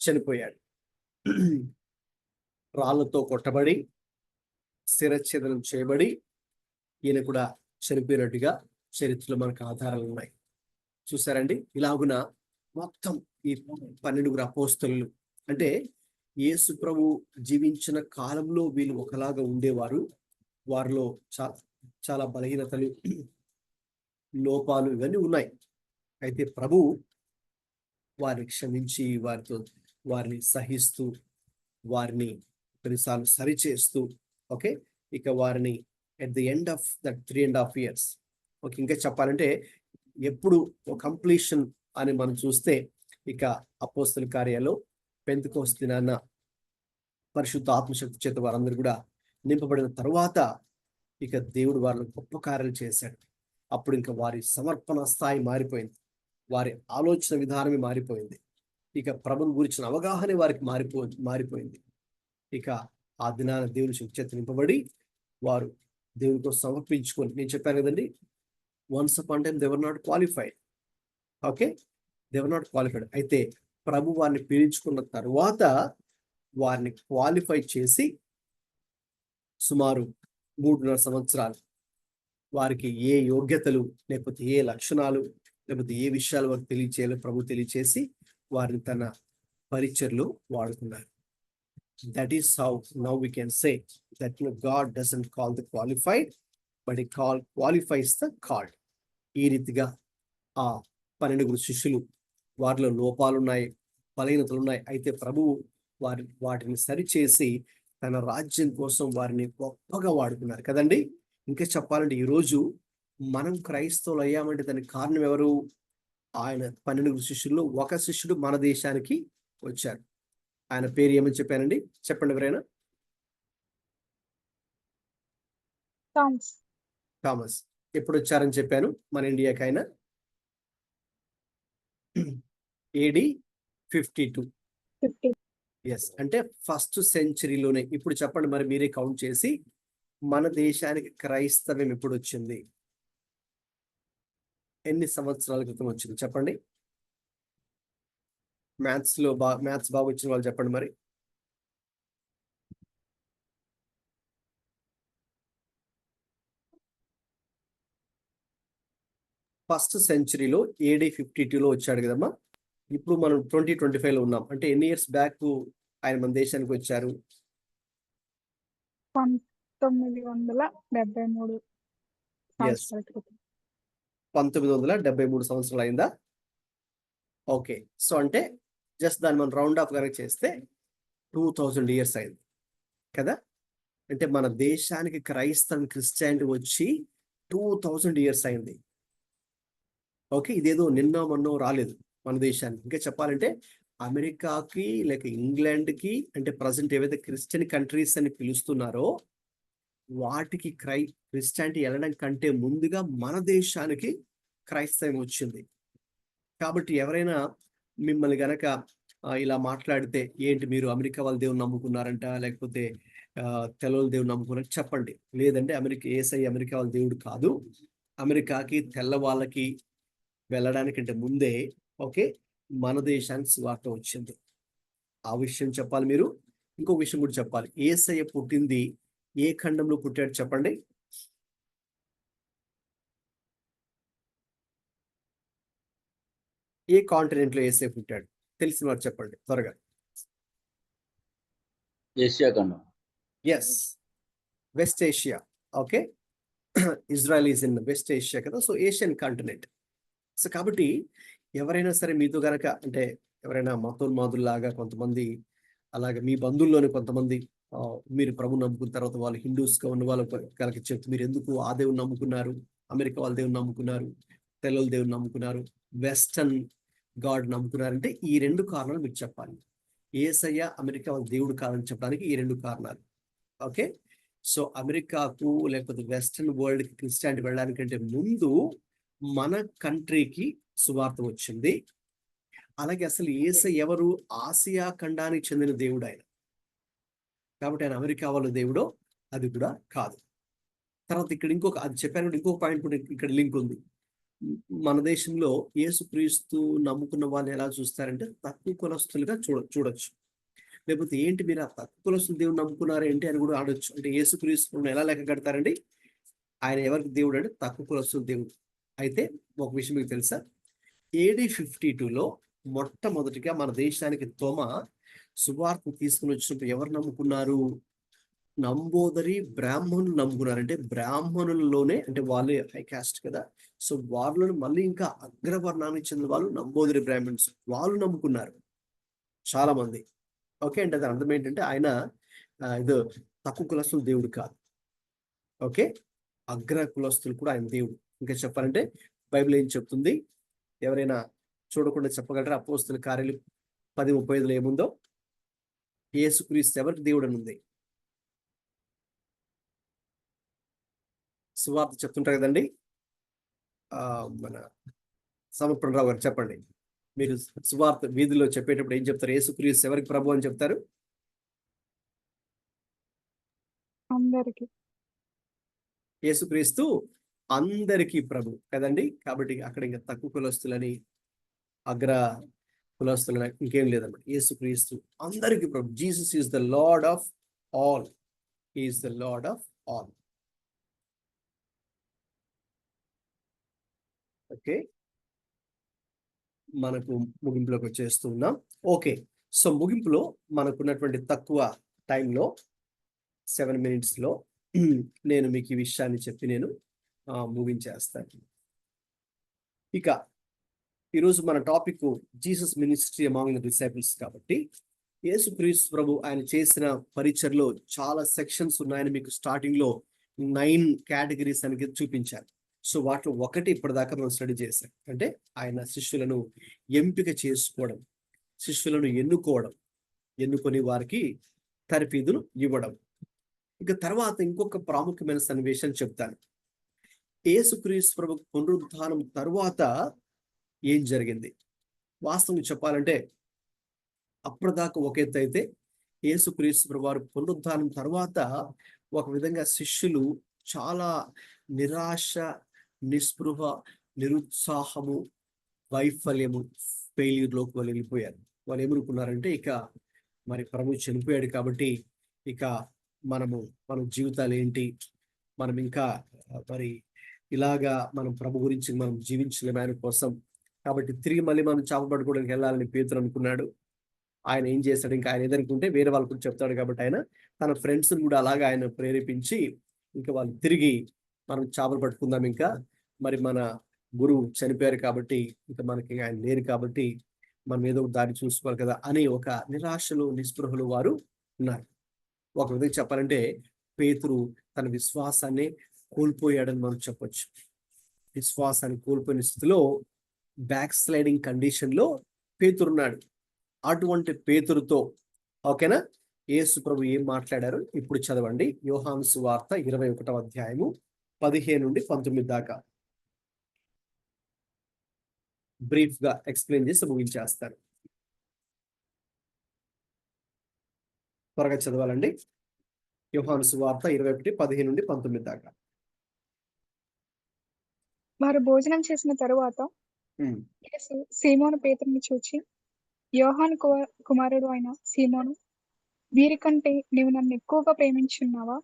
చనిపోయాడు. రాళ్లతో కొట్టబడి శిరఛేదనం చేయబడి ఈయన కూడా చనిపోయినట్టుగా చరిత్రలో మనకు ఆధారాలు ఉన్నాయి. చూసారండి, ఇలాగున మొత్తం ఈ 12 అపోస్తలులు అంటే యేసు ప్రభు జీవించిన కాలంలో వీళ్ళు ఒకలాగా ఉండేవారు. వారిలో చాలా బలహీనతలు, లోపాలు ఇవన్నీ ఉన్నాయి. అయితే ప్రభు వారిని క్షమించి వారిని సహిస్తూ వారిని కొన్నిసార్లు సరిచేస్తూ, ఓకే, ఇక వారిని at the end of that 3.5 years, okay, ఇంకా చెప్పాలంటే ఎప్పుడు కంప్లీషన్ అని మనం చూస్తే ఇక అపోస్తల కార్యాల్లో పెంతెకోస్తు దినాన పరిశుద్ధ ఆత్మశక్తి చేత వారందరూ కూడా నింపబడిన తర్వాత ఇక దేవుడు వారిని గొప్ప కార్యాలు చేశాడు. అప్పుడు ఇంకా వారి సమర్పణ స్థాయి మారిపోయింది, వారి ఆలోచన విధానమే మారిపోయింది, ఇక ప్రభుని గురించిన అవగాహన వారికి మారిపోయింది. ఇక ఆ దినాన దేవుని శక్తి చేత నింపబడి వారు దేవుని కోసం సమర్పించుకొని, నేను చెప్పాను కదండి, once upon time they were not qualified. Okay, they were not qualified. అయితే ప్రభు వారిని పీల్చుకున్న తర్వాత వారిని క్వాలిఫై చేసి సుమారు 3.5 సంవత్సరాలు వారికి ఏ యోగ్యతలు లేకపోతే ఏ లక్షణాలు లేకపోతే ఏ విషయాలు వారికి తెలియచేయాలో ప్రభు తెలియచేసి వారిని తన పరిచర్లో వాడుకున్నారు. That is how now we can say that God doesn't call the qualified, but he qualifies the called. ఈ రీతిగా ఆ 12 శిష్యులు వారిలో లోపాలు ఉన్నాయి, బలహీనతలు ఉన్నాయి. అయితే ప్రభువు వాటిని సరిచేసి తన రాజ్యం కోసం వారిని గొప్పగా వాడుకున్నారు కదండి. ఇంకా చెప్పాలంటే ఈరోజు మనం క్రైస్తవులు అయ్యామంటే దానికి కారణం ఎవరు? ఆయన 12 శిష్యుల్లో ఒక శిష్యుడు మన దేశానికి వచ్చారు. ఆయన పేరు ఏమని చెప్పానండి, చెప్పండి ఎవరైనా? థామస్. ఎప్పుడు వచ్చారని చెప్పాను మన ఇండియాకి? ఆయన AD 52. ఎస్, అంటే 1st centuryలోనే. ఇప్పుడు చెప్పండి మరి, మీరే కౌంట్ చేసి, మన దేశానికి క్రైస్తవ్యం ఎప్పుడు వచ్చింది? ఎన్ని సంవత్సరాల క్రితం వచ్చింది చెప్పండి? మ్యాథ్స్ బాగా వచ్చిన వాళ్ళు చెప్పండి మరి. ఫస్ట్ సెంచరీలో AD 52లో వచ్చాడు కదమ్మా. ఇప్పుడు మనం 2025లో ఉన్నాం. అంటే ఎన్ని ఇయర్స్ బ్యాక్ ఆయన మన దేశానికి వచ్చారు? 1973 సంవత్సరాలు అయిందా? ఓకే, సో అంటే జస్ట్ దాన్ని మనం రౌండ్ ఆఫ్ కనుక చేస్తే 2000 years అయింది కదా. అంటే మన దేశానికి క్రిస్టియానిటీ వచ్చి 2000 ఇయర్స్ అయింది. ఓకే, ఇదేదో నిన్న మొన్న రాలేదు మన దేశానికి. ఇంకా చెప్పాలంటే అమెరికాకి లేక ఇంగ్లాండ్కి అంటే ప్రజెంట్ ఏవైతే క్రిస్టియన్ కంట్రీస్ అని పిలుస్తున్నారో వాటికి క్రిస్టియానిటీ వెళ్ళడం కంటే ముందుగా మన దేశానికి క్రైస్తవం వచ్చింది. కాబట్టి ఎవరైనా మిమ్మల్ని గనక ఇలా మాట్లాడితే, ఏంటి మీరు అమెరికా వాళ్ళ దేవుని నమ్ముకున్నారంట, లేకపోతే తెల్లల దేవుని నమ్ముకున్నారంట చెప్పండి. లేదంటే యేసయ్య అమెరికా వాళ్ళ దేవుడు కాదు, అమెరికాకి తెల్ల వాళ్ళకి వెళ్ళడానికంటే ముందే ఓకే మన దేశానికి సువార్త వచ్చింది. ఆ విషయం చెప్పాలి మీరు. ఇంకొక విషయం కూడా చెప్పాలి. యేసయ్య పుట్టింది ఏ ఖండంలో పుట్టాడు చెప్పండి? ఏ కాంటినెంట్ లో యేసయ్య పుట్టాడు? తెలిసిన వారు చెప్పండి త్వరగా. ఏషియా ఖండం. Yes, west Asia. Okay, Israel is in west Asia కదా, సో ఏషియన్ కాంటినెంట్. సో కాబట్టి ఎవరైనా సరే మీతో గనక అంటే ఎవరైనా మతోన్మాదుల్లాగా కొంతమంది, అలాగే మీ బంధువుల్లోని కొంతమంది మీరు ప్రభు నమ్ముకున్న తర్వాత వాళ్ళు హిందూస్గా ఉన్న వాళ్ళు కనుక చెప్తే, మీరు ఎందుకు ఆ దేవుని నమ్ముకున్నారు, అమెరికా వాళ్ళ దేవుని నమ్ముకున్నారు, తెల్లల దేవుని నమ్ముకున్నారు, వెస్టర్న్ గాడ్ నమ్ముకున్నారంటే ఈ 2 కారణాలు మీకు చెప్పాలి. యేసయ్య అమెరికా వాళ్ళ దేవుడు కాదని చెప్పడానికి ఈ 2 కారణాలు. ఓకే, సో అమెరికాకు లేకపోతే వెస్టర్న్ వరల్డ్కి క్రిస్టియానిటీ వెళ్ళడానికంటే ముందు మన కంట్రీకి సువార్త వచ్చింది. అలాగే అసలు యేసయ్య ఎవరు? ఆసియా ఖండానికి చెందిన దేవుడు ఆయన. కాబట్టి ఆయన అమెరికా వాళ్ళ దేవుడో అది కూడా కాదు. తర్వాత ఇక్కడ ఇంకొక, అది చెప్పాను, ఇంకొక పాయింట్ కూడా ఇక్కడ లింక్ ఉంది. మన దేశంలో యేసుక్రీస్తు నమ్ముకున్న వాళ్ళు ఎలా చూస్తారంటే తక్కువ కులస్తులుగా చూడొచ్చు. లేకపోతే ఏంటి మీరు ఆ తక్కువ కులస్తులు దేవుడు నమ్ముకున్నారు ఏంటి అని కూడా ఆడొచ్చు. అంటే యేసుక్రీస్తుని ఎలా లెక్క కడతారండి? ఆయన ఎవరికి దేవుడు అంటే తక్కువ కులస్తుల దేవుడు. అయితే ఒక విషయం మీకు తెలుసా? AD 52లో మొట్టమొదటిగా మన దేశానికి తోమ సువార్త తీసుకుని వచ్చినప్పుడు ఎవరు నమ్ముకున్నారు? నంబోదరి బ్రాహ్మణులు నమ్ముకున్నారు. అంటే బ్రాహ్మణుల్లోనే, అంటే వాళ్ళే హై కాస్ట్ కదా, సో వాళ్ళని మళ్ళీ ఇంకా అగ్రవర్ణానికి చెందిన వాళ్ళు నంబోదరి బ్రాహ్మణ్స్, వాళ్ళు నమ్ముకున్నారు చాలా మంది. ఓకే, అంటే దాని అర్థం ఏంటంటే ఆయన ఇది తక్కువ కులస్తుల దేవుడు కాదు. ఓకే, అగ్ర కులస్తులు కూడా ఆయన దేవుడు. ఇంకా చెప్పాలంటే బైబిల్ ఏం చెప్తుంది? ఎవరైనా చూడకుండా చెప్పగలరా? అపోస్తలుల కార్యాలు 10:35లో ఏముందో? యేసుక్రీస్తు ఎవరికి దేవుడు అని ఉంది? సువార్త చెప్తుంటారు కదండి, మన సమర్పణరావు గారు చెప్పండి. మీరు సువార్త వీధిలో చెప్పేటప్పుడు ఏం చెప్తారు? యేసుక్రీస్తు ఎవరికి ప్రభు అని చెప్తారు? అందరికి. యేసుక్రీస్తు అందరికీ ప్రభు కదండి. కాబట్టి అక్కడ ఇంకా తక్కువ కులస్తులని, అగ్ర కులస్తులని ఇంకేం లేదన్నమాట. యేసుక్రీస్తు అందరికీ ప్రభు. Jesus is the Lord of all. Is the Lord of all. Okay, మనకు ముగింపులోకి వచ్చేస్తూ ఉన్నాం. ఓకే, సో ముగింపులో మనకున్నటువంటి తక్కువ టైంలో 7 minutesలో నేను మీకు ఈ విషయాన్ని చెప్పి నేను ముగించేస్తాను. ఇక ఈరోజు మన topic Jesus ministry among the disciples కాబట్టి యేసుక్రీస్తు ప్రభు ఆయన చేసిన పరిచర్లో చాలా సెక్షన్స్ ఉన్నాయని మీకు స్టార్టింగ్లో 9 కేటగిరీస్ అని చూపించారు. సో వాటిలో ఒకటి ఇప్పటిదాకా మనం స్టడీ చేశాం. అంటే ఆయన శిష్యులను ఎంపిక చేసుకోవడం, శిష్యులను ఎన్నుకొని వారికి తర్ఫీదును ఇవ్వడం. ఇక తర్వాత ఇంకొక ప్రాముఖ్యమైన సన్నివేశం చెప్తాను. యేసుక్రీస్తు ప్రభు పునరుద్ధానం తర్వాత ఏం జరిగింది? వాస్తవం చెప్పాలంటే అప్పటిదాకా ఒక ఎత్తు అయితే, యేసుక్రీస్తు ప్రభు వారు పునరుద్ధానం తర్వాత ఒక విధంగా శిష్యులు చాలా నిరాశ, నిస్పృహ, నిరుత్సాహము, వైఫల్యము, ఫెయిల్యూర్లోకి వాళ్ళు వెళ్ళిపోయారు. వాళ్ళు ఏమనుకున్నారంటే ఇక మరి ప్రభు చనిపోయాడు కాబట్టి ఇక మన జీవితాలు ఏంటి, మనం ఇంకా మరి ఇలాగా మనం ప్రభు గురించి మనం జీవించలేము ఆయన కోసం. కాబట్టి తిరిగి మళ్ళీ మనం చాపపడుకోవడానికి వెళ్ళాలని పేతురు అనుకున్నాడు. ఆయన ఏం చేశాడు? ఇంకా ఆయన ఎదుర్కొంటే వేరే వాళ్ళకు కూడా చెప్తాడు కాబట్టి ఆయన తన ఫ్రెండ్స్ని కూడా అలాగా ఆయన ప్రేరేపించి ఇంకా వాళ్ళు తిరిగి మనం చేపలు పట్టుకుందాం, ఇంకా మరి మన గురువు చనిపోయారు కాబట్టి ఇంకా మనకి ఆయన లేరు కాబట్టి మనం ఏదో ఒక దారి చూసుకోవాలి కదా అని ఒక నిరాశలు, నిస్పృహలు వారు ఉన్నారు. ఒక విధంగా చెప్పాలంటే పేతురు తన విశ్వాసాన్ని కోల్పోయాడని మనం చెప్పొచ్చు. విశ్వాసాన్ని కోల్పోయిన స్థితిలో బ్యాక్ స్లైడింగ్ కండిషన్ లో పేతురున్నాడు. అటువంటి పేతురుతో ఓకేనా యేసు ప్రభు ఏం మాట్లాడారు ఇప్పుడు చదవండి. యోహాను సువార్త 21వ అధ్యాయము 15 నుండి 19 దాకా బ్రీఫ్ గా ఎక్స్ప్లెయిన్ చేసి ముగించేస్తారు. త్వరగా చదవాలండి. యోహాను సువార్త 21:15 నుండి 19 దాకా. వారు భోజనం చేసిన తరువాత యేసు సీమోను పేతురుని చూచి, యోహాను కుమారుడు అయిన సీమోను, వీరికంటే నీవు నన్ను ఎక్కువగా ప్రేమించున్నావా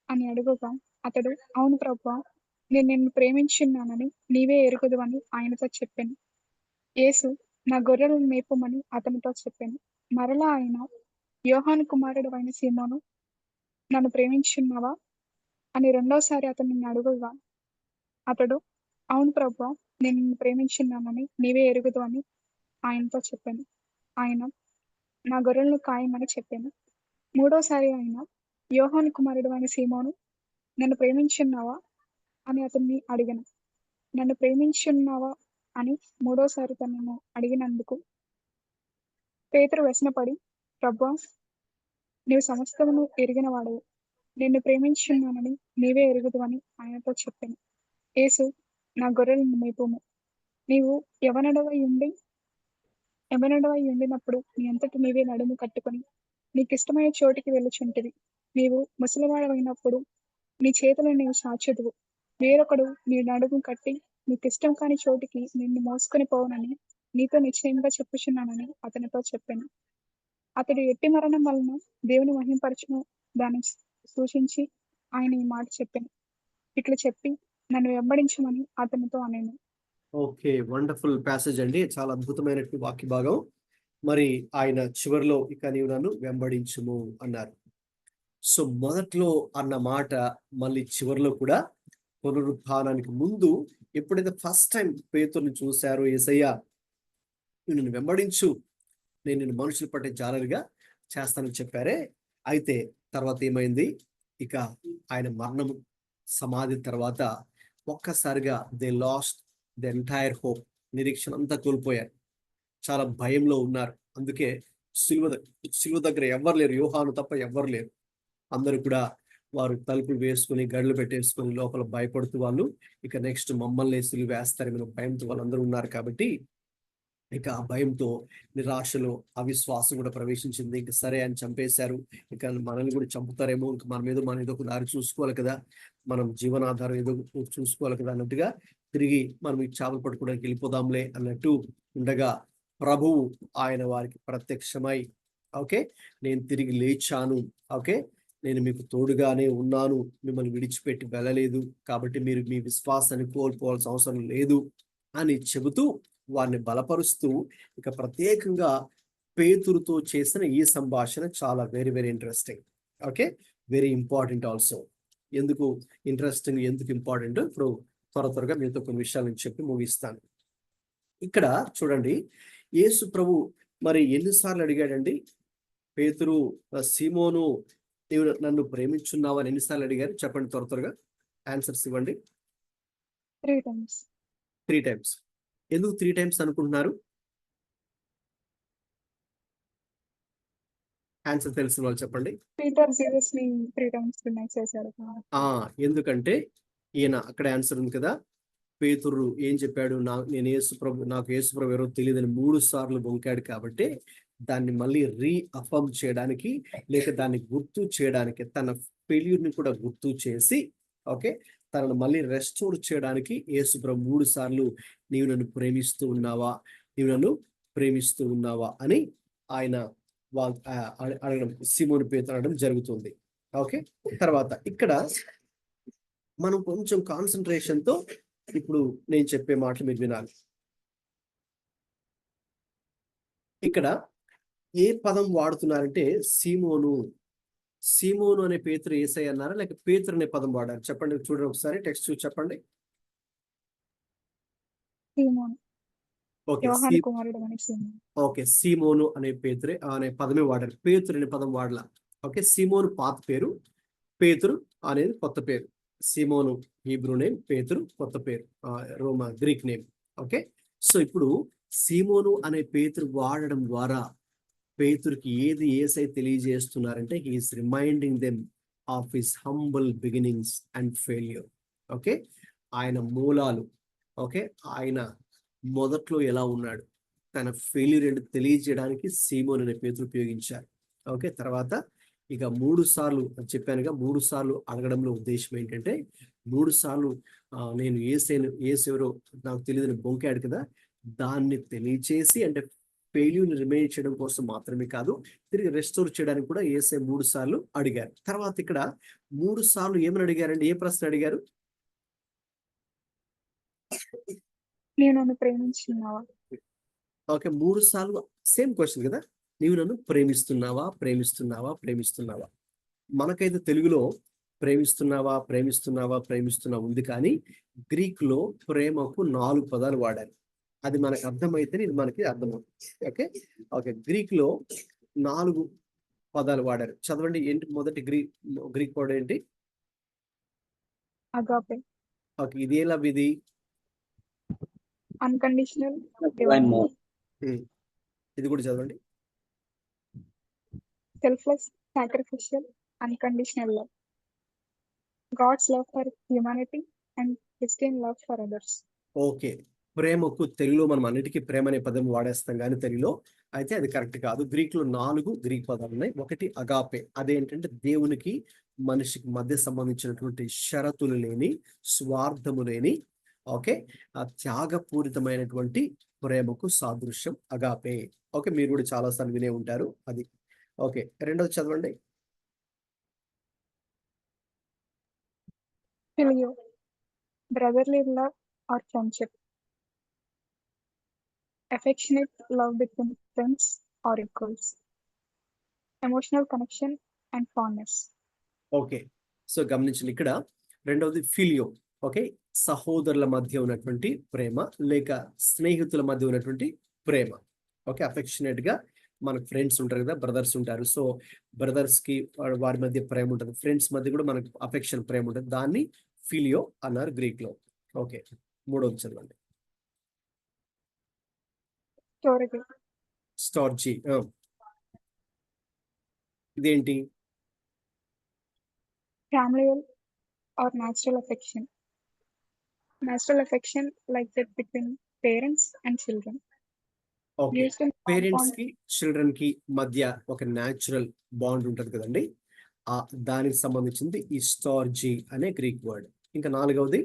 అని అడుగుగా, అతడు, అవును ప్రభువా, నేను నిన్ను ప్రేమించున్నానని నీవే ఎరుగుదు అని ఆయనతో చెప్పాను. యేసు, నా గొర్రెలను మేపుమని అతనితో చెప్పాను. మరలా ఆయన, యోహాను కుమారుడు అయిన సీమోను, నన్ను ప్రేమించున్నావా అని రెండోసారి అతనిని అడుగుగా, అతడు, అవును ప్రభువా, నేను నిన్ను ప్రేమించున్నానని నీవే ఎరుగుదు అని ఆయనతో చెప్పాను. ఆయన, నా గొర్రెలను కాయమని చెప్పాను. మూడోసారి ఆయన, యోహాను కుమారుడు అయిన సీమోను, నన్ను ప్రేమించున్నావా అని అతన్ని అడిగాను. నన్ను ప్రేమించున్నావా అని మూడోసారి తనను అడిగినందుకు పేతురు వ్యసనపడి, ప్రభువా, నీవు సమస్తమును ఎరిగిన వాడవు, నిన్ను ప్రేమించున్నానని నీవే ఎరుగుదు అని ఆయనతో చెప్పాను. యేసు, నా గొర్రెలను మేపుము. నీవు యవనుడవై ఉండినప్పుడు నీ అంతటి నీవే నడుము కట్టుకుని నీకిష్టమైన చోటికి వెళ్ళుచుంటివి. నీవు ముసలివాడవైనప్పుడు నీ చేతులు నీవు చాచుదువు. వేరొకడు నీ నడుము కట్టి నీకిష్టం కాని చోటికి నిన్ను మోసుకొని పోవునని నీతో నిశ్చయంగా చెప్పుచున్నానని అతనితో చెప్పాను. అతడు ఎట్టి మరణం వలన దేవుని మహింపరచును దాన్ని సూచించి ఆయన ఈ మాట చెప్పాను. ఇట్లా చెప్పి నన్ను వెంబడించమని అతనితో అనేను. ఓకే, వండర్ఫుల్ ప్యాసేజ్ అండి. చాలా అద్భుతమైనటువంటి వాక్య భాగం. మరి ఆయన చివరిలో ఇక నీవు నన్ను వెంబడించుము అన్నారు. సో మొదట్లో అన్న మాట మళ్ళీ చివరిలో కూడా పునరుత్థానానికి ముందు ఎప్పుడైతే ఫస్ట్ టైం పేతురుని చూశారో, యేసయ్య నువ్వు నన్ను వెంబడించు, నేను నిన్ను మనుషులు పట్టే జాలరిగా చేస్తానని చెప్పారే. అయితే తర్వాత ఏమైంది? ఇక ఆయన మరణం సమాధి తర్వాత ఒక్కసారిగా they last the entire hope, నిరీక్షణ అంతా కోల్పోయారు. చాలా భయంలో ఉన్నారు. అందుకే సిలువ దగ్గర ఎవ్వరు లేరు, యోహాను తప్ప ఎవ్వరు లేరు. అందరూ కూడా వారు తలుపులు వేసుకుని గడులు పెట్టేసుకుని లోపల భయపడుతూ వాళ్ళు ఇక నెక్స్ట్ మమ్మల్ని సిలువ వేస్తారని భయంతో వాళ్ళందరూ ఉన్నారు. కాబట్టి ఇక ఆ భయంతో, నిరాశలో అవిశ్వాసం కూడా ప్రవేశించింది. ఇంక సరే అని చంపేశారు, ఇక మనల్ని కూడా చంపుతారేమో, ఇంక మన ఏదో ఒక దారి చూసుకోవాలి కదా, మనం జీవనాధారం ఏదో చూసుకోవాలి కదా అన్నట్టుగా తిరిగి మనం ఈ చేపలు పట్టుకోవడానికి వెళ్ళిపోదాంలే అన్నట్టు ఉండగా ప్రభువు ఆయన వారికి ప్రత్యక్షమై, ఓకే, నేను తిరిగి లేచాను, ఓకే, నేను మీకు తోడుగానే ఉన్నాను, మిమ్మల్ని విడిచిపెట్టి వెళ్ళలేదు, కాబట్టి మీరు మీ విశ్వాసాన్ని కోల్పోవాల్సిన అవసరం లేదు అని చెబుతూ వారిని బలపరుస్తూ, ఇక ప్రత్యేకంగా పేతురుతో చేసిన ఈ సంభాషణ చాలా very very interesting. Okay, very important also. ఎందుకు ఇంట్రెస్టింగ్, ఎందుకు ఇంపార్టెంట్ ఇప్పుడు త్వరగా మీతో కొన్ని విషయాలను చెప్పి ముగిస్తాను. ఇక్కడ చూడండి, యేసు ప్రభు మరి ఎన్నిసార్లు అడిగాడండి పేతురు, సీమోను, నీవు నన్ను ప్రేమించున్నావు అని ఎన్నిసార్లు అడిగారు చెప్పండి, త్వరగా ఆన్సర్స్ ఇవ్వండి. 3 times. 3 times. ఎందుకు 3 times అనుకుంటున్నారు? ఆన్సర్ తెలిసిన వాళ్ళు చెప్పండి. పీటర్ జీసస్ని 3 times డినై చేశాడు. ఎందుకంటే ఈయన అక్కడ ఆన్సర్ ఉంది కదా, పేతురు ఏం చెప్పాడు, నాకు యేసు ప్రభు ఎవరో తెలియదని 3 సార్లు బొంకాడు. కాబట్టి దాన్ని మళ్ళీ రీఅఫర్మ్ చేయడానికి, లేక దాన్ని గుర్తు చేయడానికి, తన ఫెయిల్యూర్ని కూడా గుర్తు చేసి, ఓకే, తనను మళ్ళీ రెస్టోర్ చేయడానికి యేసు ప్రభు 3 సార్లు నీవు నన్ను ప్రేమిస్తూ ఉన్నావా అని ఆయన అడగడం, సీమోను పేతురు అనడం జరుగుతుంది. ఓకే, తర్వాత ఇక్కడ మనం కొంచెం కాన్సన్ట్రేషన్తో ఇప్పుడు నేను చెప్పే మాటలు మీరు వినాలి. ఇక్కడ ఏ పదం వాడుతున్నారంటే సీమోను అనే పేతురు యేసయ్య అన్నారా, లేక పేతురు అనే పదం వాడారు? చెప్పండి, చూడండి ఒకసారి టెక్స్ట్ చూసి చెప్పండి. ఓకే, సీమోను అనే పేతురే అనే పదమే వాడారు, పేతురు అనే పదం వాడలా. ఓకే, సీమోను పాత పేరు, పేతురు అనేది కొత్త పేరు. సీమోను హీబ్రూ నేమ్, పేతురు కొత్త పేరు, గ్రీక్ నేమ్. ఓకే, సో ఇప్పుడు సీమోను అనే పేతురు వాడడం ద్వారా పేతురుకి ఏది యేసై తెలియజేస్తున్నారంటే he's reminding them of his humble beginnings and failure. Okay, ఆయన మూలాలు, ఓకే, ఆయన మొదట్లో ఎలా ఉన్నాడు, తన ఫెయిల్యూర్ ఏంటి తెలియజేయడానికి సీమోన్ అనే పేతురు ఉపయోగించారు. ఓకే, తర్వాత ఇక 3 సార్లు చెప్పానుగా, 3 సార్లు అడగడంలో ఉద్దేశం ఏంటంటే 3 సార్లు నేను ఏసెవరో నాకు తెలియదని బొంకాడు కదా, దాన్ని తెలియచేసి అంటే ఫెయిల్యూర్ని రిమైన్ చేయడం కోసం మాత్రమే కాదు, తిరిగి రెస్టోర్ చేయడానికి కూడా ఏసే 3 సార్లు అడిగారు. తర్వాత ఇక్కడ 3 సార్లు ఏమని అడిగారండి? ఏ ప్రశ్న అడిగారు? నేను నన్ను ప్రేమించున్నావా? ఓకే, 3 సార్లు సేమ్ క్వశ్చన్ కదా, నీవు నన్ను ప్రేమిస్తున్నావా, ప్రేమిస్తున్నావా, ప్రేమిస్తున్నావా. మనకైతే తెలుగులో ప్రేమిస్తున్నావా, ప్రేమిస్తున్నావా, ప్రేమిస్తున్నావా ఉంది, కానీ గ్రీక్ లో ప్రేమకు 4 పదాలు వాడారు. అది మనకు అర్థమైతే ఇది మనకి అర్థమవుతుంది. ఓకే, ఓకే, గ్రీక్ లో 4 పదాలు వాడారు. చదవండి, ఏంటి మొదటి గ్రీక్ వర్డ్ ఏంటి? అగాపే. ఓకే, ఇది ఎలా ఇది? అన్కండిషనల్. ఇది కూడా చదవండి. Selfless, sacrificial, unconditional love. God's love for humanity and Christian love for others. Okay, ప్రేమకు తెలుగులో మనం అన్నిటికీ ప్రేమ అనే పదం వాడేస్తాం కానీ తెలుగులో అయితే అది కరెక్ట్ కాదు. గ్రీక్ లో 4 గ్రీక్ పదాలు ఉన్నాయి. ఒకటి అగాపే, అదేంటంటే దేవునికి మనిషికి మధ్య సంబంధించినటువంటి షరతులు లేని, స్వార్థము లేని, ఓకే, ఆ త్యాగపూరితమైనటువంటి ప్రేమకు సాదృశ్యం అగాపే. ఓకే, మీరు కూడా చాలా సార్లు వినే ఉంటారు అది. ఓకే, రెండోది చదవండి. Phileo, brotherly love or friendship. Affectionate love between friends or equals. Emotional connection and fondness. Okay, so గమనించండి, ఇక్కడ రెండవది ఫిలియో. ఓకే, సహోదరుల మధ్య ఉన్నటువంటి ప్రేమ లేక స్నేహితుల మధ్య ఉన్నటువంటి ప్రేమ. ఓకే, అఫెక్షనేట్ గా మనకు ఫ్రెండ్స్ ఉంటారు కదా, బ్రదర్స్ ఉంటారు. సో బ్రదర్స్ కి వారి మధ్య ప్రేమ ఉంటుంది, ఫ్రెండ్స్ మధ్య కూడా మనకు అఫెక్షన్ ప్రేమ ఉంటుంది. దాన్ని ఫిలియో అన్నారు గ్రీక్ లో. ఓకే, మూడవది చదవండి. స్టార్జీ. ఇదేంటి? Familial or natural affection. Natural affection like that between parents and children. Okay, Used in parents compound కి చిల్డ్రన్ కి మధ్య ఒక న్యాచురల్ బాండ్ ఉంటుంది కదండి, దానికి సంబంధించింది ఈ స్టార్జీ అనే గ్రీక్ వర్డ్. ఇంకా నాలుగవది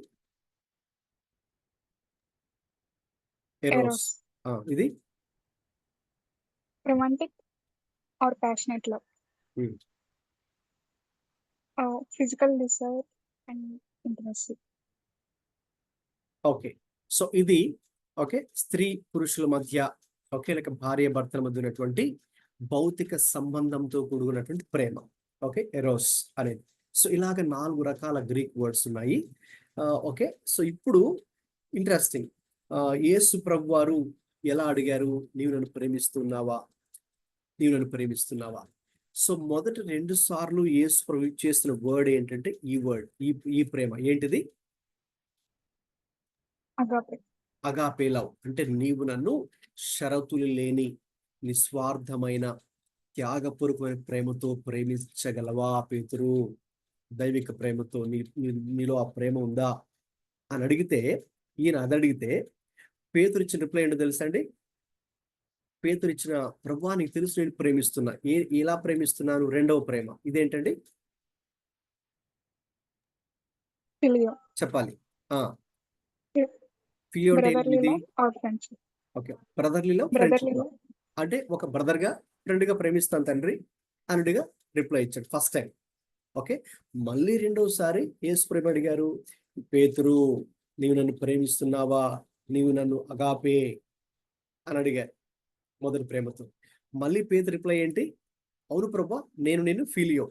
ఎరోస్. eros. ఇది Romantic or passionate love. Physical desire and intimacy. Okay, so ఇది ఓకే స్త్రీ పురుషుల మధ్య, ఓకే, లేక భార్య భర్తల మధ్య ఉన్నటువంటి భౌతిక సంబంధంతో కూడుకున్నటువంటి ప్రేమ. ఓకే, ఎరోస్ అనేది. సో ఇలాగ 4 రకాల గ్రీక్ వర్డ్స్ ఉన్నాయి. ఓకే, సో ఇప్పుడు ఇంట్రెస్టింగ్, యేసు ప్రభు వారు ఎలా అడిగారు, నీవు నన్ను ప్రేమిస్తున్నావా, నీవు నన్ను ప్రేమిస్తున్నావా. సో మొదటి 2 సార్లు యేసు ప్రభు చేస్తున్న వర్డ్ ఏంటంటే ఈ వర్డ్, ఈ ప్రేమ ఏంటిది? Agape. Agape love. అంటే నీవు నన్ను షరతులు లేని, నిస్వార్థమైన, త్యాగపూర్వకమైన ప్రేమతో ప్రేమించగలవా పేతురు? దైవిక ప్రేమతో నీలో ఆ ప్రేమ ఉందా అని అడిగితే, ఈయన అది అడిగితే పేతురు ఇచ్చిన రిప్లై ఏంటో తెలుసా అండి? పేతురు ఇచ్చిన, ప్రభువా నీకు తెలుసు నేను ప్రేమిస్తున్నా. ఎలా ప్రేమిస్తున్నాను? రెండవ ప్రేమ ఇదేంటండి? Filio. చెప్పాలి. Brotherly love or friendship. Okay, బ్రదర్లీలో Brotherly love. అంటే ఒక బ్రదర్ గా, ఫ్రెండ్ గా ప్రేమిస్తాను తండ్రి అన్నట్టుగా రిప్లై ఇచ్చాడు ఫస్ట్ టైం. ఓకే, మళ్ళీ రెండోసారి యేసు ప్రభు అడిగారు, పేతురు నీవు నన్ను ప్రేమిస్తున్నావా, నీవు నన్ను అగాపే అని అడిగారు మొదటి ప్రేమతో. మళ్ళీ పేతురు రిప్లై ఏంటి? అవును ప్రభా, నేను నిన్ను ఫిలియో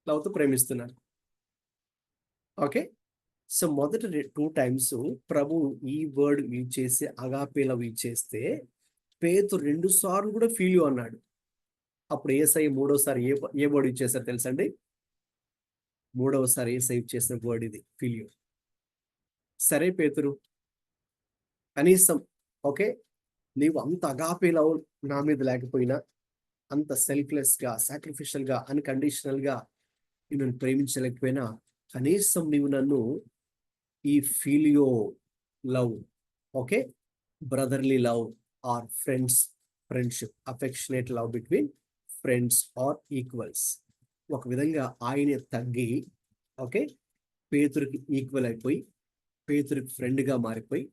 లవ్తో ప్రేమిస్తున్నాను. ఓకే, సో మొదటి 2 టైమ్స్ ప్రభు ఈ వర్డ్ యూజ్ చేసి అగాపే లవ్ యూజ్ చేస్తే పేతురు 2 సార్లు కూడా ఫిలియో అన్నాడు. అప్పుడు యేసయ్య 3వ సారి ఏ వర్డ్ యూజ్ చేశారు తెలుసండి? మూడవసారి సేవ్ చేసిన వర్డ్ ఇది, ఫిలియో. సరే పేతురు, కనీసం ఓకే, నీవు అంత అగాపే లవ్ నా మీద లేకపోయినా, అంత సెల్ఫ్లెస్ గా, సాక్రిఫిషియల్ గా, అన్కండిషనల్ గా నన్ను ప్రేమించలేకపోయినా, కనీసం నీవు నన్ను ఈ phileo love, okay, brotherly love or friendship, affectionate love between friends or equals, ఒక విధంగా ఆయనే తగ్గి, ఓకే, పేతురికి ఈక్వల్ అయిపోయి, పేతురికి ఫ్రెండ్గా మారిపోయి,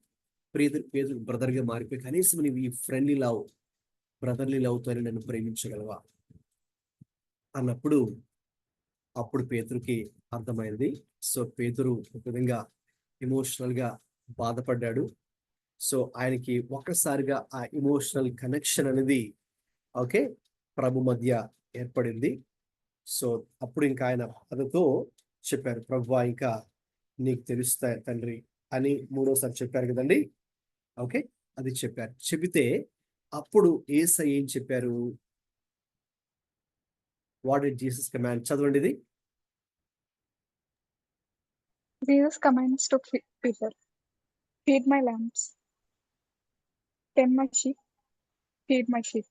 పేతురికి బ్రదర్గా మారిపోయి, కనీసం నీవు ఈ ఫ్రెండ్లీ లవ్, బ్రదర్లీ లవ్తోనే నన్ను ప్రేమించగలవా అన్నప్పుడు, అప్పుడు పేతురికి అర్థమైంది. సో పేతురు ఒక విధంగా ఎమోషనల్ గా బాధపడ్డాడు. సో ఆయనకి ఒక్కసారిగా ఆ ఎమోషనల్ కనెక్షన్ అనేది, ఓకే, ప్రభు మధ్య ఏర్పడింది. సో అప్పుడు ఇంకా ఆయన అతనితో చెప్పారు, ప్రభువా ఇంకా నీకు తెలుస్తాయి తండ్రి అని మూడోసారి చెప్పారు కదండి. ఓకే, అది చెప్పారు. చెబితే అప్పుడు యేసయ్య ఏం చెప్పారు? What did Jesus command? చదవండి ఇది. Jesus commands to Peter, feed my lambs, tend my sheep, feed my sheep.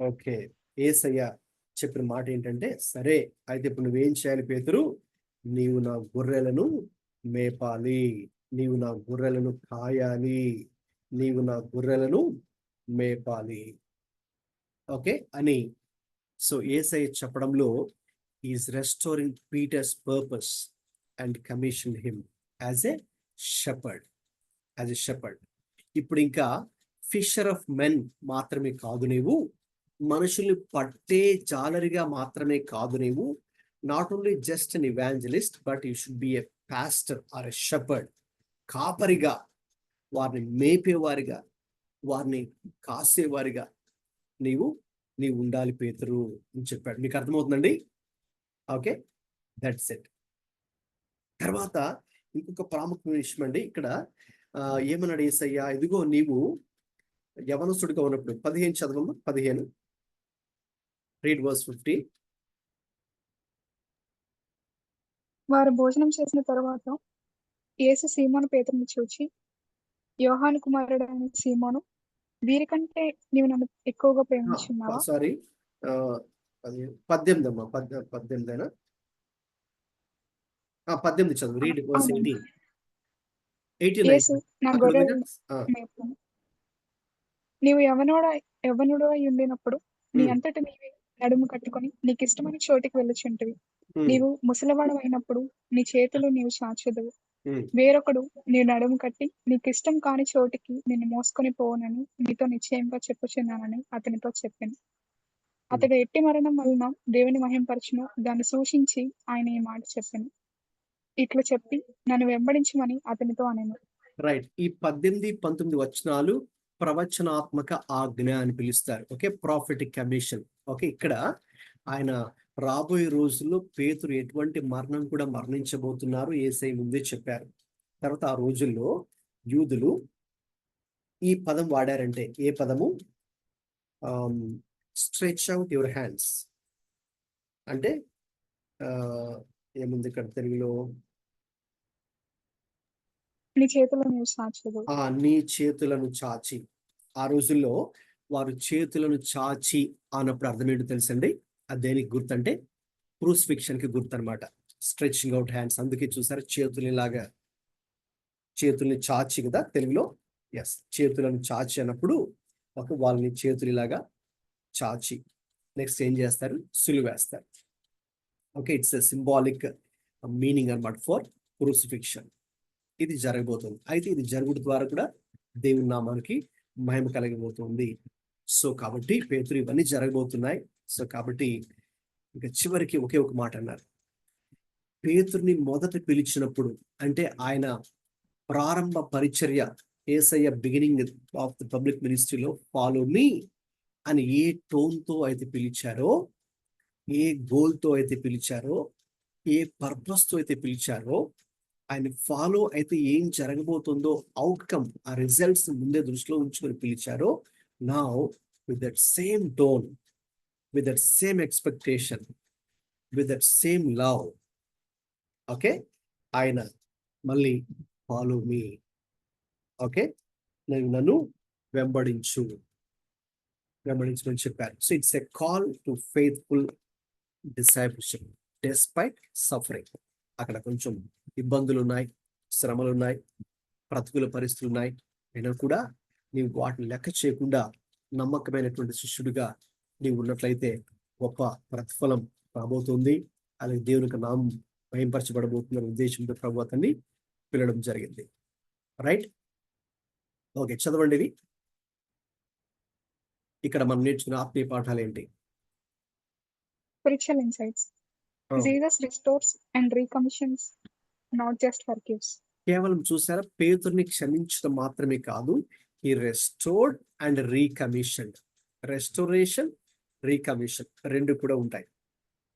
Okay, యేసయ్య చెప్పిన మాట ఏంటంటే, సరే అయితే ఇప్పుడు నువ్వేం చేయాలి పేతురు? నీవు నా గొర్రెలను మేపాలి, నీవు నా గొర్రెలను కాయాలి, నీవు నా గొర్రెలను మేపాలి, ఓకే అని. సో యేసయ్య చెప్పడంలో is restoring Peter's purpose and commission him as a shepherd, ఇప్పుడు ఇంకా ఫిషర్ ఆఫ్ మెన్ మాత్రమే కాదు నీవు, మనుషుల్ని పట్టే జాలరిగా మాత్రమే కాదు నీవు, not only just an evangelist, but you should be a pastor or a shepherd, కాపరిగా, వారిని మేపేవారిగా, వారిని కాసేవారిగా నీవు ఉండాలి పేతురు అని చెప్పాడు. మీకు అర్థమవుతుందండి? Okay, that's it. తర్వాత ఇంకొక ప్రాముఖ్యమైన విషయం అండి, ఇక్కడ ఏమన్నాడు యేసయ్య? ఇదిగో నీవు యవనస్తుడిగా ఉన్నప్పుడు, 15 చదవమ్మా, 15, రీడ్ వర్స్ 15. వారు భోజనం చేసిన తరువాత యేసు సీమోను పేతురుని చూచి, యోహాను కుమారుడైన సీమోను, వీరికంటే నీవు నన్ను ఎక్కువగా ప్రేమించున్నావా? సారీ, 18 అమ్మా, 18 18 చదువు, రీడ్ వర్స్ 18. యేసు, నా గొర్రెలను మేపుము. నీవు యవ్వనుడు అయి ఉండినప్పుడు నీ అంతట నీవే నడుము కట్టుకొని నీకు ఇష్టమైన చోటికి వెళ్ళుచుంటివి. నీవు ముసలివాడు అయినప్పుడు నీ చేతులు నీవు చాచెదవు. వేరొకడు నీ నడుము కట్టి నీకు ఇష్టం కాని చోటికి నిన్ను మోసుకొని పోవునని నీతో నిశ్చయంగా చెప్పుచున్నానని అతనితో చెప్పాను. అతడు ఎట్టి మరణం వలన దేవుని మహింపరచును దాన్ని సూచించి ఆయన ఈ మాట చెప్పాను. ఇట్లా చెప్పి నన్ను వెంబడించమని అతనితో అనెను. రైట్, ఈ 18, 19 వచనాలు ప్రవచనాత్మక ఆజ్ఞ అని పిలుస్తారు. Okay, prophetic commission. ఓకే, ఇక్కడ ఆయన రాబోయే రోజుల్లో పేతురు ఎటువంటి మరణం కూడా మరణించబోతున్నారు యేసయ్య ముందే చెప్పారు. తర్వాత ఆ రోజుల్లో యూదులు ఈ పదం వాడారంటే, ఏ పదము? స్ట్రెచ్ అవుట్ యువర్ హ్యాండ్స్ అంటే ఏముంది ఇక్కడ తెలుగులో? నీ చేతులను చాచెదవు. నీ చేతులను చాచి. ఆ రోజుల్లో వారు చేతులను చాచి అన్నప్పుడు అర్థం ఏంటో తెలుసండి? అది దేనికి గుర్తు అంటే క్రూసిఫిక్షన్ కి గుర్తు అనమాట. Stretching out hands. అందుకే చూసారు చేతులలాగా, చేతుల్ని చాచి కదా తెలుగులో. ఎస్, చేతులను చాచి అన్నప్పుడు ఒక వాళ్ళని చేతులలాగా చాచి నెక్స్ట్ ఏం చేస్తారు? సిలువేస్తారు. Okay, it's a symbolic meaning అనమాట ఫర్ క్రూసిఫిక్షన్. ఇది జరగబోతుంది. అయితే ఇది జరుగుడు ద్వారా కూడా దేవుని నామానికి మహిమ కలగబోతుంది. సో కాబట్టి పేతురు ఇవన్నీ జరగబోతున్నాయి. సో కాబట్టి ఇంకా చివరికి ఒకే ఒక మాట అన్నారు. పేతురుని మొదట పిలిచినప్పుడు, అంటే ఆయన ప్రారంభ పరిచర్య, యేసయ్య బిగినింగ్ ఆఫ్ ది పబ్లిక్ మినిస్ట్రీలో ఫాలో మీ అని ఏ టోన్తో అయితే పిలిచారో, ఏ గోల్తో అయితే పిలిచారో, ఏ పర్పస్తో అయితే పిలిచారో, ఆయన ఫాలో అయితే ఏం జరగబోతుందో అవుట్కమ్, ఆ రిజల్ట్స్ ముందే దృష్టిలో ఉంచుకొని పిలిచారో, now with that same tone, with that same expectation, with that same love, okay, ఆయన మళ్ళీ ఫాలో మీ, ఓకే, నన్ను వెంబడించమని చెప్పారు. So it's a call to faithful discipleship despite suffering. అక్కడ కొంచెం ఇబ్బందులు ఉన్నాయి, శ్రమలు ఉన్నాయి, ప్రతికూల పరిస్థితులు ఉన్నాయి, అయినా కూడా నీవు వాటిని లెక్క చేయకుండా నమ్మకమైనటువంటి శిష్యుడిగా నీవు ఉన్నట్లయితే గొప్ప ప్రతిఫలం రాబోతుంది. అలాగే దేవునికి నామం భయంపరచబడబోతున్న ఉద్దేశంతో ప్రభు అతన్ని పిలవడం జరిగింది. రైట్, ఓకే, చదవండి ఇవి. ఇక్కడ మనం నేర్చుకున్న ఆత్మీయ పాఠాలు ఏంటి? Spiritual insights. Jesus restores and recommissions, not just forgives. కేవలం చూసారా, పేతురుని క్షమించడం మాత్రమే కాదు, ఈ రెస్టోర్డ్ అండ్ రీకమిషన్డ్. రెస్టోరేషన్, రీకమిషన్ రెండు కూడా ఉంటాయి.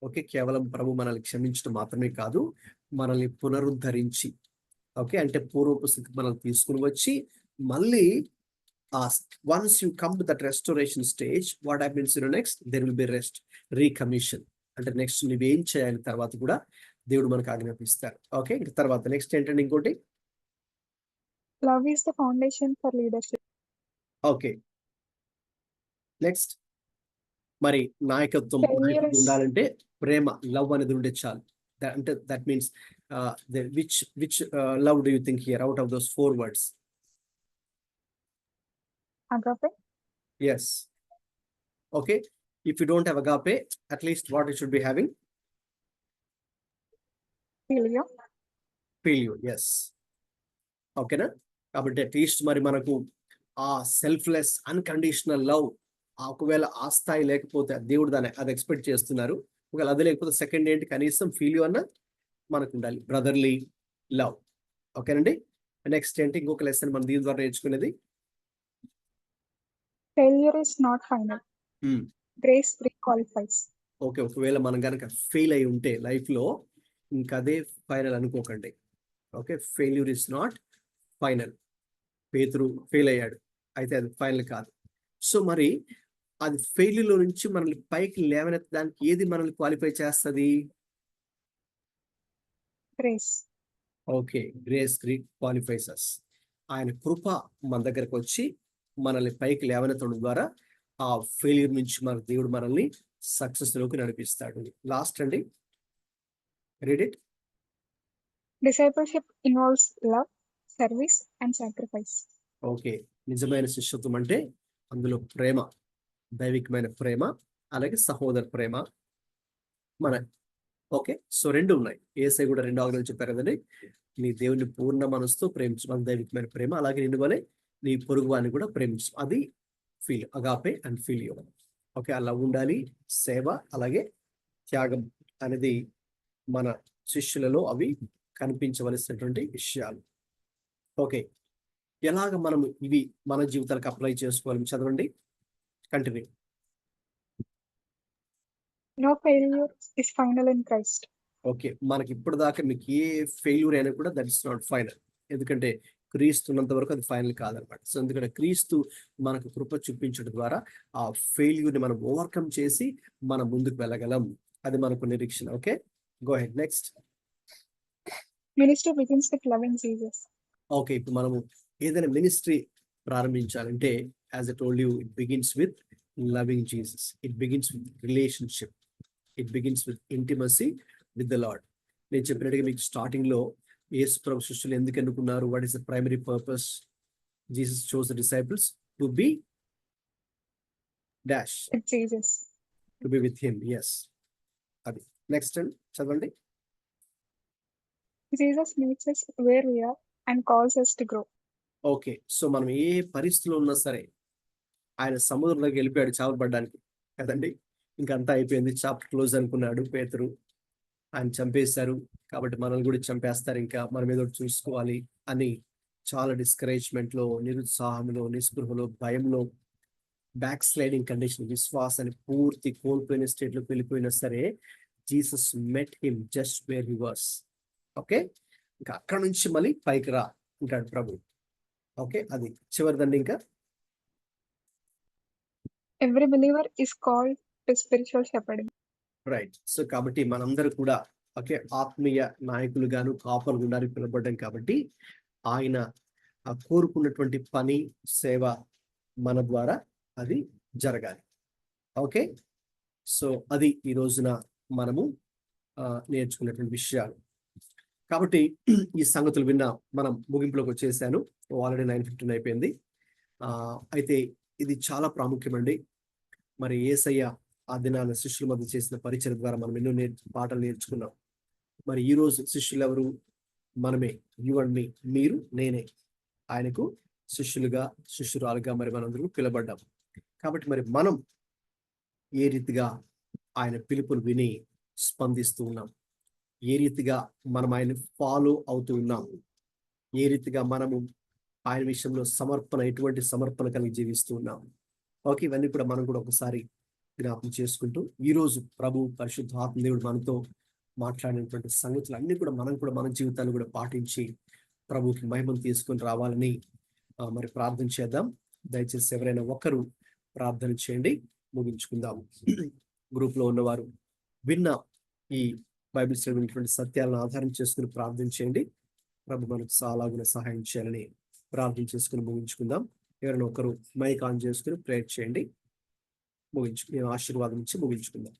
ఓకే, కేవలం ప్రభు మనల్ని క్షమించడం మాత్రమే కాదు, మనల్ని పునరుద్ధరించి, ఓకే, అంటే పూర్వపు స్థితికి మనల్ని తీసుకుని వచ్చి మళ్ళీ once you come to that restoration stage, what happens next? There will be rest, recommission. అంటే నెక్స్ట్ నువ్వేం చేయాలి తర్వాత కూడా దేవుడు మనకు ఆజ్ఞాపిస్తారు. ఓకే, ఇంకా తర్వాత నెక్స్ట్ ఏంటంటే ఇంకోటి, Love is the foundation for leadership. Okay, next మరి నాయకత్వం ఉండాలంటే ప్రేమ, లవ్ అనేది ఉంటే చాలు. అంటే that means which love do you think here out of those 4 words? Agape. Yes. Okay, if you don't have agape, at least what you should be having? Filio. Yes. Okay na? కాబట్టి at least మరి మనకు ఆ selfless unconditional love, ఒకవేళ ఆ స్థాయి లేకపోతే దేవుడు దాన్ని అది ఎక్స్పెక్ట్ చేస్తున్నారు. ఒకవేళ అది లేకపోతే సెకండ్ ఏంటి, కనీసం ఫీలియో అన్న మనకు ఉండాలి, బ్రదర్లీ లవ్. ఓకేనండి, నెక్స్ట్ ఏంటి ఇంకొక లెసన్ మనం దీని ద్వారా నేర్చుకునేది? Failure is not final. Grace requalifies. Okay, ఒకవేళ మనం కనుక ఫెయిల్ అయి ఉంటే లైఫ్ లో, ఇంకా అదే ఫైనల్ అనుకోకండి. Okay, failure is not final. పేతురు ఫెయిల్ అయ్యాడు, అయితే అది ఫైనల్ కాదు. సో మరి అది ఫెయిల్యూర్ లో నుంచి మనల్ని పైకి లేవనెత్తడానికి ఏది మనల్ని క్వాలిఫై చేస్తుంది? Grace. Okay, grace qualifies us. ఆయన కృప మన దగ్గరకు వచ్చి మనల్ని పైకి లేవనెత్తడం ద్వారా ఆ ఫెయిల్యూర్ నుంచి మన దేవుడు మనల్ని సక్సెస్ లోకి నడిపిస్తాడు. లాస్ట్ అండి, read it. Discipleship involves love, service and sacrifice. Okay, నిజమైన శిష్యత్వం అంటే అందులో ప్రేమ, దైవికమైన ప్రేమ, అలాగే సహోదర ప్రేమ మన. ఓకే, సో రెండు ఉన్నాయి. యేసయ్య కూడా 2 ఆజ్ఞలు చెప్పారు కదండి, నీ దేవుని పూర్ణ మనసుతో ప్రేమించు, మన దైవికమైన ప్రేమ, అలాగే నిన్ను వలె నీ పొరుగు వారిని కూడా ప్రేమించు. అది అగాపే అండ్ ఫిలియో. ఓకే, అలా ఉండాలి. సేవ అలాగే త్యాగం అనేది మన శిష్యులలో అవి కనిపించవలసినటువంటి విషయాలు. ఓకే, ఎలాగ మనం ఇవి మన జీవితాలకు అప్లై చేసుకోవాలి? చదవండి, continue. No failure is final in Christ. Okay, మనకి ఇప్పుడు దాకా మీకు ఏ ఫెయిల్యూర్ అయినా కూడా దట్ ఇస్ నాట్ ఫైనల్. ఎందుకంటే క్రీస్తు ఉన్నంత వరకు అది ఫైనల్ కాదనమాట. సో ఎందుకంటే క్రీస్తు మనకు కృప చూపించడం ద్వారా ఆ ఫెయిల్యూర్ని మనం ఓవర్కమ్ చేసి మనం ముందుకు వెళ్ళగలం. అది మనకు నిరీక్షణ. Okay, go head next. Ministry begins with loving Jesus. Okay, ఇప్పుడు మనము ఏదైనా మినిస్ట్రీ ప్రారంభించాలంటే, as I told you, it begins with loving Jesus. It begins with relationship. It begins with intimacy with the lord. నేను చెప్పినట్టుగా మీకు starting లో యేసు ప్రభు శిష్యులు ఎందుకు ఎన్నుకున్నారు? What is the primary purpose? Jesus chose the disciples to be dash, With Jesus. to be with him. Yes, అది next అండి, చదవండి. Jesus meets us where we are and calls us to grow. Okay, so మనం ఏ పరిస్థితిలో ఉన్నా సరే, ఆయన సముద్రంలోకి వెళ్ళిపోయాడు చావబడ్డానికి కదండి. ఇంకంతా అయిపోయింది, చాప్టర్ క్లోజ్ అనుకున్నాడు పేతురు. ఆయన చంపేశారు, కాబట్టి మనల్ని కూడా చంపేస్తారు, ఇంకా మనం ఏదో చూసుకోవాలి అని చాలా డిస్కరేజ్మెంట్ లో, నిరుత్సాహంలో, నిస్పృహలో, భయంలో, బ్యాక్ స్లైడింగ్ కండిషన్, విశ్వాసాన్ని పూర్తి కోల్పోయిన స్టేట్ లోకి వెళ్ళిపోయినా సరే, Jesus met him just where he was. Okay, ఇంకా అక్కడ నుంచి మళ్ళీ పైకి రా అంటాడు ప్రభు. ఓకే, అది చివరిదండి. ఇంకా Every believer is called to spiritual shepherding. Right. So కాబట్టి మనందరూ కూడా ఓకే, ఆత్మీయ నాయకులుగాను కాపరులుగాను పిలువబడ్డాం కాబట్టి ఆయన కోరుకున్నటువంటి పని సేవ మన ద్వారా అది జరగాలి. ఓకే, సో అది ఈ రోజున మనము నేర్చుకున్నటువంటి విషయాలు. కాబట్టి ఈ సంగతులు విన్నా మనం ముగింపులోకి వచ్చేసాను. ఆల్రెడీ 9:15 అయిపోయింది. అయితే ఇది చాలా ప్రాముఖ్యమండి. మరి యేసయ్య ఆ దినాన శిష్యుల మధ్య చేసిన పరిచయం ద్వారా మనం ఎన్నో పాఠాలు నేర్చుకున్నాం. మరి ఈ రోజు శిష్యులు ఎవరు? మనమే, యు అండ్ మీ, మీరు నేనే ఆయనకు శిష్యులుగా శిష్యురాలుగా మరి మనందరూ పిలబడ్డాం. కాబట్టి మరి మనం ఏ రీతిగా ఆయన పిలుపును విని స్పందిస్తూ ఉన్నాం, ఏ రీతిగా మనం ఆయన ఫాలో అవుతూ ఉన్నాం, ఏ రీతిగా మనము ఆయన విషయంలో ఎటువంటి సమర్పణ కలిగి జీవిస్తూ ఉన్నాం. ఓకే, ఇవన్నీ కూడా మనం కూడా ఒకసారి జ్ఞాపకం చేసుకుంటూ ఈరోజు ప్రభు పరిశుద్ధాత్మ దేవుడు మనతో మాట్లాడినటువంటి సంగతులు అన్ని కూడా మన జీవితాలు కూడా పాటించి ప్రభుకి మహిమను తీసుకొని రావాలని మరి ప్రార్థన చేద్దాం. దయచేసి ఎవరైనా ఒకరు ప్రార్థన చేయండి, ముగించుకుందాం. గ్రూప్ లో ఉన్నవారు విన్న ఈ బైబిల్ చదివినటువంటి సత్యాలను ఆధారం చేసుకుని ప్రార్థన చేయండి. ప్రభు మనకు చాలాగున సహాయం చేయాలని ప్రార్థన చేసుకుని ముగించుకుందాం. ఎవరైనా ఒకరు మైక్ ఆన్ చేసుకుని ప్రేయర్ చేయండి. నేను ఆశీర్వాదం ఇచ్చి ముగించుకుందాం.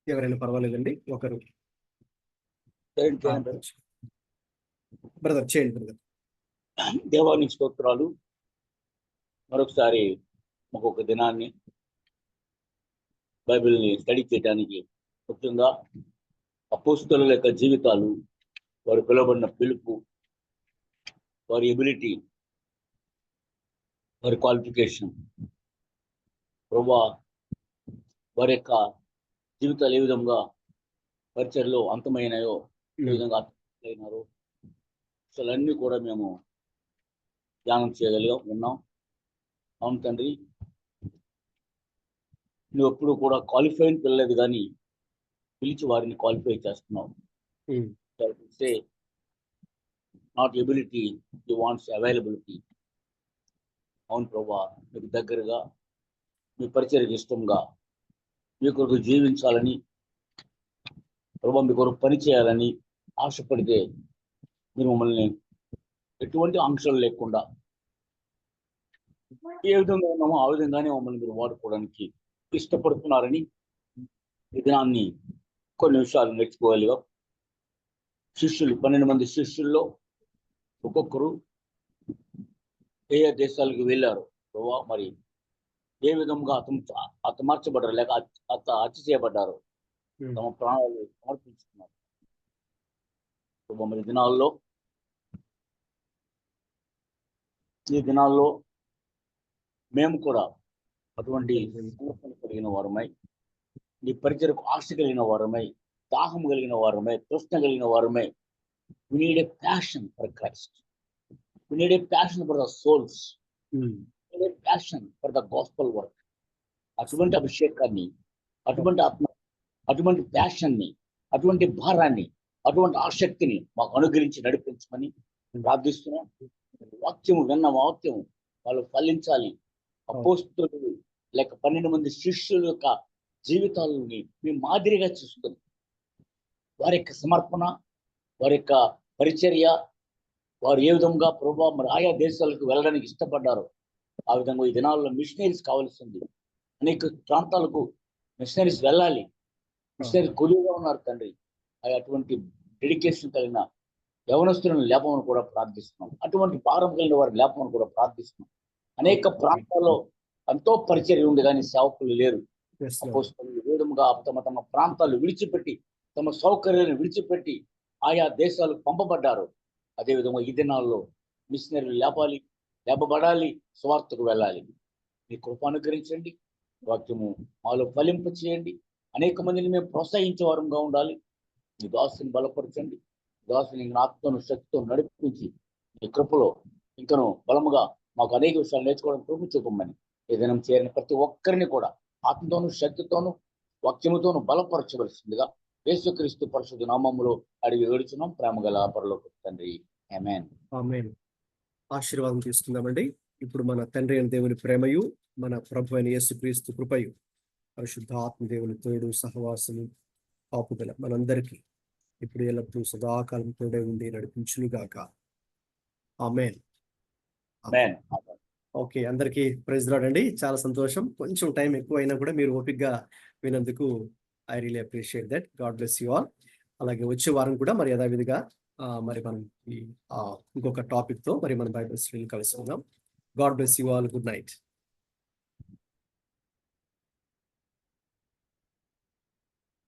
ఎవరైనా పర్వాలేదండి, ఒకరు బ్రదర్ చేయండి. బ్రదర్, దేవానికి స్తోత్రాలు. మరొకసారి ఒక్కొక్క దినాన్ని బైబిల్ని స్టడీ చేయడానికి, ముఖ్యంగా అపోస్తలుల యొక్క జీవితాలు, వారు పిలువబడిన పిలుపు, వారి ఎబిలిటీ, వారి క్వాలిఫికేషన్, ప్రభువా వారి యొక్క జీవితాలు ఏ విధంగా పరిచయలో అంతమైనాయో, ఏ విధంగా అయినారో, అసలు అన్నీ కూడా మేము ధ్యానం ఉన్నాం. అవును తండ్రి, నువ్వు ఎప్పుడు కూడా క్వాలిఫైని పిల్లలేదు, కానీ పిలిచి వారిని క్వాలిఫై చేస్తున్నావు. Not ability, you wants availability. అవును ప్రభా, మీకు దగ్గరగా, మీ పరిచయకు ఇష్టంగా, మీ కొరకు జీవించాలని ప్రభా, మీ కొరకు పని చేయాలని ఆశపడితే మీరు మమ్మల్ని ఎటువంటి ఆంక్షలు లేకుండా ఏ విధంగా ఉన్నామో ఆ విధంగానే మమ్మల్ని మీరు వాడుకోవడానికి ఇష్టపడుతున్నారని ఈ దినాన్ని కొన్ని నిమిషాలు నేర్చుకోవాలిగా. శిష్యులు 12 మంది శిష్యుల్లో ఒక్కొక్కరు ఏ దేశాలకు వెళ్ళారు ప్రభా, మరి ఏ విధంగా హతమార్చబడ్డారు లేక హత్య చేయబడ్డారు, తమ ప్రాణాలు సమర్పించుకున్నారు ప్రభా. మరి ఈ దినాల్లో మేము కూడా అటువంటి సమర్పణ కలిగిన వారమై, నీ పరిచయకు ఆశ కలిగిన వారమై, దాహం కలిగిన వారమై, తృష్ణ కలిగిన వారమై, we need a passion for Christ. We need a passion for the souls. We need a passion for the gospel work. అటువంటి అభిషేకాన్ని, అటువంటి ప్యాషన్ని, అటువంటి భారాన్ని, అటువంటి ఆసక్తిని మాకు అనుగ్రహించి నడిపించమని ప్రార్థిస్తున్నాం. వాక్యము విన్న వాక్యము వాళ్ళు ఫలించాలి. అపోస్తలులు లేక 12 మంది శిష్యుల యొక్క జీవితాలని మేము మాదిరిగా చూసుకొని వారి యొక్క సమర్పణ, వారి యొక్క పరిచర్య, వారు ఏ విధంగా ప్రభావ మరి ఆయా దేశాలకు వెళ్ళడానికి ఇష్టపడ్డారు, ఆ విధంగా ఈ దినాల్లో మిషనరీస్ కావాల్సింది. అనేక ప్రాంతాలకు మిషనరీస్ వెళ్ళాలి. మిషనరీ కొలువుగా ఉన్నారు తండ్రి. అటువంటి డెడికేషన్ కలిగిన యవనస్తులను లేపమని కూడా ప్రార్థిస్తున్నాం. అటువంటి భారం కలిగిన వారి లేపమని కూడా ప్రార్థిస్తున్నాం. అనేక ప్రాంతాల్లో ఎంతో పరిచర్య ఉంది, కానీ సేవకులు లేరు. అపోస్తలులు ఏ విధంగా తమ ప్రాంతాలు విడిచిపెట్టి, తమ సౌకర్యాలను విడిచిపెట్టి ఆయా దేశాలకు పంపబడ్డారు. అదేవిధంగా ఈ దినాల్లో మిషనరీలు లేపబడాలి, స్వార్థకు వెళ్ళాలి. మీ కృప అనుగ్రహించండి, వాక్యము మాలో ఫలింప చేయండి. అనేక మందిని మేము ప్రోత్సహించే వారంగా ఉండాలి. మీ దాసుని బలపరచండి. దాసుని ఆత్మను శక్తితో నడిపించి మీ కృపలో ఇంకను బలముగా మాకు అనేక విషయాలు నేర్చుకోవడం కృప చూపమని ఈ దినం చేరిన ప్రతి ఒక్కరిని కూడా ఆత్మతోనూ శక్తితోనూ వాక్యముతోనూ బలపరచవలసిందిగా యేసుక్రీస్తు పరిశుద్ధ నామములో అడిగి వేడుచున్నాం ప్రేమగల పరలోకపు తండ్రి. ఆమేన్. ఆమేన్. ఆశీర్వాదం తీసుకుందామండి. ఇప్పుడు మన తండ్రి అయిన దేవుని ప్రేమయు, మన ప్రభు అయిన యేసుక్రీస్తు కృపయు, పరిశుద్ధాత్మ దేవుని తోడు సహవాసము కాపుదల మనందరికీ ఇప్పుడు ఎల్లప్పుడూ సదాకాలం తోడే ఉండి నడిపించునుగాక. ఆమేన్. ఆమేన్. ఓకే, అందరికీ ప్రైజ్ లార్డ్ అండి. చాలా సంతోషం. కొంచెం టైం ఎక్కువ అయినా కూడా మీరు ఓపికగా వినందుకు I really appreciate that. God bless you all. అలాగే వచ్చే వారం కూడా మరి యథావిధిగా మరి మనం ఇంకొక టాపిక్ తో మరి మన బైబిల్ స్టడీని కలుసుకుందాం. God bless you all. Good night.